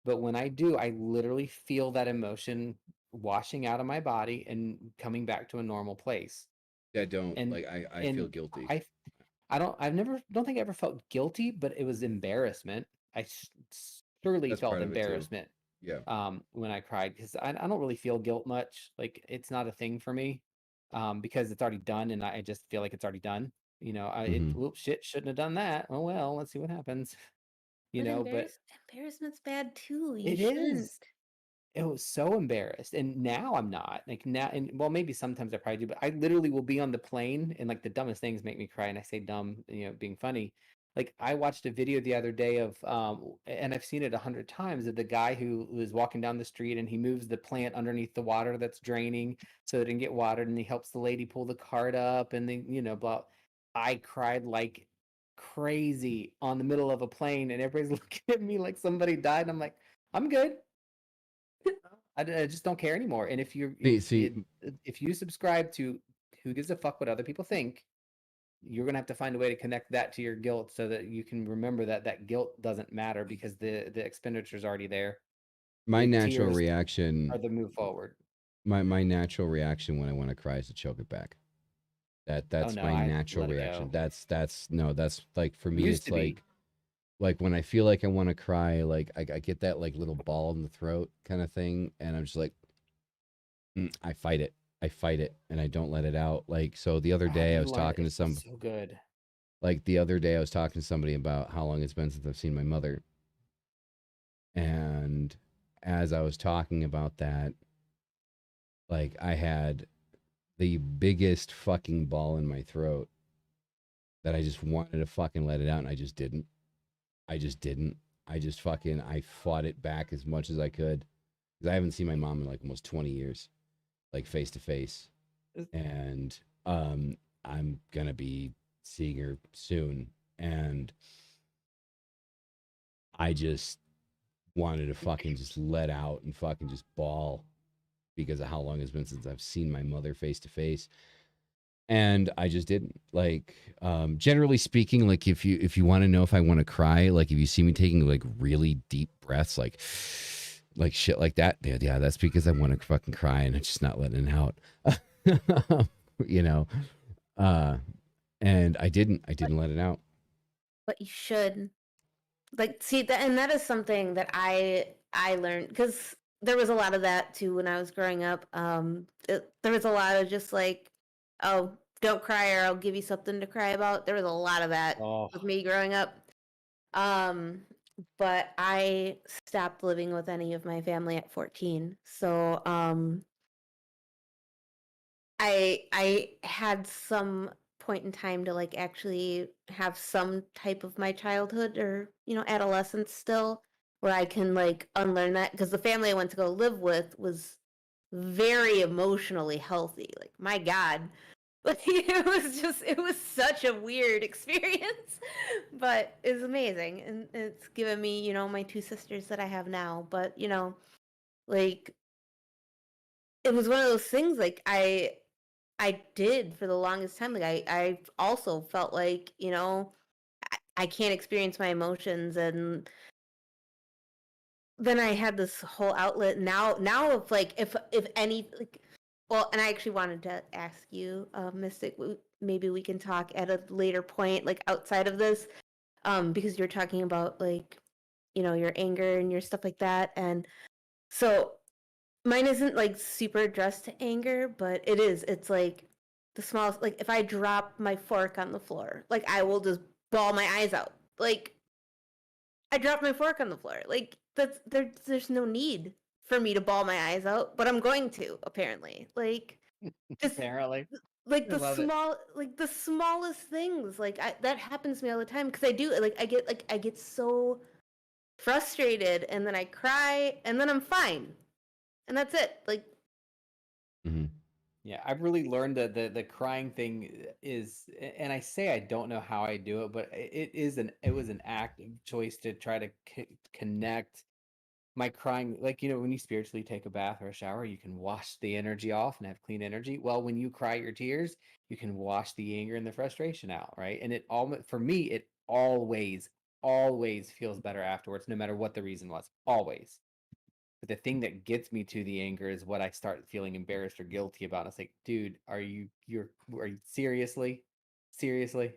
but when I do, I literally feel that emotion washing out of my body and coming back to a normal place. I don't And like. I and feel guilty. I don't think I ever felt guilty, but it was embarrassment. I surely That's felt part of it too. embarrassment Yeah. when I cried, because I don't really feel guilt much. Like, it's not a thing for me, because it's already done, and I just feel like it's already done. Mhm. Whoops, shit, shouldn't have done that. Oh well, let's see what happens. But But embarrassment's bad too. You it shouldn't. is. It was so embarrassed, and now I'm not. Like, now, and well, maybe sometimes I probably do, but I literally will be on the plane, and like the dumbest things make me cry, and I say dumb, being funny. Like, I watched a video the other day of, and I've seen it 100 times, of the guy who was walking down the street, and he moves the plant underneath the water that's draining so it didn't get watered, and he helps the lady pull the cart up, and then blah. I cried like crazy on the middle of a plane, and everybody's looking at me like somebody died, and I'm like, I'm good. I just don't care anymore. And if you if you subscribe to who gives a fuck what other people think, you're gonna have to find a way to connect that to your guilt so that you can remember that guilt doesn't matter, because the expenditure is already there. My The natural tears reaction. are the move forward. My natural reaction when I want to cry is to choke it back. Oh That's no, my I natural let it reaction. go. That's no. That's like, for me. Used It's to be. like when I feel like I want to cry. Like I get that like little ball in the throat kind of thing, and I'm just like, I fight it. I fight it, and I don't let it out. Like, so the other I had day I to was learn. talking to It feels so good. the other day I was talking to somebody about how long it's been since I've seen my mother. And as I was talking about that, like, I had the biggest fucking ball in my throat that I just wanted to fucking let it out, and I just didn't. I just didn't. I fought it back as much as I could, because I haven't seen my mom in like almost 20 years, like face to face. And I'm gonna be seeing her soon, and I just wanted to fucking just let out and fucking just bawl, because of how long it's been since I've seen my mother face to face. And I just didn't. Like, generally speaking, like, if you want to know if I want to cry, like, if you see me taking like really deep breaths, like shit like that, yeah, that's because I want to fucking cry, and I'm just not letting it out. you know and I didn't let it out. But you should. Like, see that, and that is something that I learned, because there was a lot of that too when I was growing up. There was a lot of just like, oh, don't cry or I'll give you something to cry about. There was a lot of that with me growing up. But I stopped living with any of my family at 14. So I had some point in time to like actually have some type of my childhood, or adolescence still, where I can like unlearn that, because the family I went to go live with was very emotionally healthy. Like, my God. Like, it was such a weird experience, but it's amazing, and it's given me my two sisters that I have now. But like, it was one of those things, like, I did for the longest time. Like, I also felt like, I can't experience my emotions, and then I had this whole outlet now. If like, if any, like, well, and I actually wanted to ask you, Mystic, maybe we can talk at a later point, like outside of this, because you're talking about like, your anger and your stuff like that, and so mine isn't like super addressed to anger, but it's like the smallest, like if I drop my fork on the floor, like I will just bawl my eyes out. Like, I dropped my fork on the floor. Like, there's no need for me to bawl my eyes out, but I'm going to, apparently. Like, just Apparently. like I love it. the smallest things, like that happens to me all the time because I do like I get so frustrated and then I cry and then I'm fine and that's it. Like Hmm. Yeah, I've really learned that the crying thing is, and I say I don't know how I do it, but it was an active choice to try to connect my crying. Like, when you spiritually take a bath or a shower, you can wash the energy off and have clean energy. Well, when you cry your tears, you can wash the anger and the frustration out, right? And for me, it always feels better afterwards, no matter what the reason was. Always. But the thing that gets me to the anger is what I start feeling embarrassed or guilty about. It's like, dude, are you seriously? Seriously?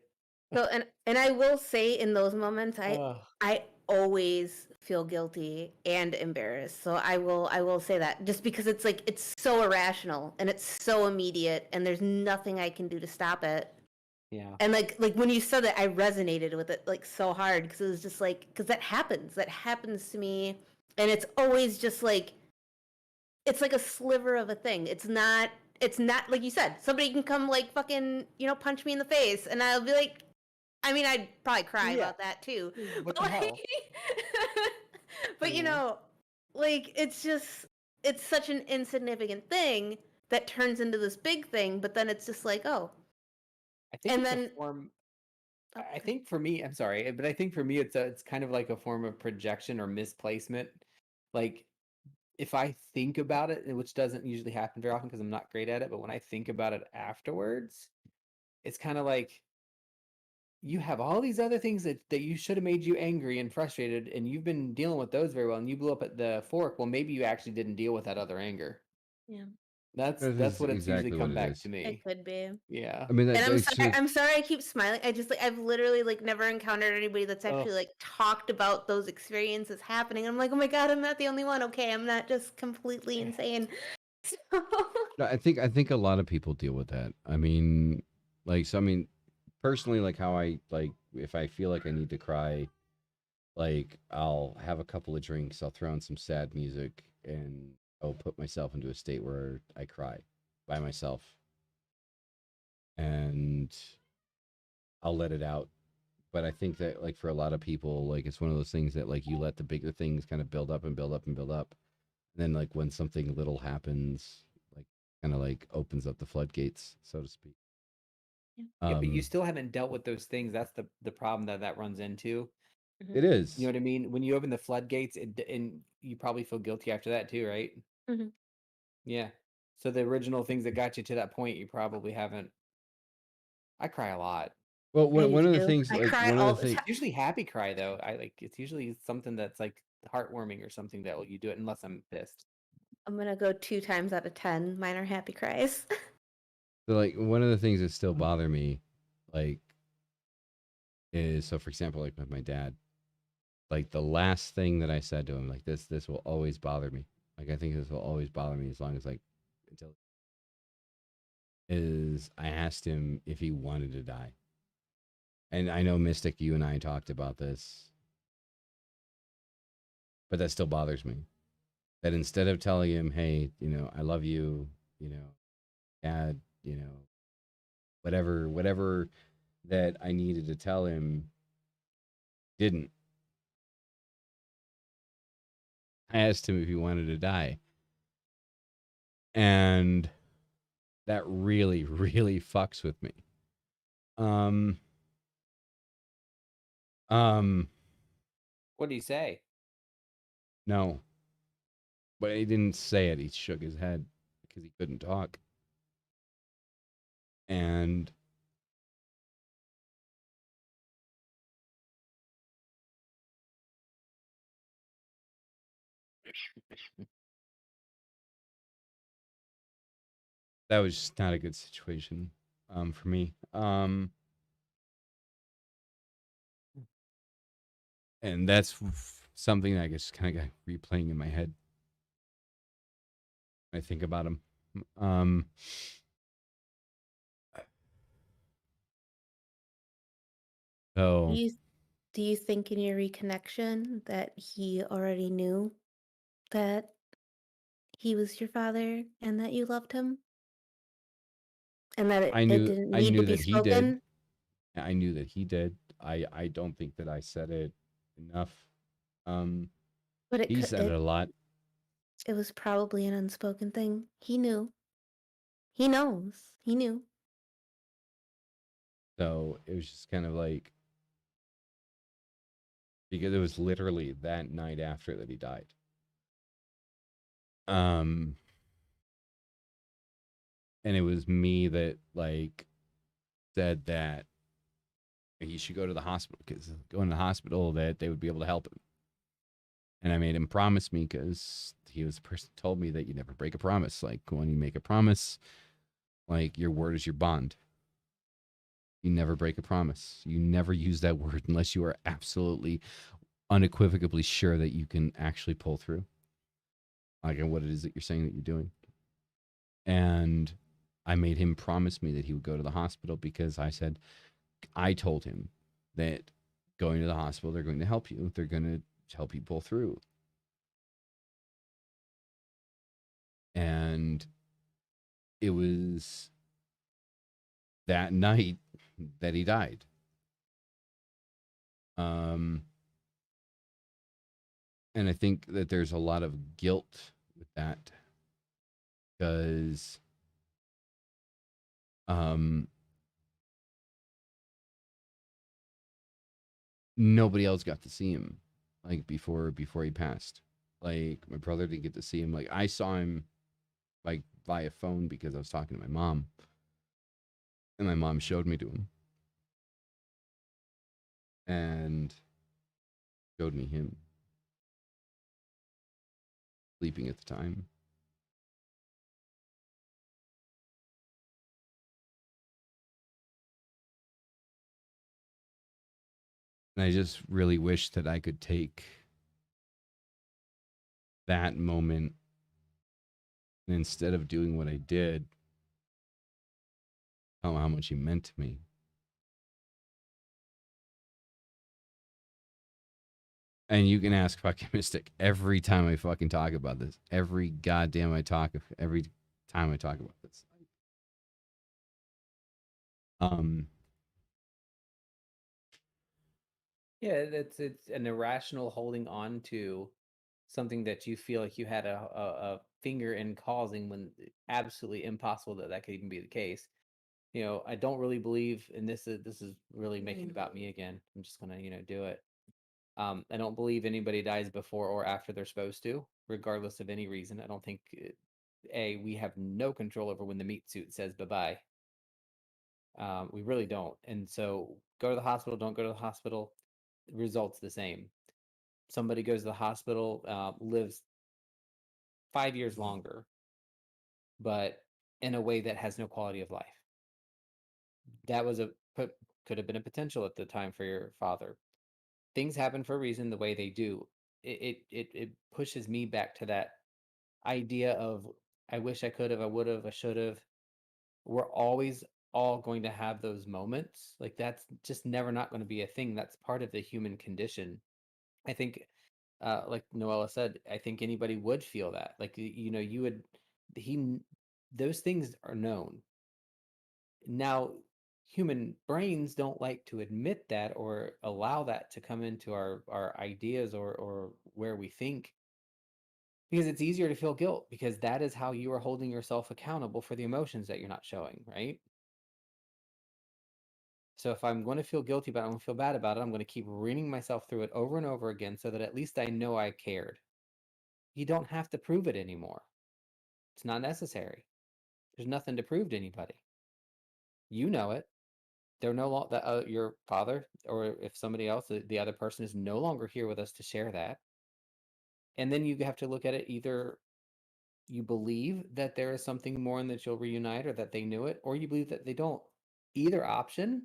so, and I will say in those moments Ugh. I always feel guilty and embarrassed. So I will say that just because it's like it's so irrational and it's so immediate and there's nothing I can do to stop it. Yeah. And like when you said that, I resonated with it like so hard because it was just like because that happens to me, and it's always just like it's like a sliver of a thing. It's not like you said. Somebody can come like fucking punch me in the face, and I'll be like, I mean, I'd probably cry Yeah. about that too. What But the hell? but Yeah. like it's such an insignificant thing that turns into this big thing. But then it's just like, oh, I think and it's a then form. I okay. think for me, I'm sorry, but I think for me, it's kind of like a form of projection or misplacement. Like, if I think about it, which doesn't usually happen very often because I'm not great at it, but when I think about it afterwards, it's kind of like you have all these other things that you should have made you angry and frustrated, and you've been dealing with those very well, and you blew up at the fork. Well, maybe you actually didn't deal with that other anger. Yeah, That's That that's is what it's usually exactly what come it back to is. it me. could be. Yeah. I mean, And I'm it's sorry. just I'm sorry. I keep smiling. I just like I've literally like never encountered anybody that's Oh, actually like talked about those experiences happening. I'm like, oh my god, I'm not the only one. Okay, I'm not just completely insane. So, no, I think a lot of people deal with that. I mean, I mean, personally, like how I like if I feel like I need to cry, like I'll have a couple of drinks, I'll throw on some sad music, and I'll put myself into a state where I cry by myself, and I'll let it out. But I think that like for a lot of people, like it's one of those things that like you let the bigger things kind of build up and build up and build up. And then like when something little happens, like kind of like opens up the floodgates, so to speak. yeah, but you Um, still haven't dealt with those things. That's the problem that runs into. it Mhm, You know is. what I mean? When you open the floodgates, and you probably feel guilty after that too, right? mhm. Yeah. So the original things that got you to that point, you probably haven't. I cry a lot. Well, I do one of the too. things, I like cry one of all the the things, time. It's usually happy cry though. It's usually something that's like heartwarming or something that you do it unless I'm pissed. I'm gonna go 2 times out of 10. Mine are happy cries. so like one of the things that still bother me, like is so for example, like with my dad, like the last thing that I said to him, like this will always bother me. Like I think this will always bother me as long as like until is I asked him if he wanted to die. And I know Mystic, you and I talked about this, but that still bothers me. That instead of telling him, hey, I love you, dad, whatever that I needed to tell him, didn't. I asked him if he wanted to die. And that really, really fucks with me. Um, um, What do you say? no, but he didn't say it. He shook his head because he couldn't talk. And that was just not a good situation for me. And that's something that I guess kind of got replaying in my head. When I think about him. Um, Do so you do you think in your reconnection that he already knew that he was your father and that you loved him? and that I it knew didn't I need to knew be that he did. spoken. I knew that he did. I don't think that I said it enough. But He said it a lot. it was probably an unspoken thing. He knew. He knows. He knew. So it was just kind of like, because it was literally that night after that he died. And it was me that like said that he should go to the hospital, because going to the hospital that they would be able to help him. And I made him promise me, because he was the person who told me that you never break a promise. Like when you make a promise, like your word is your bond. You never break a promise. You never use that word unless you are absolutely unequivocally sure that you can actually pull through, like what it is that you're saying that you're doing. And I made him promise me that he would go to the hospital, because I told him that going to the hospital, they're going to help you. They're going to help you pull through. And it was that night that he died. And I think that there's a lot of guilt with that, because nobody else got to see him, like before he passed. Like my brother didn't get to see him. Like I saw him like via phone, because I was talking to my mom, and my mom showed me to him and showed me him sleeping at the time. And I just really wish that I could take that moment, and instead of doing what I did, tell him how much he meant to me. And you can ask fucking Mystic every time I fucking talk about this. Every time I talk about this. Yeah, it's an irrational holding on to something that you feel like you had a finger in causing, when absolutely impossible that could even be the case. I don't really believe, and this is really making it about me again. I'm just gonna do it. I don't believe anybody dies before or after they're supposed to, regardless of any reason. I don't think we have no control over when the meat suit says bye-bye. We really don't. And so go to the hospital, don't go to the hospital, results the same. Somebody goes to the hospital, lives 5 years longer, but in a way that has no quality of life. That was could have been a potential at the time for your father. Things happen for a reason the way they do. It pushes me back to that idea of, I wish I could have, I would have, I should have. We're always all going to have those moments. Like that's just never not going to be a thing. That's part of the human condition. I think, like Noella said, I think anybody would feel that. Like you would. He, those things are known. Now, human brains don't like to admit that or allow that to come into our ideas or where we think, because it's easier to feel guilt, because that is how you are holding yourself accountable for the emotions that you're not showing, right? So if I'm going to feel guilty about it, I'm going to feel bad about it, I'm going to keep reading myself through it over and over again, so that at least I know I cared. You don't have to prove it anymore. It's not necessary. There's nothing to prove to anybody. You know it. They're no longer your father, or if somebody else, the other person is no longer here with us to share that. And then you have to look at it, either you believe that there is something more and that you'll reunite, or that they knew it, or you believe that they don't. Either option,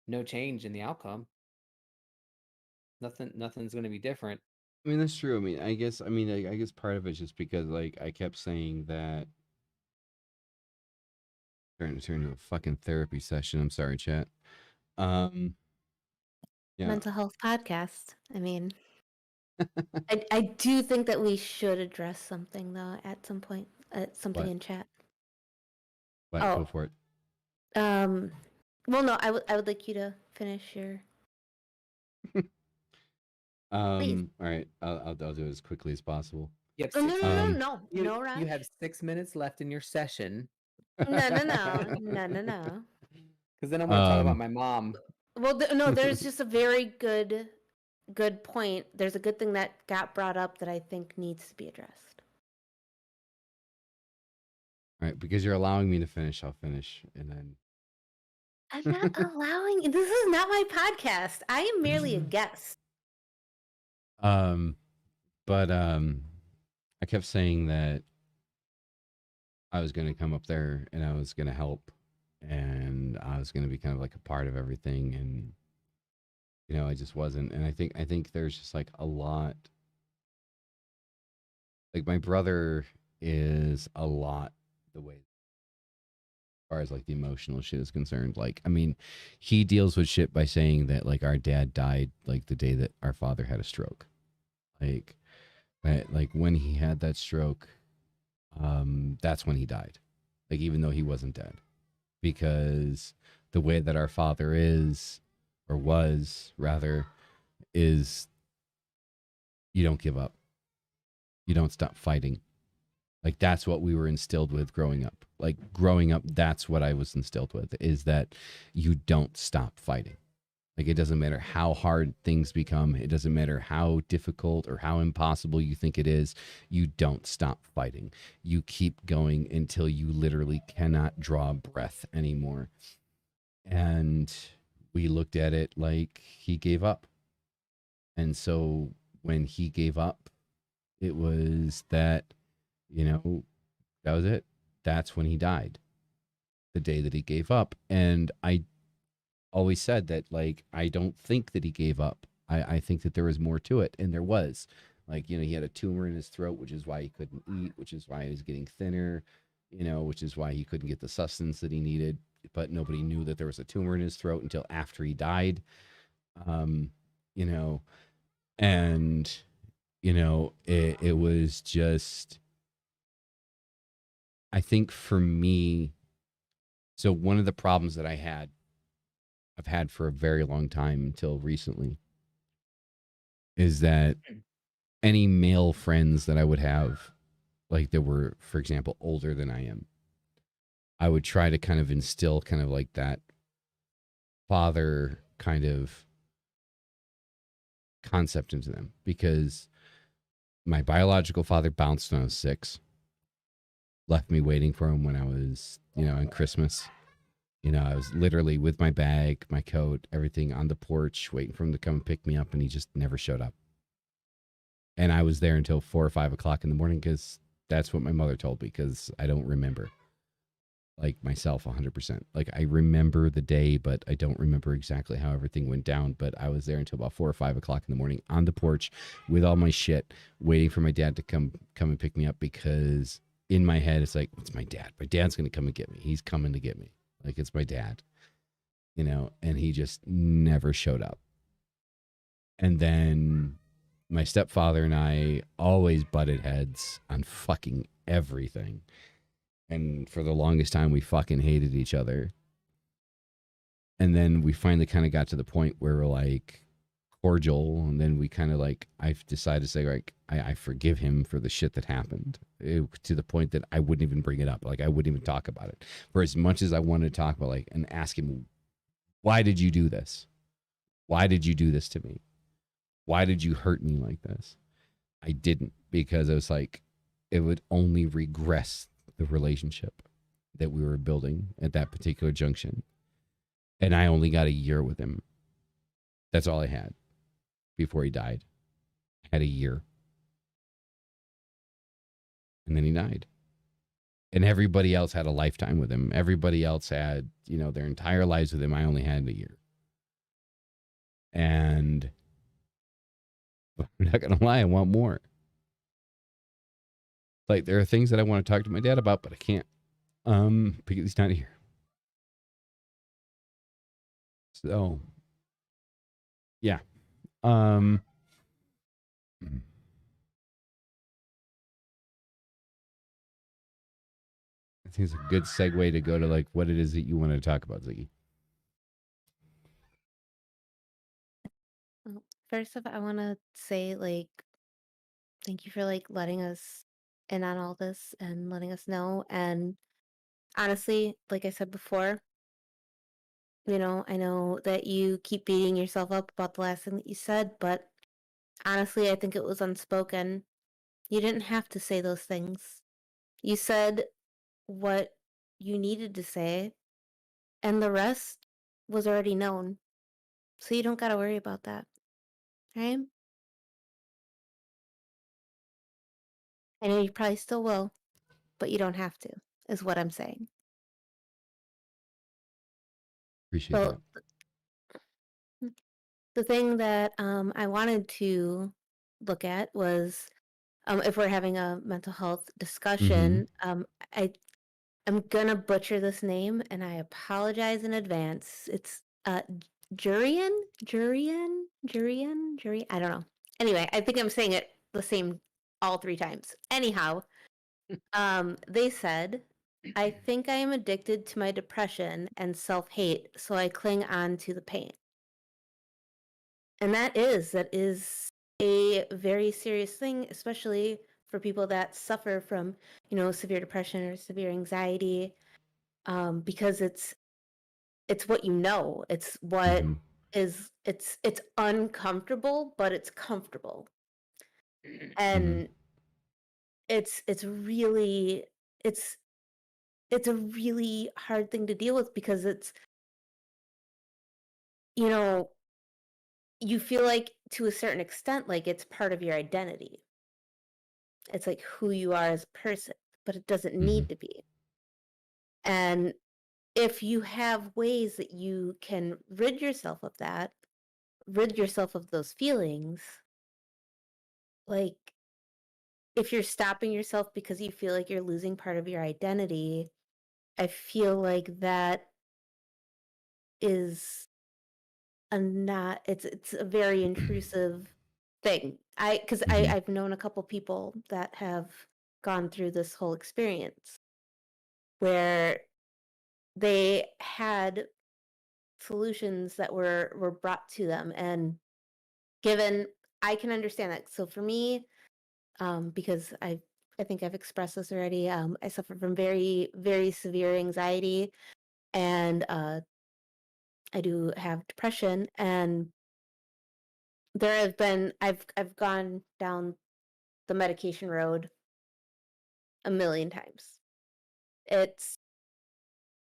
no change in the outcome. Nothing's going to be different. I mean, that's true. I guess part of it's just because like I kept saying that. Trying to turn into a fucking therapy session. I'm sorry, chat. Yeah. Mental health podcast. I mean, I do think that we should address something though at some point. Something What? in chat. What? Oh, Go for it. Well, no, I would like you to finish your. Please. All right, I'll do it as quickly as possible. You have Oh, no, 6 no, no, minutes. no, You, no rush. you have 6 minutes left in your session. No, no, no, no, no, no. Because then I want to talk about Um, my mom. Well, no, there's just a very good point. There's a good thing that got brought up that I think needs to be addressed. All right, because you're allowing me to finish, I'll finish, and then. I'm not allowing. This is not my podcast. I am merely a guest. But I kept saying that I was going to come up there and I was going to help, and I was going to be kind of like a part of everything, and I just wasn't. And I think there's just like a lot. Like my brother is a lot the way as far as like the emotional shit is concerned. Like, I mean, he deals with shit by saying that like our dad died like the day that our father had a stroke. Like when he had that stroke, that's when he died. Like even though he wasn't dead, because the way that our father is, or was rather, is you don't give up. You don't stop fighting. Like that's what we were instilled with growing up. Like growing up, that's what I was instilled with, is that you don't stop fighting. Like it doesn't matter how hard things become. It doesn't matter how difficult or how impossible you think it is. You don't stop fighting. You keep going until you literally cannot draw breath anymore. And we looked at it like he gave up. And so when he gave up, it was that, that was it. That's when he died, the day that he gave up. And I always said that, like, I don't think that he gave up. I think that there was more to it. And there was. Like, he had a tumor in his throat, which is why he couldn't eat, which is why he was getting thinner, which is why he couldn't get the sustenance that he needed. But nobody knew that there was a tumor in his throat until after he died. Um, you know, and, it was just, I think for me, so one of the problems that I've had for a very long time until recently, is that any male friends that I would have, like that were, for example, older than I am, I would try to kind of instill kind of like that father kind of concept into them, because my biological father bounced when I was 6, left me waiting for him when I was, on Christmas. I was literally with my bag, my coat, everything on the porch, waiting for him to come and pick me up, and he just never showed up. And I was there until 4 or 5 o'clock in the morning, because that's what my mother told me, because I don't remember, like, myself 100%. Like, I remember the day, but I don't remember exactly how everything went down. But I was there until about 4 or 5 o'clock in the morning on the porch with all my shit, waiting for my dad to come and pick me up, because in my head, it's like, it's my dad. My dad's going to come and get me. He's coming to get me. Like, it's my dad, and he just never showed up. And then my stepfather and I always butted heads on fucking everything. And for the longest time, we fucking hated each other. And then we finally kind of got to the point where we're like cordial. And then we kind of like, I've decided to say, like, I forgive him for the shit that happened, to the point that I wouldn't even bring it up. Like, I wouldn't even talk about it, for as much as I wanted to talk about, like, and ask him, why did you do this? Why did you do this to me? Why did you hurt me like this? I didn't, because I was like, it would only regress the relationship that we were building at that particular junction. And I only got a year with him. That's all I had before he died. I had a year. And then he died. And everybody else had a lifetime with him. Everybody else had, their entire lives with him. I only had a year. And I'm not going to lie, I want more. Like, there are things that I want to talk to my dad about, but I can't. Because he's not here. So, yeah. think it's a good segue to go to like what it is that you want to talk about, Ziggy. Well, first off, I want to say, like, thank you for, like, letting us in on all this and letting us know. And honestly, like I said before, I know that you keep beating yourself up about the last thing that you said, but honestly, I think it was unspoken. You didn't have to say those things. You said what you needed to say, and the rest was already known. So you don't got to worry about that, right? I know you probably still will, but you don't have to, is what I'm saying. Appreciate So that. the thing that I wanted to look at was if we're having a mental health discussion, I I'm gonna butcher this name, and I apologize in advance. It's Jurian. I don't know. Anyway, I think I'm saying it the same all three times. Anyhow, they said, "I think I am addicted to my depression and self-hate, so I cling on to the pain." And that is a very serious thing, especially for people that suffer from, severe depression or severe anxiety, because it's what you know. It's what Mm-hmm. it's uncomfortable, but it's comfortable. Mm-hmm. And it's really it's it's a really hard thing to deal with because it's, you know, you feel like to a certain extent like it's part of your identity. It's like who you are as a person, but it doesn't Mm-hmm. need to be. And if you have ways that you can rid yourself of those feelings, like if you're stopping yourself because you feel like you're losing part of your identity, I feel like that is it's a very intrusive thing. Because Mm-hmm. I've known a couple people that have gone through this whole experience where they had solutions that were brought to them, and given I can understand that. So for me, because I think I've expressed this already, I suffer from very, very severe anxiety, and I do have depression, and I've gone down the medication road a million times. It's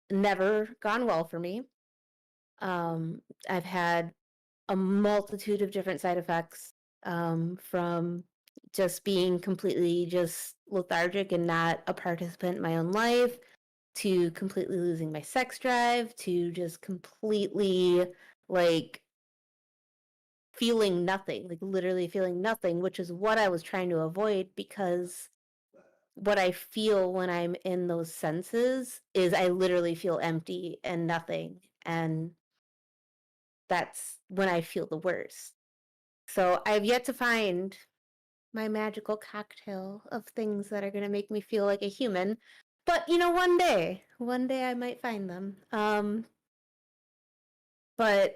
never gone well for me. I've had a multitude of different side effects, from just being completely just lethargic and not a participant in my own life, to completely losing my sex drive, to just completely like feeling nothing, like literally feeling nothing, which is what I was trying to avoid, because what I feel when I'm in those senses is I literally feel empty and nothing. And that's when I feel the worst. So I've yet to find my magical cocktail of things that are going to make me feel like a human. But one day I might find them. But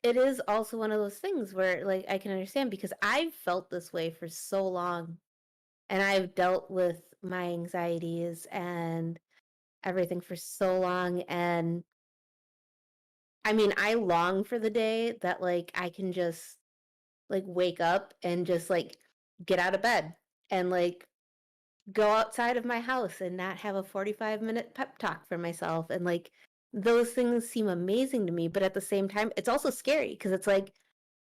it is also one of those things where, like, I can understand because I've felt this way for so long, and I've dealt with my anxieties and everything for so long. And I mean, I long for the day that, like, I can just, like, wake up and just, like, get out of bed and, like, go outside of my house and not have a 45-minute pep talk for myself. And, like, those things seem amazing to me. But at the same time, it's also scary because it's like,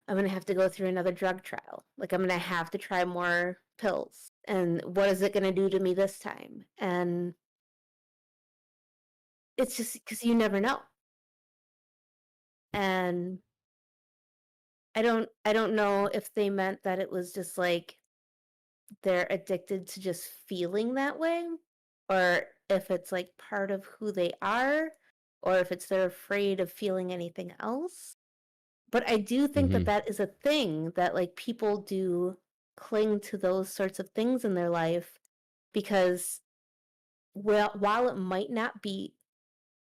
I'm going to have to go through another drug trial. Like, I'm going to have to try more pills. And what is it going to do to me this time? And it's just because you never know. And I don't know if they meant that it was just like they're addicted to just feeling that way, or if it's like part of who they are, or if it's they're afraid of feeling anything else. But I do think Mm-hmm. that that is a thing that, like, people do cling to those sorts of things in their life because while it might not be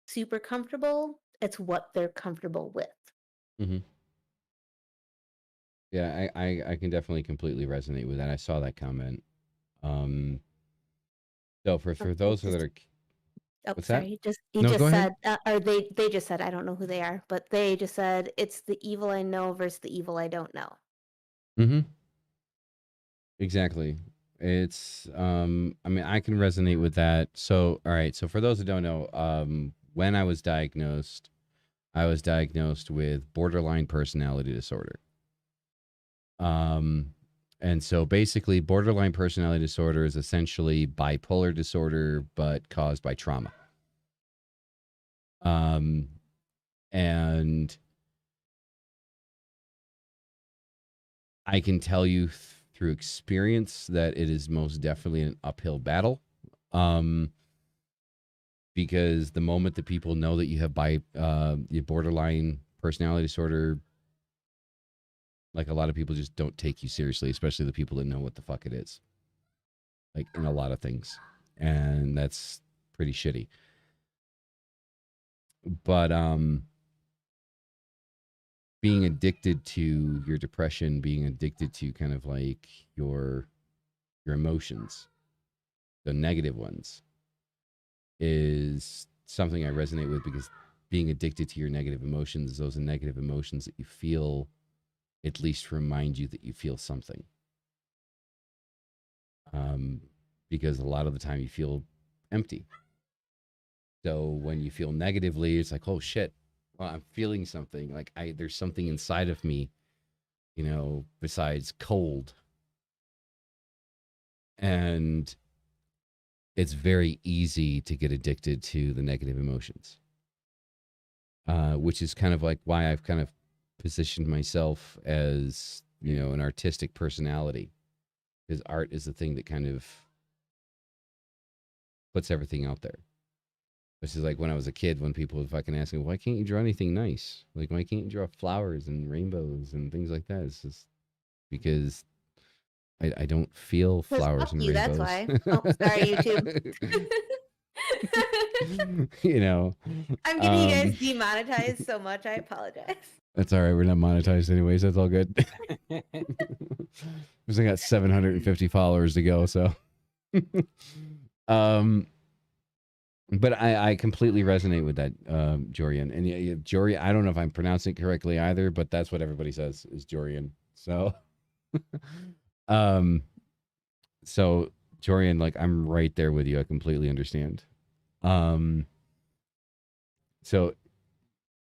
super comfortable, it's what they're comfortable with. Mm-hmm. Yeah, I can definitely completely resonate with that. I saw that comment. So for those that are, Oh, what's that? sorry. He No, go just ahead. said, or they just said, I don't know who they are, but they just said it's the evil I know versus the evil I don't know. Mm-hmm. Exactly. It's I mean, I can resonate with that. So, all right. So for those that don't know, when I was diagnosed with borderline personality disorder. And so basically borderline personality disorder is essentially bipolar disorder but caused by trauma. And I can tell you through experience that it is most definitely an uphill battle. Because the moment that people know that you have your borderline personality disorder, like a lot of people just don't take you seriously, especially the people that know what the fuck it is, like in a lot of things, and that's pretty shitty. But being addicted to your depression, being addicted to kind of like your emotions, the negative ones, is something I resonate with, because being addicted to your negative emotions, those negative emotions that you feel, at least remind you that you feel something. Because a lot of the time you feel empty. So when you feel negatively, it's like, oh shit, well, I'm feeling something. Like there's something inside of me, besides cold. And it's very easy to get addicted to the negative emotions, which is kind of like why I've kind of positioned myself as, an artistic personality, because art is the thing that kind of puts everything out there. Which is like when I was a kid, when people would fucking ask me, why can't you draw anything nice? Like, why can't you draw flowers and rainbows and things like that? It's just because I don't feel flowers and You, rainbows. that's why. Oh, sorry, YouTube. I'm getting you guys demonetized so much. I apologize. That's all right. We're not monetized anyways. That's all good. Because I got 750 followers to go. So, but I completely resonate with that, Jorian. And yeah, Jorian, I don't know if I'm pronouncing it correctly either, but that's what everybody says is Jorian. So, so Jorian, like, I'm right there with you. I completely understand. So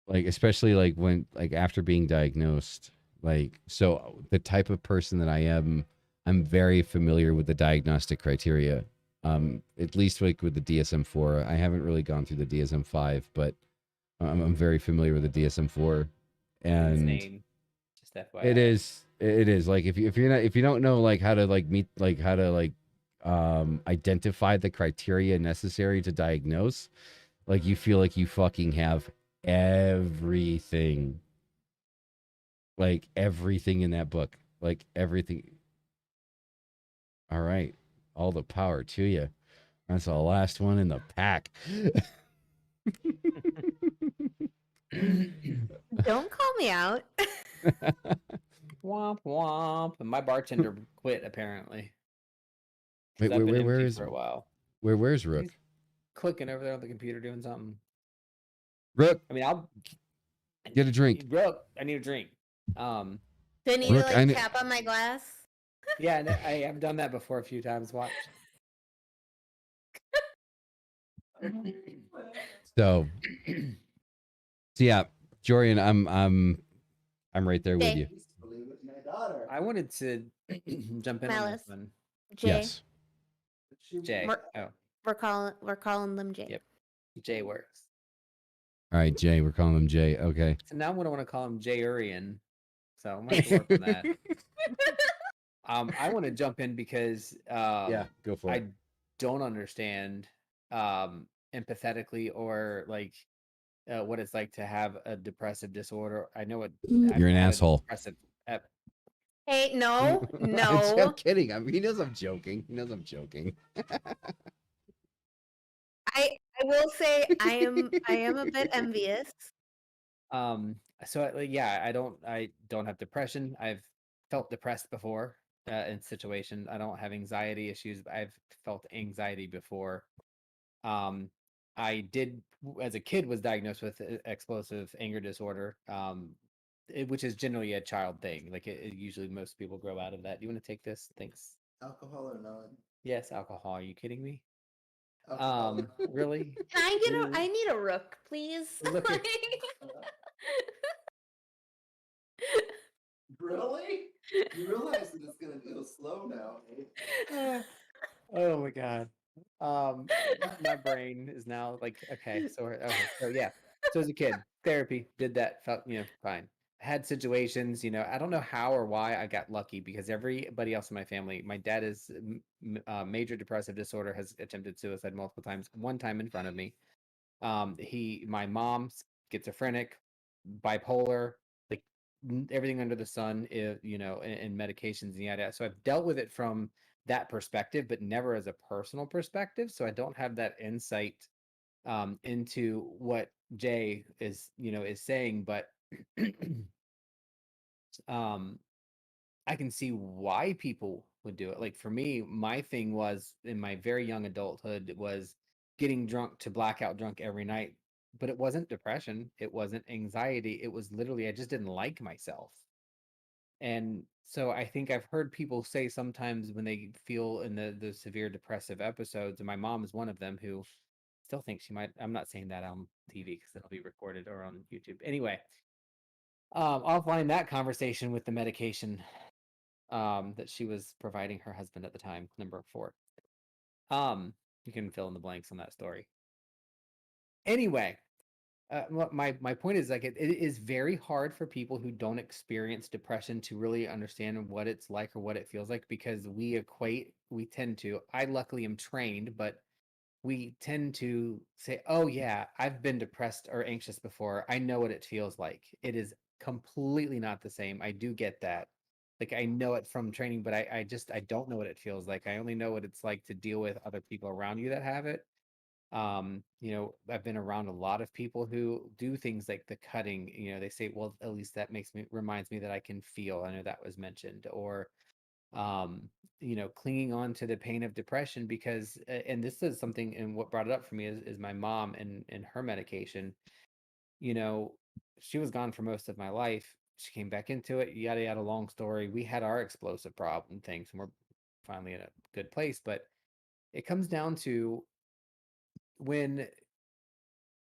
like, especially like when, like after being diagnosed, like, so the type of person that I am, I'm very familiar with the diagnostic criteria. At least like with the DSM-4. I haven't really gone through the DSM-5, but I'm very familiar with the DSM-4. And Insane. Just FYI. it is like if you don't know like how to like meet, like how to like identify the criteria necessary to diagnose, like you feel like you fucking have everything, like everything in that book, like everything. All right, all the power to you. That's the last one in the pack. Don't call me out. Womp womp. And my bartender quit apparently. Wait, I've been where empty is for a while. where's Rook? He's clicking over there on the computer doing something. Rook, I mean, I'll get a drink. Rook, I need a drink. Do I need Rook, to like tap on my glass? Yeah, I have done that before a few times. Watch. So yeah, Jorian, I'm right there with you. I wanted to jump in on Malice. this one. Jay. Yes. Jay. We're calling them Jay. Yep. Jay works. All right, Jay. We're calling him Jay. Okay. So now I'm gonna want to call him Jay Urian. So I'm gonna have to work on that. I want to jump in because Yeah, go for it. I don't understand empathetically or like what it's like to have a depressive disorder. I know it. You're an asshole. Hey, no. I'm kidding. He knows I'm joking. I will say I am a bit envious. Yeah, I don't have depression. I've felt depressed before in situations. I don't have anxiety issues, but I've felt anxiety before. Um, I did, as a kid, was diagnosed with explosive anger disorder, which is generally a child thing. Like usually most people grow out of that. Do you want to take this? Thanks. Alcohol or not? Yes, alcohol. Are you kidding me? Alcohol. Really? Can I get Really? I need a rook, please. Look at- Really? You realize that it's gonna go slow now, eh? Oh my god. My brain is now like okay, so yeah. So as a kid, therapy, did that, felt fine. Had situations, I don't know how or why I got lucky because everybody else in my family, my dad is major depressive disorder, has attempted suicide multiple times, one time in front of me. My mom's schizophrenic, bipolar, like everything under the sun, and medications and yada. So I've dealt with it from that perspective, but never as a personal perspective. So I don't have that insight into what Jay is saying, but um, I can see why people would do it. Like for me, my thing was in my very young adulthood was getting drunk to blackout drunk every night. But it wasn't depression. It wasn't anxiety. It was literally I just didn't like myself. And so I think I've heard people say sometimes when they feel in the severe depressive episodes, and my mom is one of them who still thinks she might. I'm not saying that on TV because it'll be recorded or on YouTube. Anyway, offline that conversation with the medication that she was providing her husband at the time, number 4. You can fill in the blanks on that story. Anyway, my point is like it is very hard for people who don't experience depression to really understand what it's like or what it feels like because we tend to. I luckily am trained, but we tend to say, "Oh yeah, I've been depressed or anxious before. I know what it feels like." It is completely not the same. I do get that. Like I know it from training, but I don't know what it feels like. I only know what it's like to deal with other people around you that have it. I've been around a lot of people who do things like the cutting, they say, well, at least that reminds me that I can feel. I know that was mentioned, or um clinging on to the pain of depression because and this is something, and what brought it up for me is my mom and her medication. you know she was gone for most of my life. She came back into it, yada yada, long story. We had our explosive problem things and we're finally in a good place, but it comes down to when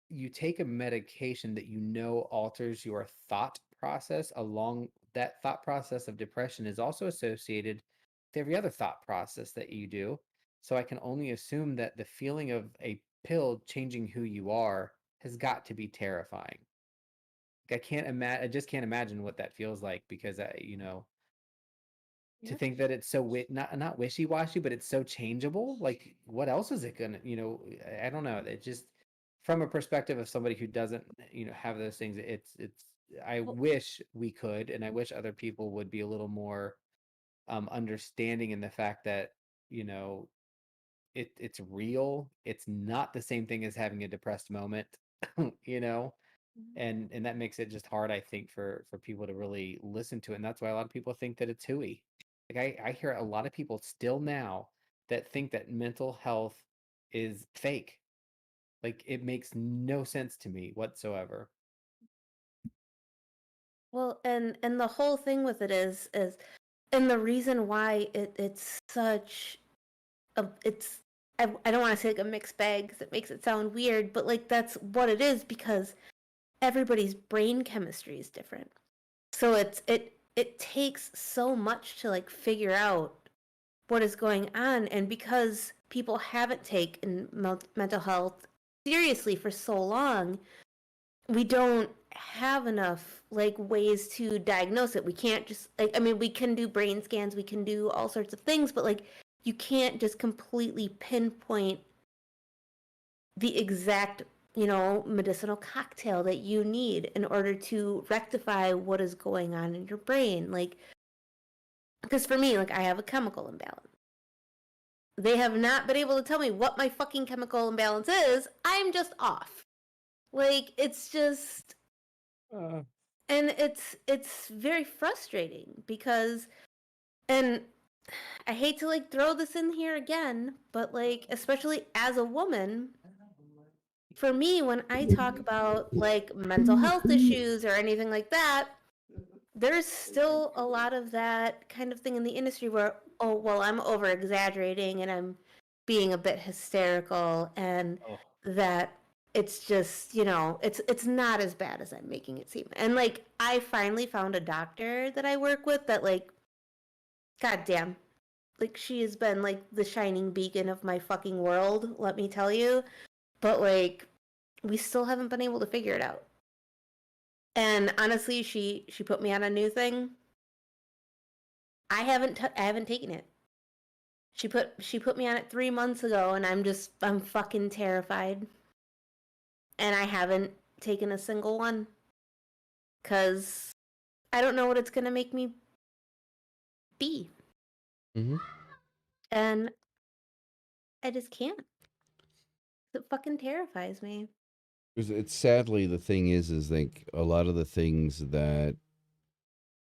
you take a medication that alters your thought process, along that thought process of depression is also associated with every other thought process that you do. So I can only assume that the feeling of a pill changing who you are has got to be terrifying. Like I just can't imagine what that feels like because to Yeah. think that it's so not wishy-washy, but it's so changeable. Like what else is it gonna, I don't know. It just, from a perspective of somebody who doesn't have those things, it's I Well, wish we could, and I wish other people would be a little more understanding in the fact that you know it's real. It's not the same thing as having a depressed moment. you know mhm. and that makes it just hard, I think, for people to really listen to it. And that's why a lot of people think that it's hooey. Like I hear a lot of people still now that think that mental health is fake. Like it makes no sense to me whatsoever. Well, and the whole thing with it is and the reason why it's such it's I don't want to say like a mixed bag because it makes it sound weird, but like that's what it is because everybody's brain chemistry is different. So it takes so much to like figure out what is going on, and because people haven't taken mental health seriously for so long, we don't have enough like ways to diagnose it. We can't just like I mean we can do brain scans, we can do all sorts of things, but like you can't just completely pinpoint the exact, medicinal cocktail that you need in order to rectify what is going on in your brain. Like because for me, like I have a chemical imbalance. They have not been able to tell me what my fucking chemical imbalance is. I'm just off. Like, it's just, and it's very frustrating because, and I hate to like throw this in here again, but like, especially as a woman, for me, when I talk about like mental health issues or anything like that, there's still a lot of that kind of thing in the industry where, oh, well, I'm over exaggerating and I'm being a bit hysterical, and that it's just, it's not as bad as I'm making it seem. And like, I finally found a doctor that I work with that, like, goddamn, like, she has been like the shining beacon of my fucking world, let me tell you. But like, we still haven't been able to figure it out. And honestly, she put me on a new thing. I haven't taken it. She put me on it 3 months ago, and I'm fucking terrified. And I haven't taken a single one because I don't know what it's gonna make me be, and I just can't. It fucking terrifies me. It's sadly, the thing is like a lot of the things that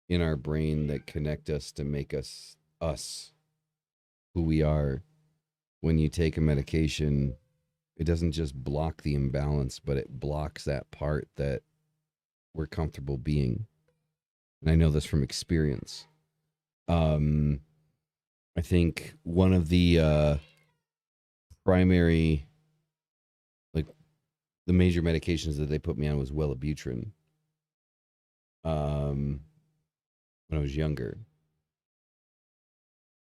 in our brain that connect us to make us who we are, when you take a medication, it doesn't just block the imbalance, but it blocks that part that we're comfortable being. And I know this from experience. I think one of the primary, like the major medications that they put me on was Wellibutrin. When I was younger,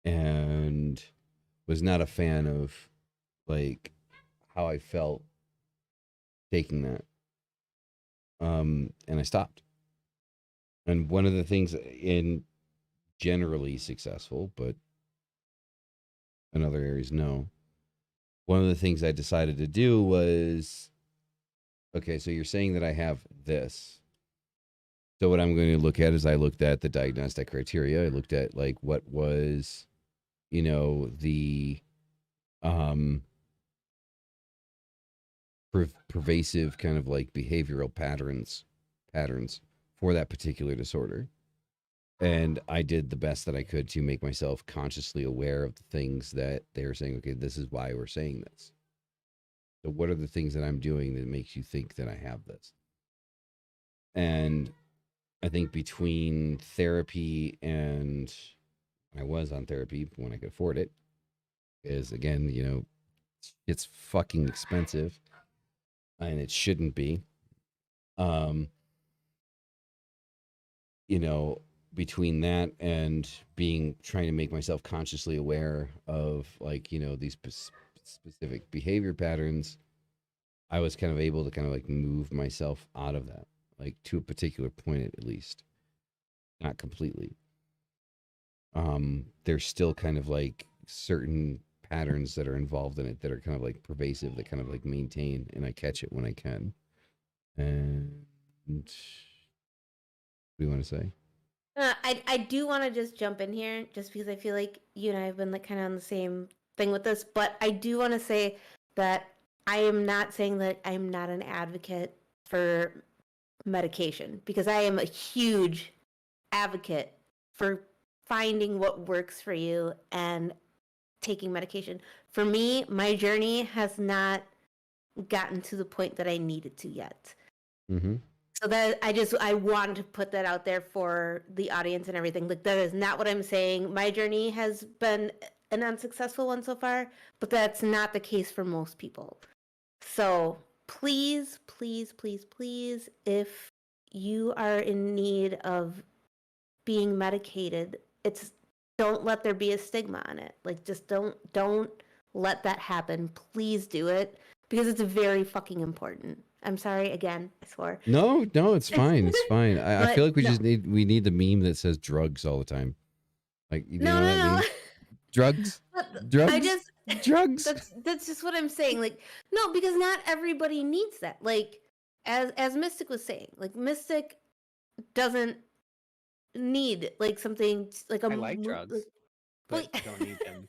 and was not a fan of like how I felt taking that. And I stopped. And one of the things in generally successful, but in other areas, no. One of the things I decided to do was, okay, so you're saying that I have this. So what I'm going to look at is I looked at the diagnostic criteria. I looked at like what was, the pervasive kind of like behavioral patterns for that particular disorder. And I did the best that I could to make myself consciously aware of the things that they were saying, okay, this is why we're saying this. So what are the things that I'm doing that makes you think that I have this? And I think between therapy, and I was on therapy when I could afford it, is again, it's fucking expensive and it shouldn't be. Between that and trying to make myself consciously aware of like, these specific behavior patterns, I was kind of able to kind of like move myself out of that, like to a particular point at least, not completely. There's still kind of like certain patterns that are involved in it that are kind of like pervasive, that kind of like maintain, and I catch it when I can. And what do you want to say? I do want to just jump in here just because I feel like you and I have been like kind of on the same thing with this, but I do want to say that I am not saying that I'm not an advocate for medication, because I am a huge advocate for finding what works for you and taking medication. For me, my journey has not gotten to the point that I needed to yet. Mm-hmm. So that I wanted to put that out there for the audience and everything. Like, that is not what I'm saying. My journey has been an unsuccessful one so far, but that's not the case for most people. So please, please, please, please, if you are in need of being medicated, don't let there be a stigma on it. Like, just don't let that happen. Please do it, because it's very fucking important. I'm sorry again, I swore. No, it's fine. It's fine. I feel like we no. we need the meme that says drugs all the time. Like, you know what I No. mean? Drugs. Drugs. Drugs. That's just what I'm saying. Like, no, because not everybody needs that. Like, as Mystic was saying, like, Mystic doesn't need like something like a. I like drugs, Like, but don't need them.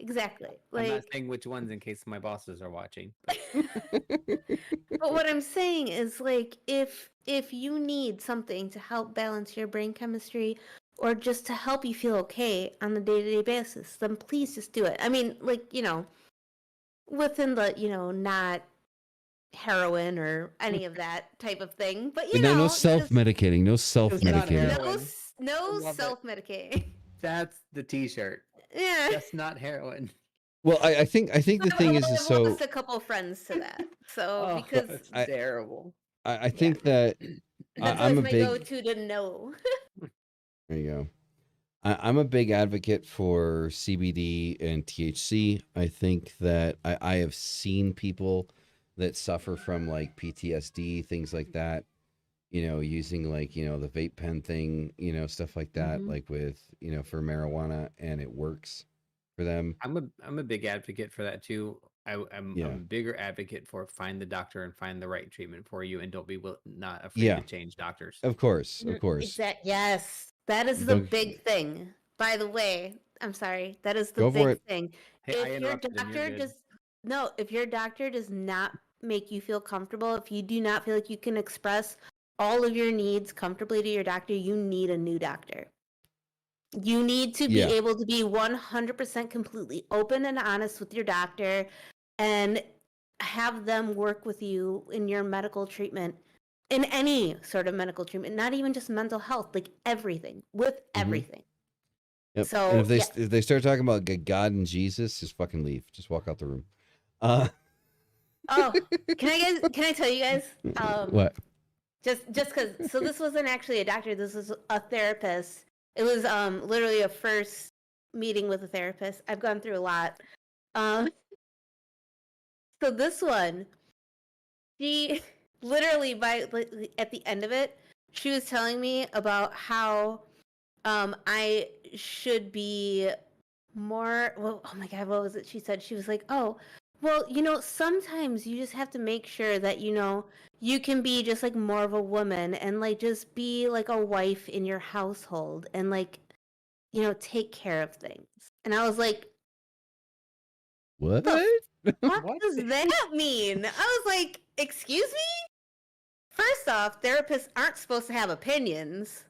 exactly. I'm not Like, saying which ones in case my bosses are watching. but what I'm saying is like if you need something to help balance your brain chemistry or just to help you feel okay on a day-to-day basis, then please just do it. I mean, like, within the, not heroin or any of that type of thing, but No, no just self-medicating. No not self-medicating. heroin. no Love it. self-medicating. That's the T-shirt. Yeah. Just not heroin. Well, I think the thing is I've so lost a couple friends to that. So because it's I- terrible. I think that that's I'm always a my big. go-to to know. There you go. I'm a big advocate for CBD and THC. I think that I have seen people that suffer from like PTSD, things like that, using like, the vape pen thing, stuff like that, Mhm. like with, for marijuana, and it works for them. I'm a big advocate for that too. I'm Yeah. a bigger advocate for find the doctor and find the right treatment for you, and don't be not afraid Yeah. to change doctors. Of course. Yes, that is the Don't- big thing. By the way, I'm sorry. That is the Go for big it. thing. Hey, I If your interrupted him. You're doctor good. does no, if your doctor does not make you feel comfortable, if you do not feel like you can express all of your needs comfortably to your doctor, you need a new doctor. You need to be Yeah. able to be 100% completely open and honest with your doctor and have them work with you in your medical treatment, in any sort of medical treatment, not even just mental health, like everything, with everything. Yep. So, and if yeah. they start talking about God and Jesus, just fucking leave. Just walk out the room. Oh, can I tell you guys? What? Just because, so this wasn't actually a doctor, this was a therapist. It was literally a first meeting with a therapist. I've gone through a lot. So this one, she literally at the end of it, she was telling me about how I should be more, well, oh my god, what was it she said? She was like, oh, well, sometimes you just have to make sure that you can be just like more of a woman and like just be like a wife in your household and like take care of things. And I was like, What? what What? does that mean? I was like, excuse me? First off, therapists aren't supposed to have opinions.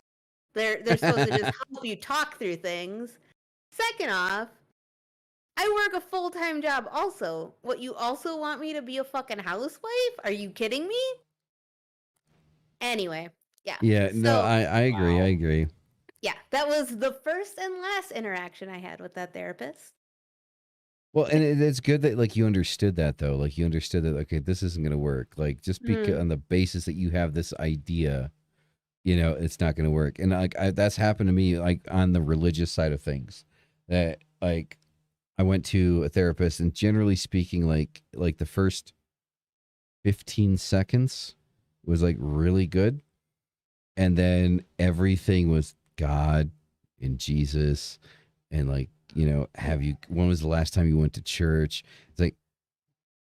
They're supposed to just help you talk through things. Second off, I work a full-time job also. What, you also want me to be a fucking housewife? Are you kidding me? Anyway, yeah. Yeah, no, So, I agree. Wow. I agree. yeah, that was the first and last interaction I had with that therapist. Well, and it's good that like you understood that though. Like you understood that okay, this isn't going to work. Like just because on the basis that you have this idea, it's not going to work. And like that's happened to me like on the religious side of things. That like I went to a therapist, and generally speaking, like the first 15 seconds was like really good, and then everything was God and Jesus, and like when was the last time you went to church? It's like,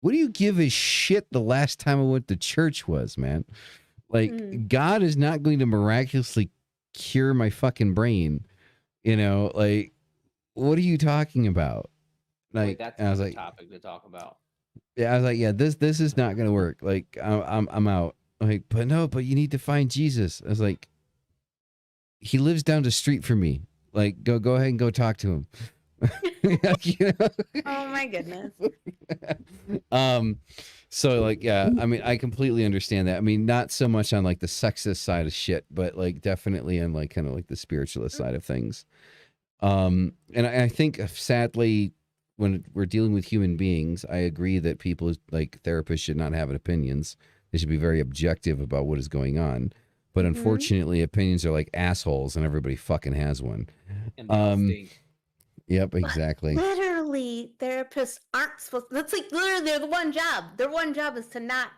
what do you give a shit the last time I went to church was, man? Like God is not going to miraculously cure my fucking brain, like what are you talking about? Like, That's I was a like, topic to talk about. yeah, I was like, yeah, this is not gonna work. Like, I'm out. Like, but you need to find Jesus. I was like, he lives down the street from me. Like, go ahead and go talk to him. Oh my goodness. So like, yeah, I mean, I completely understand that. I mean, not so much on like the sexist side of shit, but like definitely on like kind of like the spiritualist side of things. And I think sadly, when we're dealing with human beings, I agree that people like therapists should not have opinions. They should be very objective about what is going on. But unfortunately, opinions are like assholes, and everybody fucking has one. And they all stink. Yep, exactly. Literally, therapists aren't supposed. That's like literally their one job. Their one job is to not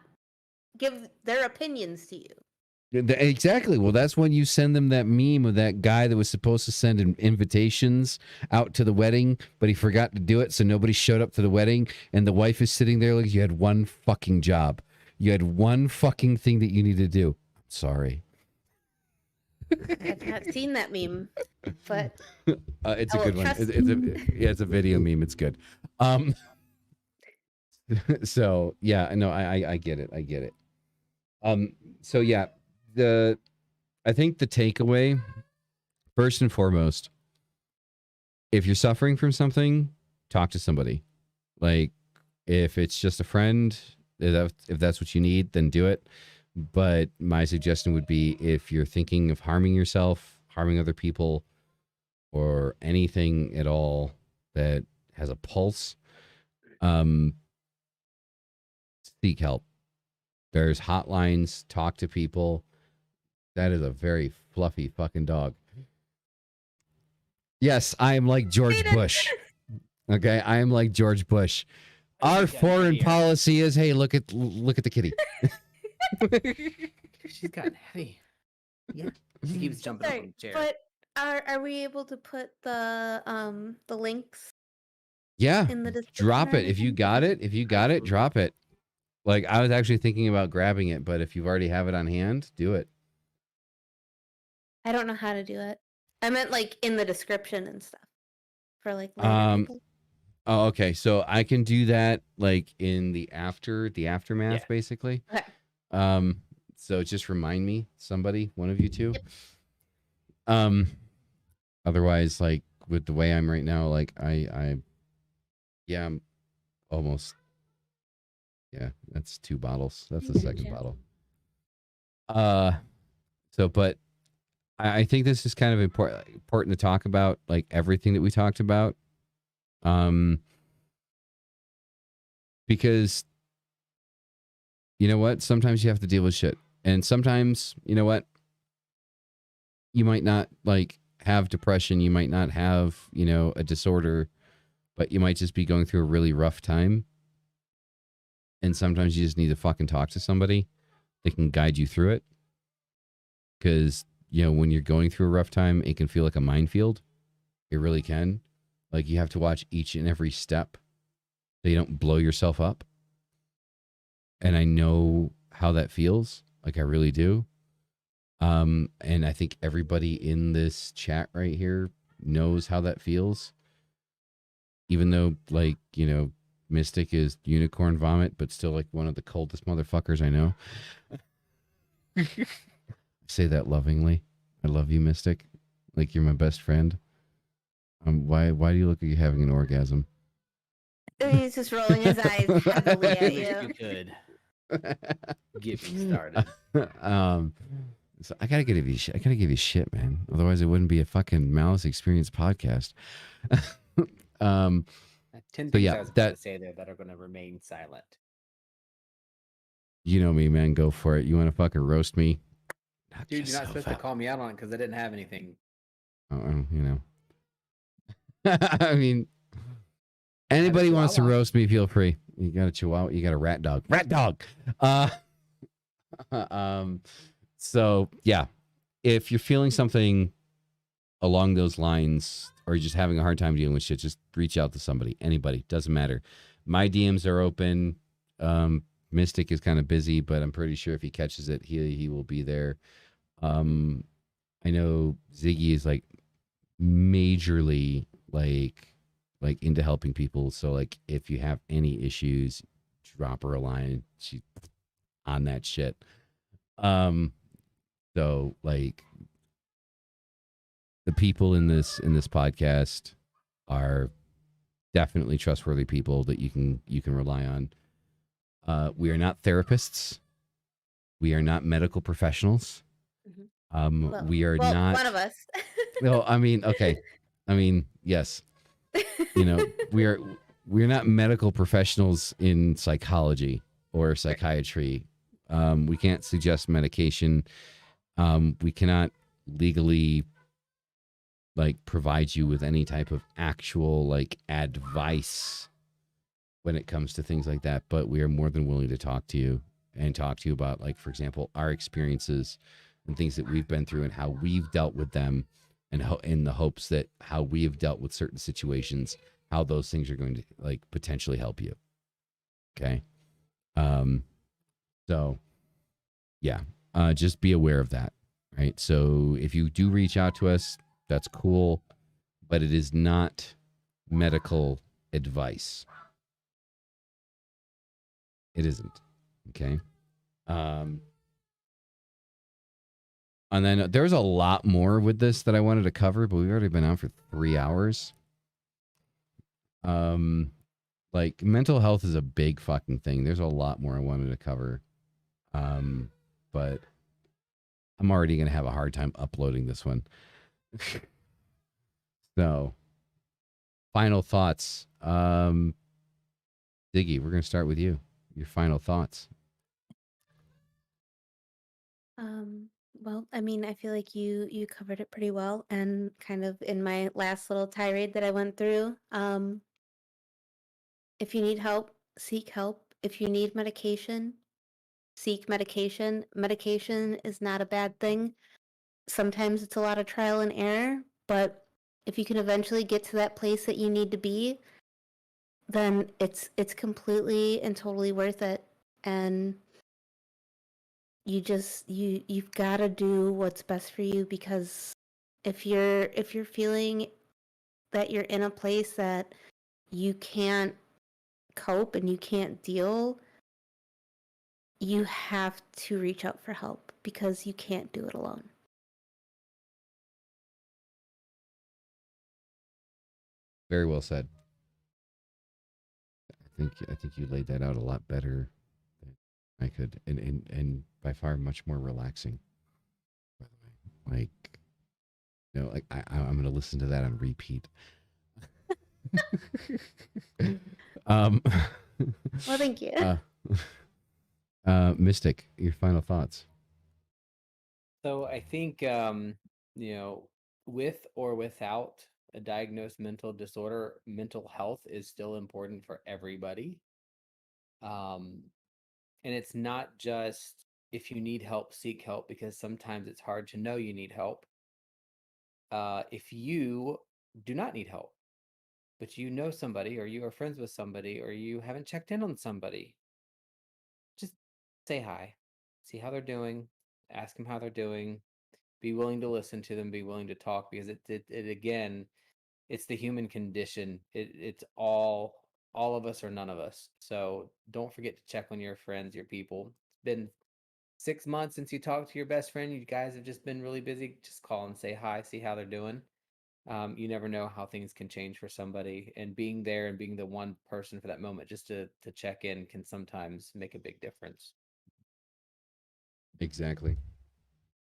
give their opinions to you. Exactly. Well, that's when you send them that meme of that guy that was supposed to send invitations out to the wedding, but he forgot to do it, so nobody showed up to the wedding, and the wife is sitting there like, you had one fucking job. You had one fucking thing that you need to do. Sorry. I've not seen that meme, but It's a I will good one. trust It's a video meme. It's good. So yeah, no, I get it. I get it. So yeah, I think the takeaway, first and foremost, if you're suffering from something, talk to somebody. Like, if it's just a friend, if that's what you need, then do it. But my suggestion would be, if you're thinking of harming yourself, harming other people, or anything at all that has a pulse, seek help. There's hotlines, talk to people. That is a very fluffy fucking dog. Yes, I am like George Bush. Okay, I am like George Bush. Our foreign policy is, hey, look at the kitty. She's gotten heavy. Yeah, she keeps jumping up Sorry, on the chair. but are we able to put the links Yeah, in the description? drop or it if you anything? got Okay. it. If you got it, drop it. Like, I was actually thinking about grabbing it, but if you already have it on hand, do it. I don't know how to do it. I meant like in the description and stuff for like later people. Oh, okay. So I can do that like in the aftermath, Yeah. basically. Okay. So just remind me, somebody, one of you two. Yep. Otherwise, like, with the way I'm right now, like I'm almost. Yeah, that's 2 bottles. That's the second Yeah. bottle. So, but I think this is kind of important to talk about, like everything that we talked about. Because you know what? Sometimes you have to deal with shit. And sometimes, you know what? You might not like have depression. You might not have, a disorder, but you might just be going through a really rough time. And sometimes you just need to fucking talk to somebody that can guide you through it. Because, when you're going through a rough time, it can feel like a minefield. It really can. Like, you have to watch each and every step so you don't blow yourself up. And I know how that feels. Like, I really do. And I think everybody in this chat right here knows how that feels. Even though, like, Mystic is unicorn vomit, but still like one of the coldest motherfuckers I know. I say that lovingly. I love you, Mystic. Like, you're my best friend. Why do you look like you're having an orgasm? He's just rolling his eyes heavily at Wish you. you could get me started. So I gotta give you shit. I gotta give you shit, man. Otherwise, it wouldn't be a fucking Malice Experience podcast. 10 So things yeah, I was going that- to say there that are going to remain silent. You know me, man. Go for it. You want to fucking roast me? Knock Dude, you're not yourself supposed out. to call me out on it because I didn't have anything. I mean, anybody wants to chihuahua. roast me, feel free. You got a chihuahua, you got a rat dog. Rat dog. So yeah, if you're feeling something along those lines, or you're just having a hard time dealing with shit, just reach out to somebody. Anybody, doesn't matter. My DMs are open. Mystic is kind of busy, but I'm pretty sure if he catches it, he will be there. I know Ziggy is like majorly like into helping people. So like, if you have any issues, drop her a line. She's on that shit. So like, the people in this podcast are definitely trustworthy people that you can rely on. We are not therapists. We are not medical professionals. Well, We are well, not one of us. No, I mean, okay. I mean, yes. We're not medical professionals in psychology or psychiatry. We can't suggest medication. We cannot legally like provide you with any type of actual like advice when it comes to things like that, but we are more than willing to talk to you about, like, for example, our experiences and things that we've been through and how we've dealt with them, and how, in the hopes that how we have dealt with certain situations, how those things are going to like potentially help you. Okay. So yeah, just be aware of that. right? So if you do reach out to us, that's cool, but it is not medical advice. It isn't. Okay. And then there's a lot more with this that I wanted to cover, but we've already been on for 3 hours. Like mental health is a big fucking thing. There's a lot more I wanted to cover. But I'm already going to have a hard time uploading this one. So, final thoughts. Diggy, we're going to start with you. Your final thoughts. Well, I mean, I feel like you covered it pretty well, and kind of in my last little tirade that I went through. If you need help, seek help. If you need medication, seek medication. Medication is not a bad thing. Sometimes it's a lot of trial and error, but if you can eventually get to that place that you need to be, then it's completely and totally worth it. And you've got to do what's best for you, because if you're feeling that you're in a place that you can't cope and you can't deal, you have to reach out for help, because you can't do it alone. Very well said. I think you laid that out a lot better than I could, and by far much more relaxing. By the way, like, you know, like I'm going to listen to that on repeat. Well, thank you. Mystic, your final thoughts. So I think, with or without a diagnosed mental disorder, mental health is still important for everybody. And it's not just if you need help, seek help, because sometimes it's hard to know you need help. If you do not need help, but you know somebody, or you are friends with somebody, or you haven't checked in on somebody, just say hi, see how they're doing, ask them how they're doing, be willing to listen to them, be willing to talk, because it again, it's the human condition. It's all of us or none of us. So don't forget to check on your friends, your people. It's been 6 months since you talked to your best friend. You guys have just been really busy. Just call and say hi, see how they're doing. You never know how things can change for somebody, and being there and being the one person for that moment just to check in can sometimes make a big difference. Exactly.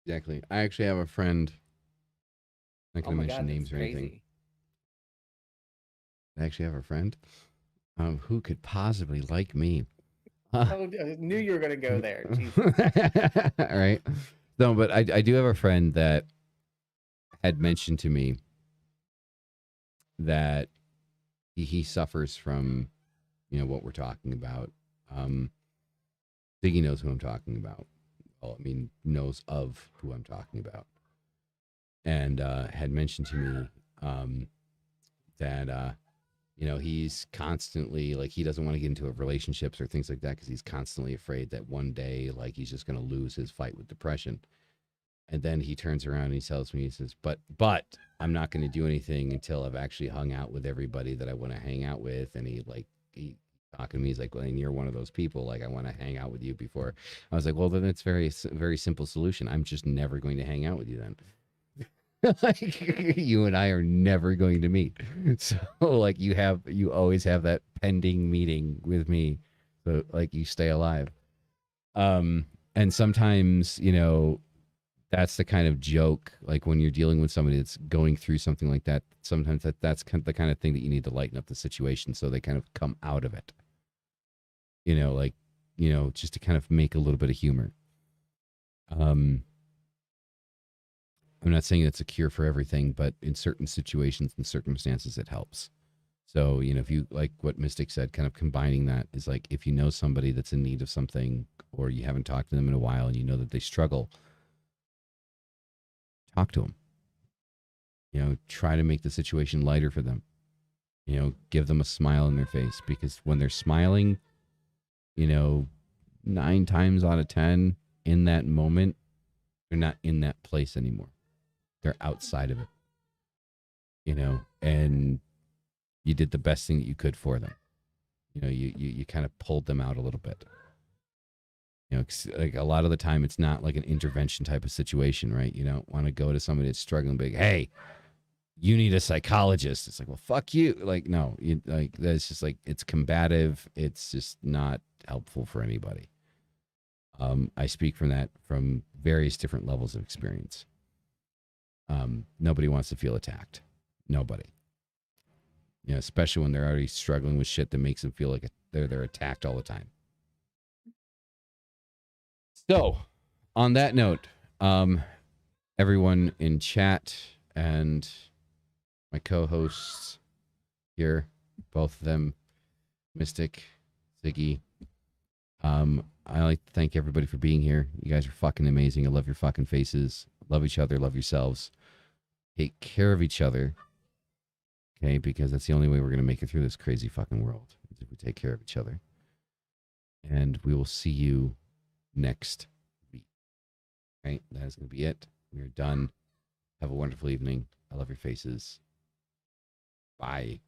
I actually have a friend. I'm not Oh going to my mention God, that's names or anything. crazy. I actually have a friend who could possibly like me. Oh, I knew you were going to go there. Jesus. All right. No, but I do have a friend that had mentioned to me that he suffers from, you know, what we're talking about. Diggy knows who I'm talking about. Well, I mean, knows of who I'm talking about. And had mentioned to me that, you know, he's constantly, like, he doesn't want to get into relationships or things like that because he's constantly afraid that one day, like, he's just going to lose his fight with depression. And then he turns around and he tells me, he says, but I'm not going to do anything until I've actually hung out with everybody that I want to hang out with. And he talking to me, he's like, well, and you're one of those people. Like, I want to hang out with you before. I was like, well, then it's very simple solution. I'm just never going to hang out with you then. Like, you and I are never going to meet. So like you always have that pending meeting with me. So like you stay alive. And sometimes, you know, that's the kind of joke, like when you're dealing with somebody that's going through something like that, sometimes that's the kind of thing that you need to lighten up the situation so they kind of come out of it. You know, like, you know, just to kind of make a little bit of humor. I'm not saying it's a cure for everything, but in certain situations and circumstances, it helps. So, you know, if you, like what Mystic said, kind of combining that is like, if you know somebody that's in need of something, or you haven't talked to them in a while and you know that they struggle, talk to them. You know, try to make the situation lighter for them. You know, give them a smile in their face, because when they're smiling, you know, 9 times out of 10 in that moment, They're not in that place anymore. They're outside of it. You know, and you did the best thing that you could for them. You know, you kind of pulled them out a little bit. You know, like a lot of the time, it's not like an intervention type of situation, right? You don't want to go to somebody that's struggling, big. Hey, you need a psychologist. It's like, well, fuck you. Like, no, like that's just like it's combative. It's just not helpful for anybody. I speak from various different levels of experience. Nobody wants to feel attacked. Nobody. You know, especially when they're already struggling with shit that makes them feel like they're attacked all the time. So, on that note, everyone in chat and my co-hosts here, both of them, Mystic, Ziggy. I like to thank everybody for being here. You guys are fucking amazing. I love your fucking faces. Love each other. Love yourselves. Take care of each other. Okay, because that's the only way we're going to make it through this crazy fucking world, is if we take care of each other. And we will see you next week. Right? That is going to be it. We are done. Have a wonderful evening. I love your faces. Bye.